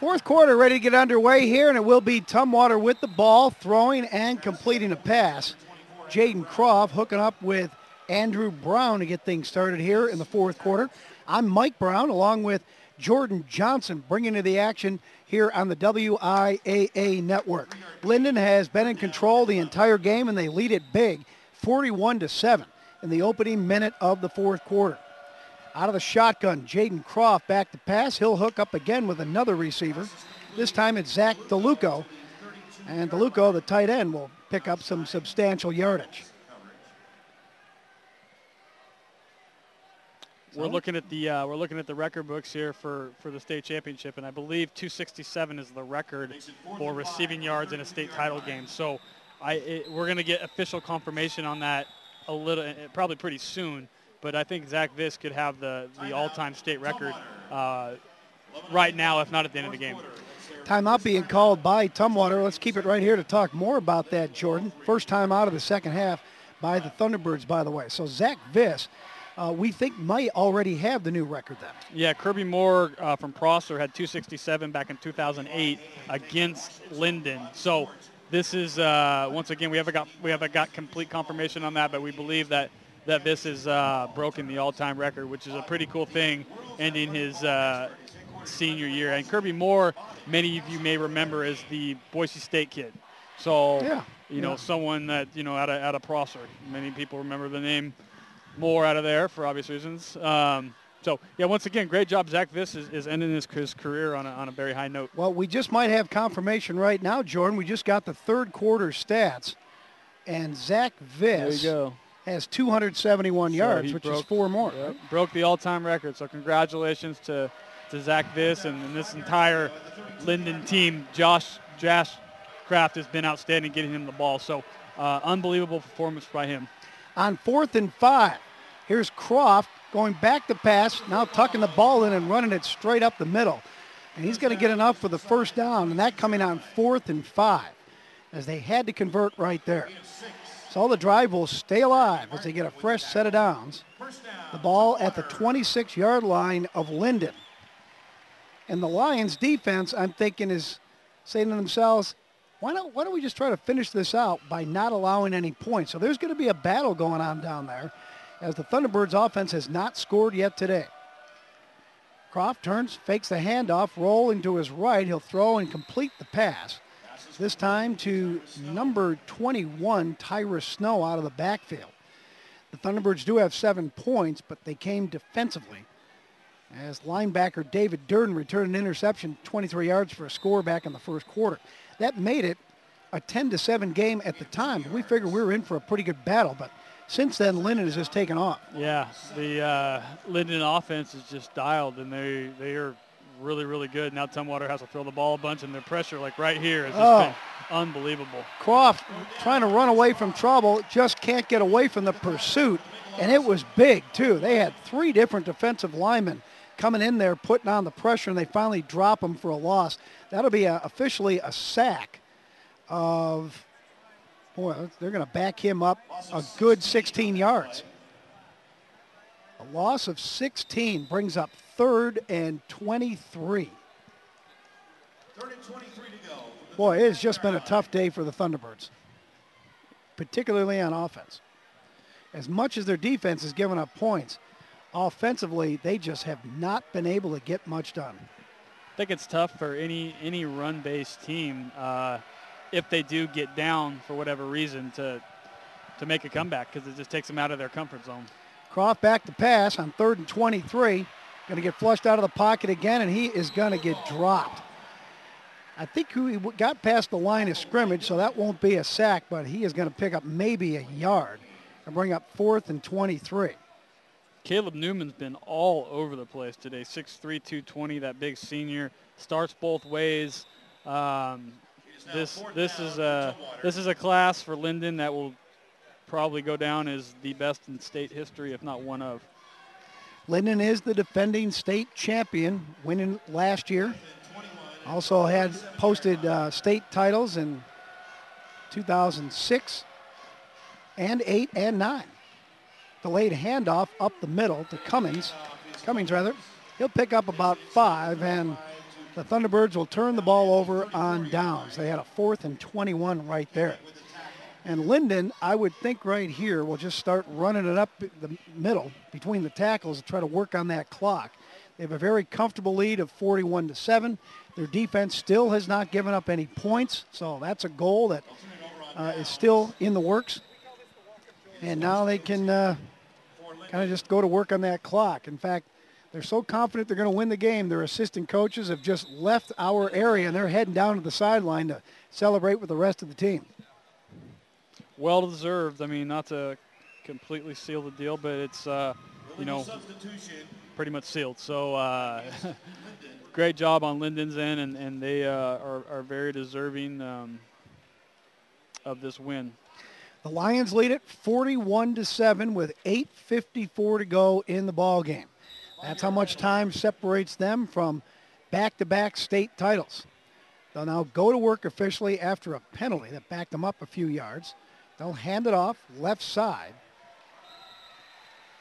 Fourth quarter ready to get underway here, and it will be Tumwater with the ball, throwing and completing a pass. Jaden Croft hooking up with Andrew Brown to get things started here in the fourth quarter. I'm Mike Brown along with Jordan Johnson bringing to the action here on the WIAA network. Lynden has been in control the entire game, and they lead it big, 41-7 in the opening minute of the fourth quarter. Out of the shotgun, Jaden Croft back to pass. He'll hook up again with another receiver. This time it's Zach DeLuco. And DeLuco, the tight end, will pick up some substantial yardage. We're looking at the record books here for the state championship, and I believe 267 is the record for receiving yards in a state title game. So we're going to get official confirmation on that probably pretty soon. But I think Zach Viss could have the all-time state record right now, if not at the end of the game. Timeout being called by Tumwater. Let's keep it right here to talk more about that, Jordan. First time out of the second half by the Thunderbirds, by the way. So Zach Viss, we think might already have the new record then. Yeah, Kirby Moore from Prosser had 267 back in 2008 against Lynden. So this is, once again, we haven't got complete confirmation on that, but we believe that this is broken the all-time record, which is a pretty cool thing, ending his senior year. And Kirby Moore, many of you may remember as the Boise State kid. So, you know, someone that, you know, out of Prosser. Many people remember the name Moore out of there for obvious reasons. So, yeah, once again, great job. Zach Viss is ending his career on a very high note. Well, we just might have confirmation right now, Jordan. We just got the third quarter stats, and Zach Viss has 271 yards, which is 4 more. Yep, broke the all-time record. So congratulations to Zach Viss and this entire Lynden team. Josh Kraft has been outstanding getting him the ball. So unbelievable performance by him. On 4th and 5, here's Croft going back to pass, now tucking the ball in and running it straight up the middle. And he's going to get enough for the first down, and that coming on 4th and 5, as they had to convert right there. So the drive will stay alive as they get a fresh set of downs. The ball at the 26-yard line of Lynden. And the Lions defense, I'm thinking, is saying to themselves, why don't we just try to finish this out by not allowing any points? So there's going to be a battle going on down there, as the Thunderbirds offense has not scored yet today. Croft turns, fakes the handoff, rolling to his right. He'll throw and complete the pass. This time to number 21, Tyra Snow, out of the backfield. The Thunderbirds do have 7 points, but they came defensively, as linebacker David Durden returned an interception 23 yards for a score back in the first quarter. That made it a 10-7 game at the time. We figured we were in for a pretty good battle, but since then, Lynden has just taken off. Yeah, the Lynden offense is just dialed, and they are really, really good. Now Tumwater has to throw the ball a bunch, and their pressure, like right here, has just been unbelievable. Croft trying to run away from trouble, just can't get away from the pursuit, and it was big, too. They had 3 different defensive linemen coming in there, putting on the pressure, and they finally drop him for a loss. That'll be officially a sack of, boy, they're going to back him up a good 16 yards. A loss of 16 brings up 3rd and 23. 3rd and 23 to go. Boy, it has just been a tough day for the Thunderbirds, particularly on offense. As much as their defense has given up points, offensively, they just have not been able to get much done. I think it's tough for any run-based team if they do get down for whatever reason to make a comeback, because it just takes them out of their comfort zone. Croft back to pass on 3rd and 23. Going to get flushed out of the pocket again, and he is going to get dropped. I think he got past the line of scrimmage, so that won't be a sack, but he is going to pick up maybe a yard and bring up 4th and 23. Caleb Newman's been all over the place today. 6'3", 220, that big senior. Starts both ways. This is a class for Lynden that will probably go down as the best in state history, if not one of. Lynden is the defending state champion, winning last year. Also had posted state titles in 2006 and 8 and 9. Delayed handoff up the middle to Cummings. He'll pick up about 5, and the Thunderbirds will turn the ball over on downs. They had a 4th and 21 right there. And Lynden, I would think right here, will just start running it up the middle between the tackles to try to work on that clock. They have a very comfortable lead of 41-7. Their defense still has not given up any points, so that's a goal that is still in the works. And now they can kind of just go to work on that clock. In fact, they're so confident they're going to win the game, their assistant coaches have just left our area, and they're heading down to the sideline to celebrate with the rest of the team. Well deserved. I mean, not to completely seal the deal, but it's, pretty much sealed. So great job on Lynden's end, and they are very deserving of this win. The Lions lead it 41-7 with 8:54 to go in the ball game. That's how much time separates them from back-to-back state titles. They'll now go to work officially after a penalty that backed them up a few yards. They'll hand it off left side.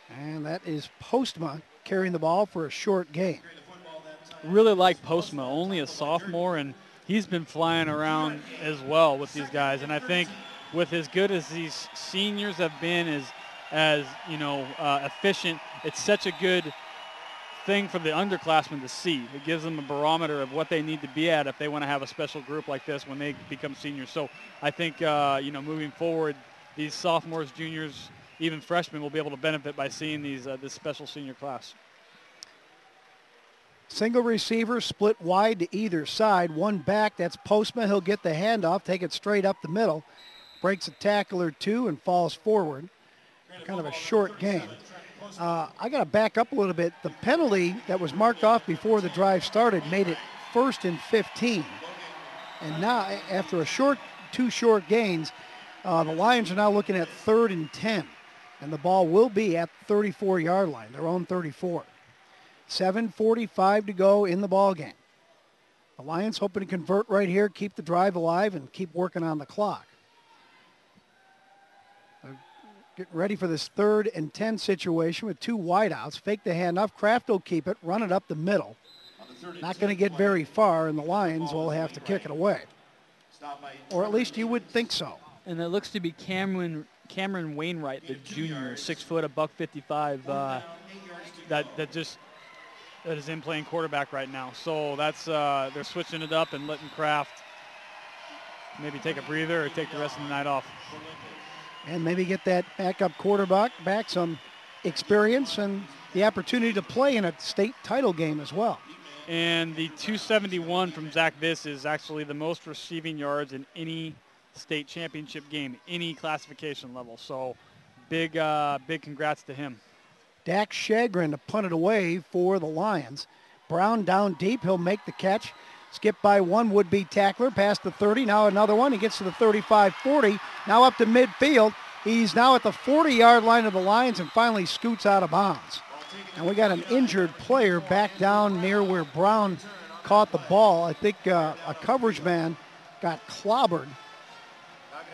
And that is Postma carrying the ball for a short gain. Really like Postma, only a sophomore, and he's been flying around as well with these guys. And I think with as good as these seniors have been, as efficient, it's such a good thing for the underclassmen to see. It gives them a barometer of what they need to be at if they want to have a special group like this when they become seniors. So I think, moving forward, these sophomores, juniors, even freshmen will be able to benefit by seeing this special senior class. Single receiver split wide to either side. One back, that's Postma. He'll get the handoff, take it straight up the middle. Breaks a tackle or two and falls forward. Kind of a short gain. I got to back up a little bit. The penalty that was marked off before the drive started made it 1st and 15. And now, after two short gains, the Lions are now looking at 3rd and 10. And the ball will be at the 34-yard line, their own 34. 7:45 to go in the ball game. The Lions hoping to convert right here, keep the drive alive, and keep working on the clock. Getting ready for this 3rd and 10 situation with 2 wideouts. Fake the handoff. Kraft will keep it, run it up the middle. Not going to get very far, and the Lions will have to kick it away. Or at least you would think so. And it looks to be Cameron Wainwright, the junior, 6 foot, $155. That is in playing quarterback right now. So that's they're switching it up and letting Kraft maybe take a breather or take the rest of the night off. And maybe get that backup quarterback back some experience and the opportunity to play in a state title game as well. And the 271 from Zach Viss is actually the most receiving yards in any state championship game, any classification level. So big congrats to him. Dax Shagrin to punt it away for the Lions. Brown down deep. He'll make the catch. Skip by one would-be tackler past the 30. Now another one. He gets to the 35-40. Now up to midfield. He's now at the 40-yard line of the Lions and finally scoots out of bounds. And we got an injured player back down near where Brown caught the ball. I think a coverage man got clobbered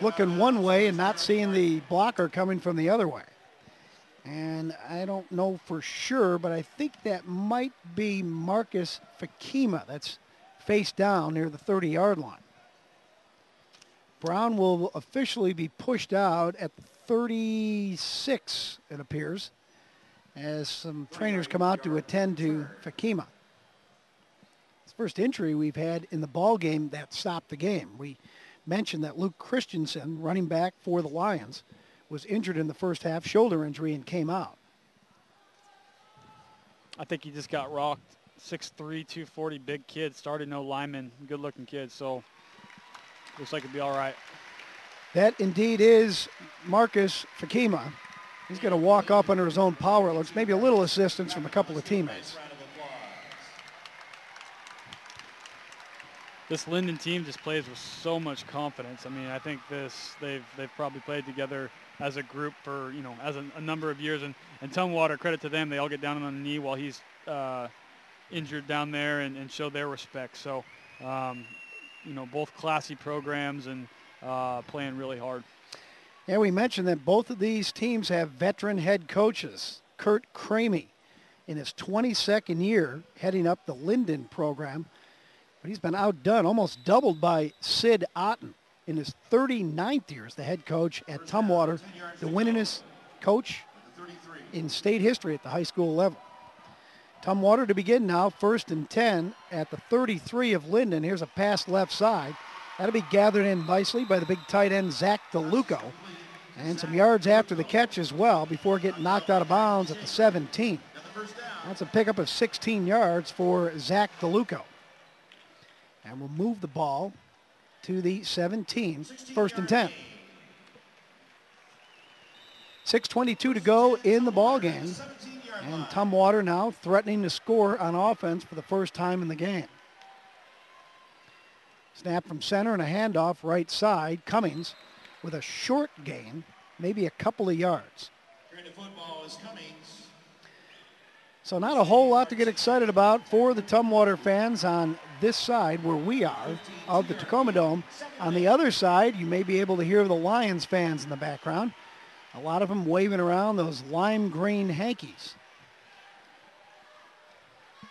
looking one way and not seeing the blocker coming from the other way. And I don't know for sure, but I think that might be Marcus Fakima. That's face down near the 30-yard line. Brown will officially be pushed out at the 36, it appears, as some trainers come out to attend to Fakima. It's the first injury we've had in the ball game that stopped the game. We mentioned that Luke Christensen, running back for the Lions, was injured in the first half, shoulder injury, and came out. I think he just got rocked. 6'3", 240, big kid, started no lineman, good-looking kid, so looks like it'll be all right. That indeed is Marcus Fakima. He's going to walk up under his own power. It looks maybe a little assistance from a couple of teammates. This Lynden team just plays with so much confidence. I mean, I think they've probably played together as a group for, as a number of years. And Tumwater, credit to them, they all get down on the knee while he's injured down there and show their respect. So, both classy programs and playing really hard. Yeah, we mentioned that both of these teams have veteran head coaches. Kurt Cramey in his 22nd year heading up the Lynden program, but he's been outdone, almost doubled by Sid Otten in his 39th year as the head coach at Tumwater, the winningest coach in state history at the high school level. Tumwater to begin now, 1st and 10 at the 33 of Lynden. Here's a pass left side. That'll be gathered in nicely by the big tight end, Zach DeLuco. And some yards after the catch as well before getting knocked out of bounds at the 17. That's a pickup of 16 yards for Zach DeLuco. And we'll move the ball to the 17, 1st and 10. 6:22 to go in the ball game. And Tumwater now threatening to score on offense for the first time in the game. Snap from center and a handoff right side. Cummings with a short gain, maybe a couple of yards. So not a whole lot to get excited about for the Tumwater fans on this side where we are of the Tacoma Dome. On the other side, you may be able to hear the Lions fans in the background. A lot of them waving around those lime green hankies.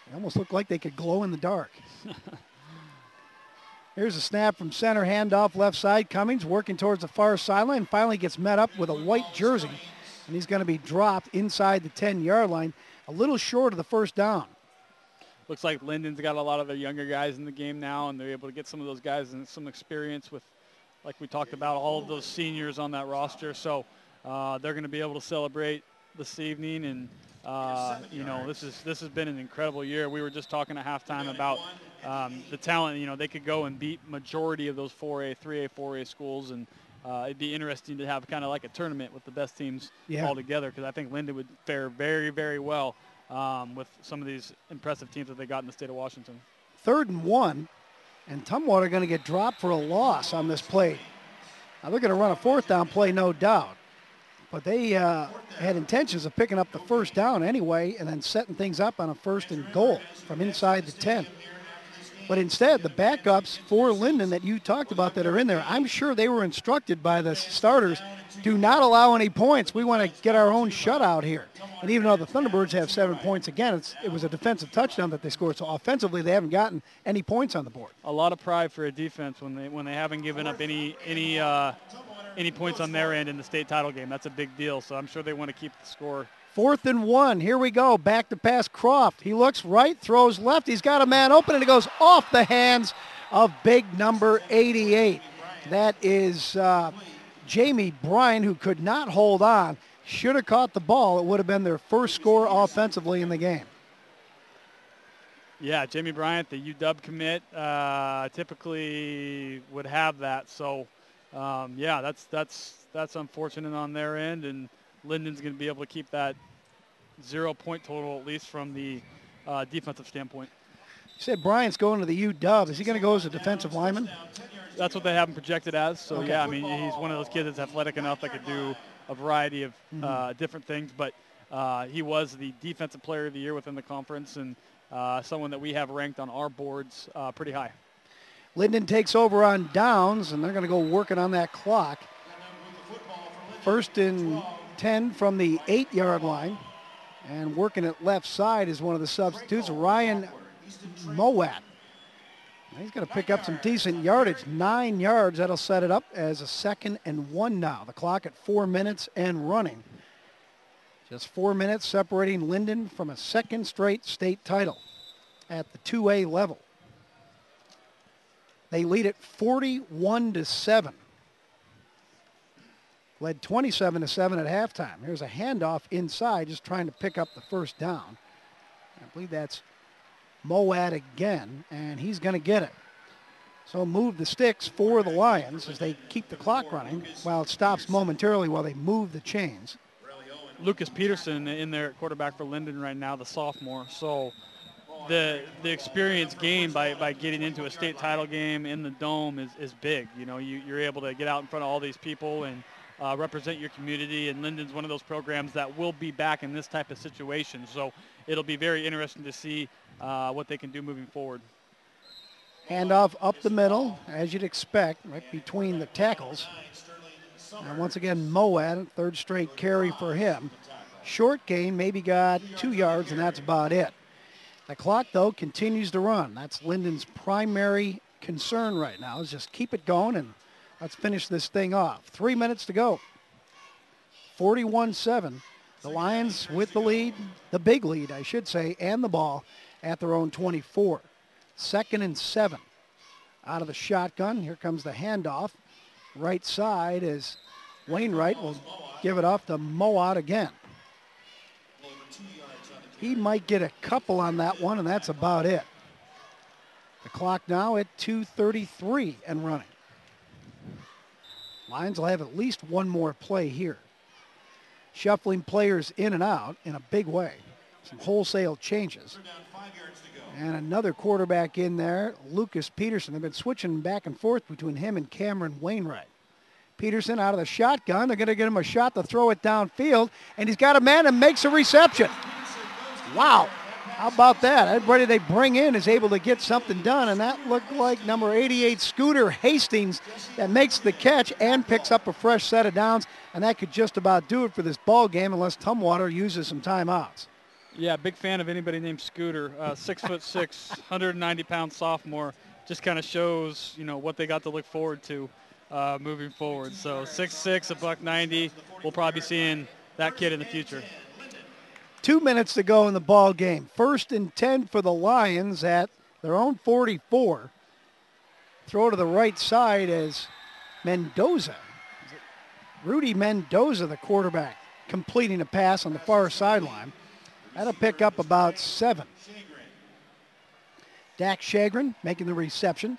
They almost look like they could glow in the dark. Here's a snap from center, handoff left side. Cummings working towards the far sideline, finally gets met up with a white jersey, and he's going to be dropped inside the 10-yard line. a little short of the first down. Looks like Linden's got a lot of the younger guys in the game now, and they're able to get some of those guys and some experience with, like we talked about, all of those seniors on that roster. So they're going to be able to celebrate this evening. And, you know, this has been an incredible year. We were just talking at halftime about the talent. You know, they could go and beat majority of those 4A, 3A, 4A schools, and it'd be interesting to have kind of like a tournament with the best teams all together, because I think Lynden would fare very, very well with some of these impressive teams that they got in the state of Washington. 3rd and 1, and Tumwater going to get dropped for a loss on this play. Now they're going to run a 4th down play, no doubt. But they had intentions of picking up the first down anyway and then setting things up on a 1st and goal from inside the 10. But instead, the backups for Lynden that you talked about that are in there, I'm sure they were instructed by the starters, do not allow any points. We want to get our own shutout here. And even though the Thunderbirds have 7 points, again, it was a defensive touchdown that they scored. So offensively, they haven't gotten any points on the board. A lot of pride for a defense when they haven't given up any points on their end in the state title game. That's a big deal. So I'm sure they want to keep the score. 4th and 1. Here we go. Back to pass Croft. He looks right, throws left. He's got a man open, and it goes off the hands of big number 88. That is Jamie Bryan, who could not hold on. Should have caught the ball. It would have been their first score offensively in the game. Yeah, Jamie Bryant, the UW commit, typically would have that. So, yeah, that's unfortunate on their end, and Linden's going to be able to keep that 0 point total, at least from the defensive standpoint. You said Bryant's going to the UW. Is he going to go as a defensive lineman? That's what they have him projected as. So, okay. Yeah, I mean, he's one of those kids that's athletic enough that could do a variety of different things. But he was the defensive player of the year within the conference, and someone that we have ranked on our boards pretty high. Lynden takes over on downs, and they're going to go working on that clock. 1st and 10 from the 8-yard line. And working at left side is one of the substitutes, Ryan Mowat. He's going to pick up some decent yardage, 9 yards. That'll set it up as a 2nd and 1 now. The clock at 4 minutes and running. Just 4 minutes separating Lynden from a 2nd straight state title at the 2A level. They lead it 41-7. Led 27-7 at halftime. Here's a handoff inside, just trying to pick up the first down. I believe that's Mowat again, and he's going to get it. So move the sticks for the Lions as they keep the clock running while it stops momentarily while they move the chains. Lucas Peterson in there at quarterback for Lynden right now, the sophomore. So the experience gained by getting into a state title game in the Dome is big. You know, you're able to get out in front of all these people and represent your community, and Linden's one of those programs that will be back in this type of situation. So it'll be very interesting to see what they can do moving forward. Handoff up the middle, as you'd expect, right between the tackles. And once again, Mowat, 3rd straight carry for him. Short gain, maybe got 2 yards, and that's about it. The clock, though, continues to run. That's Linden's primary concern right now, is just keep it going and let's finish this thing off. 3 minutes to go. 41-7. The Lions with the lead, the big lead, I should say, and the ball at their own 24. 2nd and 7. Out of the shotgun, here comes the handoff. Right side is Wainwright will give it off to Mowat again. He might get a couple on that one, and that's about it. The clock now at 2:33 and running. Lions will have at least one more play here. Shuffling players in and out in a big way. Some wholesale changes. And another quarterback in there, Lucas Peterson. They've been switching back and forth between him and Cameron Wainwright. Peterson out of the shotgun. They're going to get him a shot to throw it downfield. And he's got a man and makes a reception. Wow. How about that? Everybody they bring in is able to get something done, and that looked like number 88, Scooter Hastings, that makes the catch and picks up a fresh set of downs, and that could just about do it for this ball game unless Tumwater uses some timeouts. Yeah, big fan of anybody named Scooter. 6'6", 190-pound sophomore. Just kind of shows, you know, what they got to look forward to moving forward. So 6'6", $190. We'll probably be seeing that kid in the future. 2 minutes to go in the ball game. 1st and 10 for the Lions at their own 44. Throw to the right side as Mendoza. Rudy Mendoza, the quarterback, completing a pass on the far sideline. That'll pick up about 7. Dak Shagrin making the reception.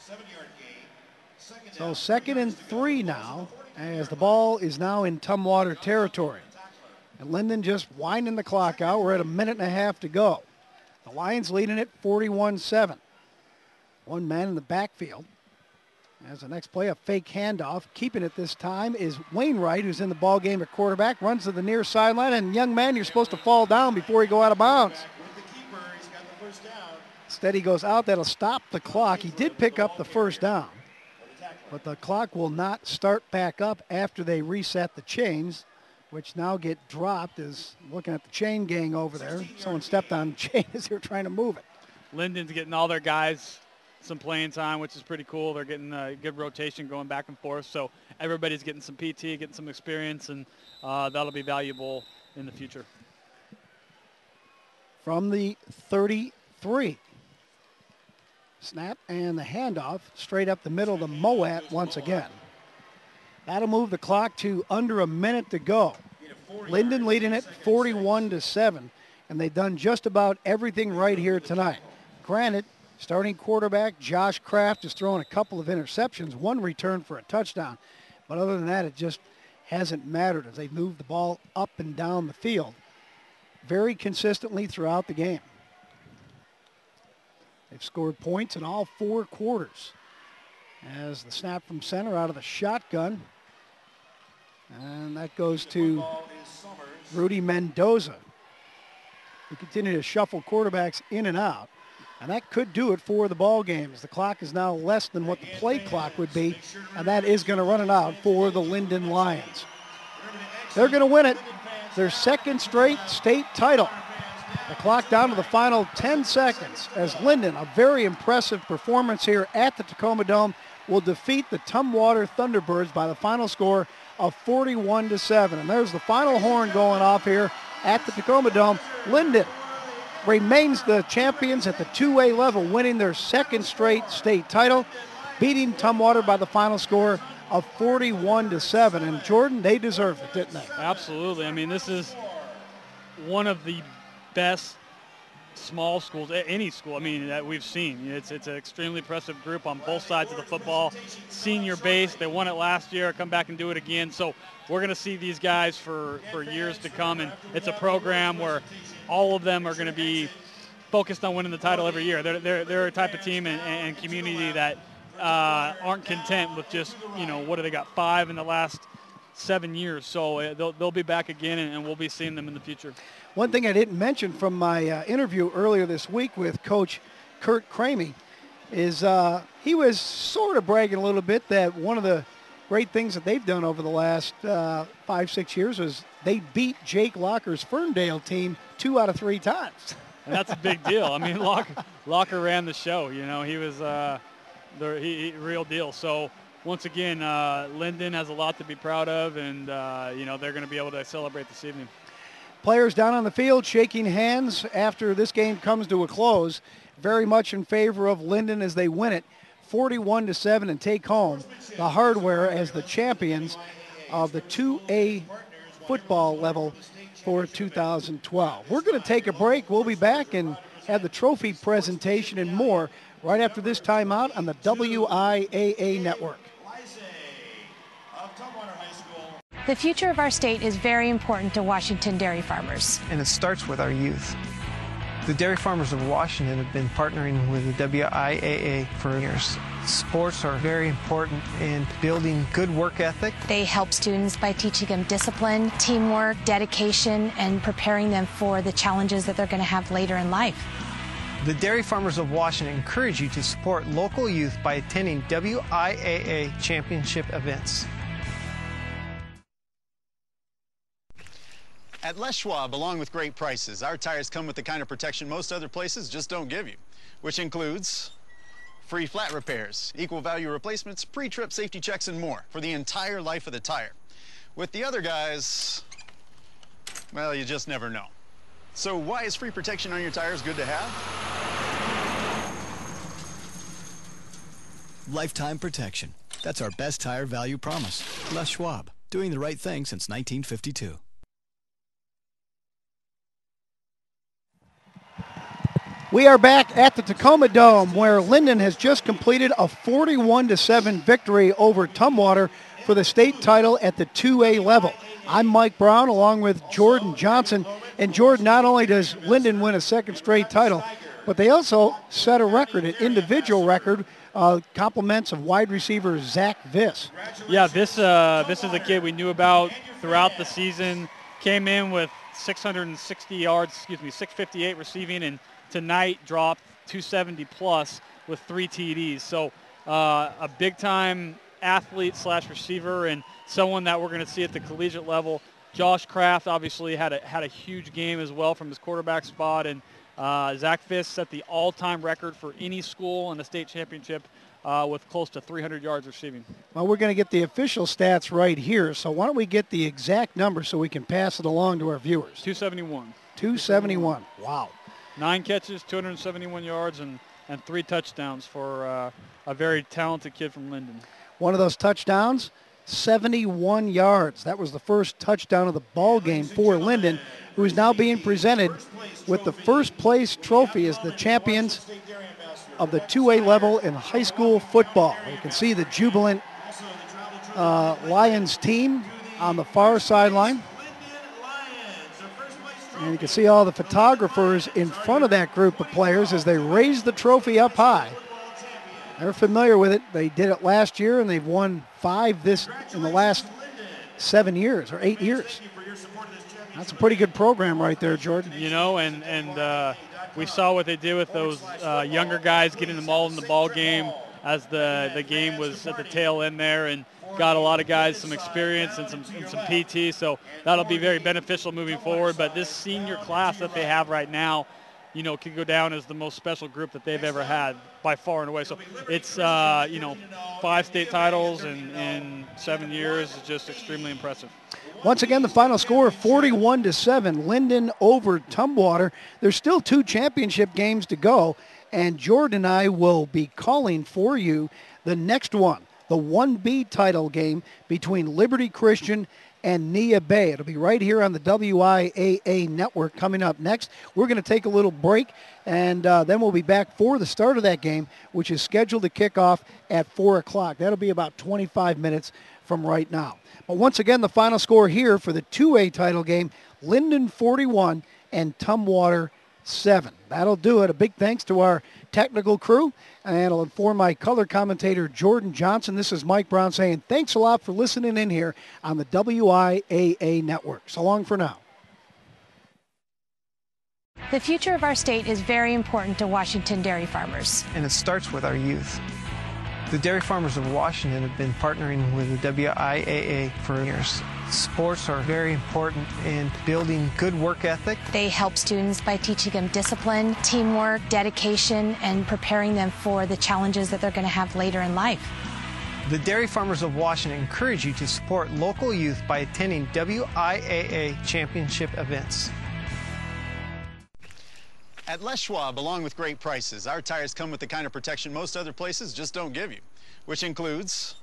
So 2nd and 3 now, as the ball is now in Tumwater territory. And Lynden just winding the clock out. We're at 1.5 minutes to go. The Lions leading it 41-7. One man in the backfield. As the next play, a fake handoff. Keeping it this time is Wainwright, who's in the ball game at quarterback. Runs to the near sideline, and young man, you're supposed to fall down before you go out of bounds. Instead, he goes out. That'll stop the clock. He did pick up the first down, but the clock will not start back up after they reset the chains, which now get dropped. As looking at the chain gang over there. Someone stepped on the chain as they were trying to move it. Linden's getting all their guys some playing time, which is pretty cool. They're getting a good rotation going back and forth, so everybody's getting some PT, getting some experience, and that'll be valuable in the future. From the 33. Snap and the handoff straight up the middle to Moet once again. That'll move the clock to under 1 minute to go. Lynden leading it 41-7, and they've done just about everything right here tonight. Granted, starting quarterback Josh Kraft has thrown a couple of interceptions, one return for a touchdown. But other than that, it just hasn't mattered as they've moved the ball up and down the field very consistently throughout the game. They've scored points in all 4 quarters. As the snap from center out of the shotgun. And that goes to Rudy Mendoza. We continue to shuffle quarterbacks in and out. And that could do it for the ball game, as the clock is now less than what the play clock would be, and that is going to run it out for the Lynden Lions. They're going to win it, their 2nd straight state title. The clock down to the final 10 seconds as Lynden, a very impressive performance here at the Tacoma Dome, will defeat the Tumwater Thunderbirds by the final score of 41-7. And there's the final horn going off here at the Tacoma Dome. Lynden remains the champions at the 2A level, winning their 2nd straight state title, beating Tumwater by the final score of 41-7. And Jordan, they deserved it, didn't they? Absolutely. I mean, this is one of the best small schools, any school, I mean, that we've seen. It's an extremely impressive group on both sides of the football. Senior base, they won it last year, come back and do it again. So we're going to see these guys for years to come, and it's a program where all of them are going to be focused on winning the title every year. They're a type of team and community that aren't content with just, what do they got, 5 in the last 7 years. So they'll be back again, and we'll be seeing them in the future. One thing I didn't mention from my interview earlier this week with Coach Kurt Cramey is he was sort of bragging a little bit that one of the great things that they've done over the last 5-6 years was they beat Jake Locker's Ferndale team 2 out of 3 times. And that's a big deal. I mean, Locker ran the show. He was the real deal. So once again, Lynden has a lot to be proud of, and they're going to be able to celebrate this evening. Players down on the field shaking hands after this game comes to a close, very much in favor of Lynden as they win it 41-7 and take home the hardware as the champions of the 2A football level for 2012. We're going to take a break. We'll be back and have the trophy presentation and more right after this timeout on the WIAA network. The future of our state is very important to Washington dairy farmers. And it starts with our youth. The dairy farmers of Washington have been partnering with the WIAA for years. Sports are very important in building good work ethic. They help students by teaching them discipline, teamwork, dedication, and preparing them for the challenges that they're going to have later in life. The Dairy Farmers of Washington encourage you to support local youth by attending WIAA championship events. At Les Schwab, along with great prices, our tires come with the kind of protection most other places just don't give you, which includes free flat repairs, equal value replacements, pre-trip safety checks, and more for the entire life of the tire. With the other guys, well, you just never know. So why is free protection on your tires good to have? Lifetime protection. That's our best tire value promise. Les Schwab, doing the right thing since 1952. We are back at the Tacoma Dome, where Lynden has just completed a 41-7 victory over Tumwater for the state title at the 2A level. I'm Mike Brown along with Jordan Johnson. And Jordan, not only does Lynden win a second straight title, but they also set a record, an individual record, compliments of wide receiver Zach Viss. Yeah, this is a kid we knew about throughout the season. Came in with 660 yards, 658 receiving, and tonight dropped 270 plus with 3 TDs. So a big-time athlete / receiver, and someone that we're going to see at the collegiate level. Josh Kraft obviously had a huge game as well from his quarterback spot, and Zach Viss set the all-time record for any school in the state championship with close to 300 yards receiving. Well, we're going to get the official stats right here, so why don't we get the exact number so we can pass it along to our viewers. 271. 271. Wow. 9 catches, 271 yards, and 3 touchdowns for a very talented kid from Lynden. One of those touchdowns, 71 yards. That was the first touchdown of the ball game for Lynden, who is now being presented with the first place trophy as the champions of the 2A level in high school football. You can see the jubilant Lions team on the far sideline. And you can see all the photographers in front of that group of players as they raise the trophy up high. They're familiar with it. They did it last year, and they've won 5 in the last 7 years or 8 years. That's a pretty good program right there, Jordan. You know, and we saw what they did with those younger guys, getting them all in the ball game as the game was at the tail end there, and got a lot of guys some experience and some PT. So that'll be very beneficial moving forward. But this senior class that they have right now, you know, can go down as the most special group that they've ever had by far and away. So it's, 5 state titles in 7 years is just extremely impressive. Once again, the final score, 41-7, Lynden over Tumwater. There's still 2 championship games to go, and Jordan and I will be calling for you the next one, the 1B title game between Liberty Christian and Nia Bay. It'll be right here on the WIAA network coming up next. We're going to take a little break, and then we'll be back for the start of that game, which is scheduled to kick off at 4 o'clock. That'll be about 25 minutes from right now. But once again, the final score here for the 2A title game, Lynden 41 and Tumwater 7. That'll do it. A big thanks to our technical crew, and I'll inform my color commentator, Jordan Johnson. This is Mike Brown saying thanks a lot for listening in here on the WIAA network. So long for now. The future of our state is very important to Washington dairy farmers. And it starts with our youth. The dairy farmers of Washington have been partnering with the WIAA for years. Sports are very important in building good work ethic. They help students by teaching them discipline, teamwork, dedication, and preparing them for the challenges that they're going to have later in life. The dairy farmers of Washington encourage you to support local youth by attending WIAA championship events. At Les Schwab, along with great prices, our tires come with the kind of protection most other places just don't give you, which includes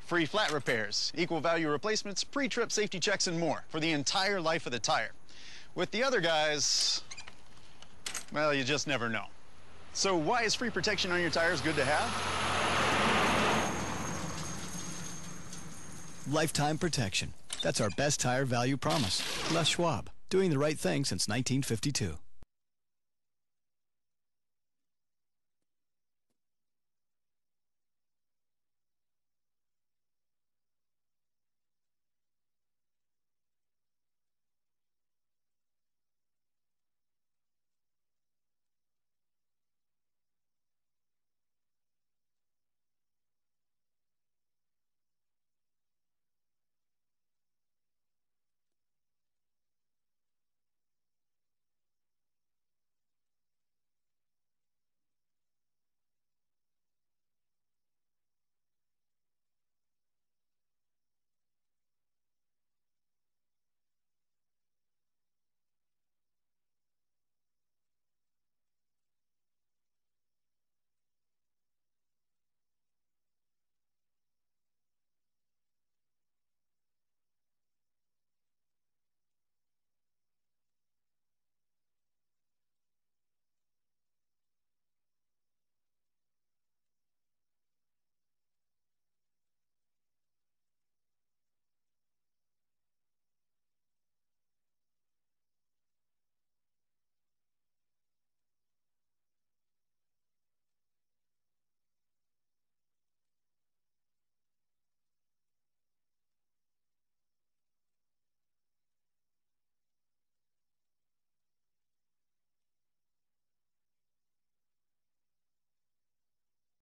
free flat repairs, equal value replacements, pre-trip safety checks, and more for the entire life of the tire. With the other guys, well, you just never know. So why is free protection on your tires good to have? Lifetime protection. That's our best tire value promise. Les Schwab, doing the right thing since 1952.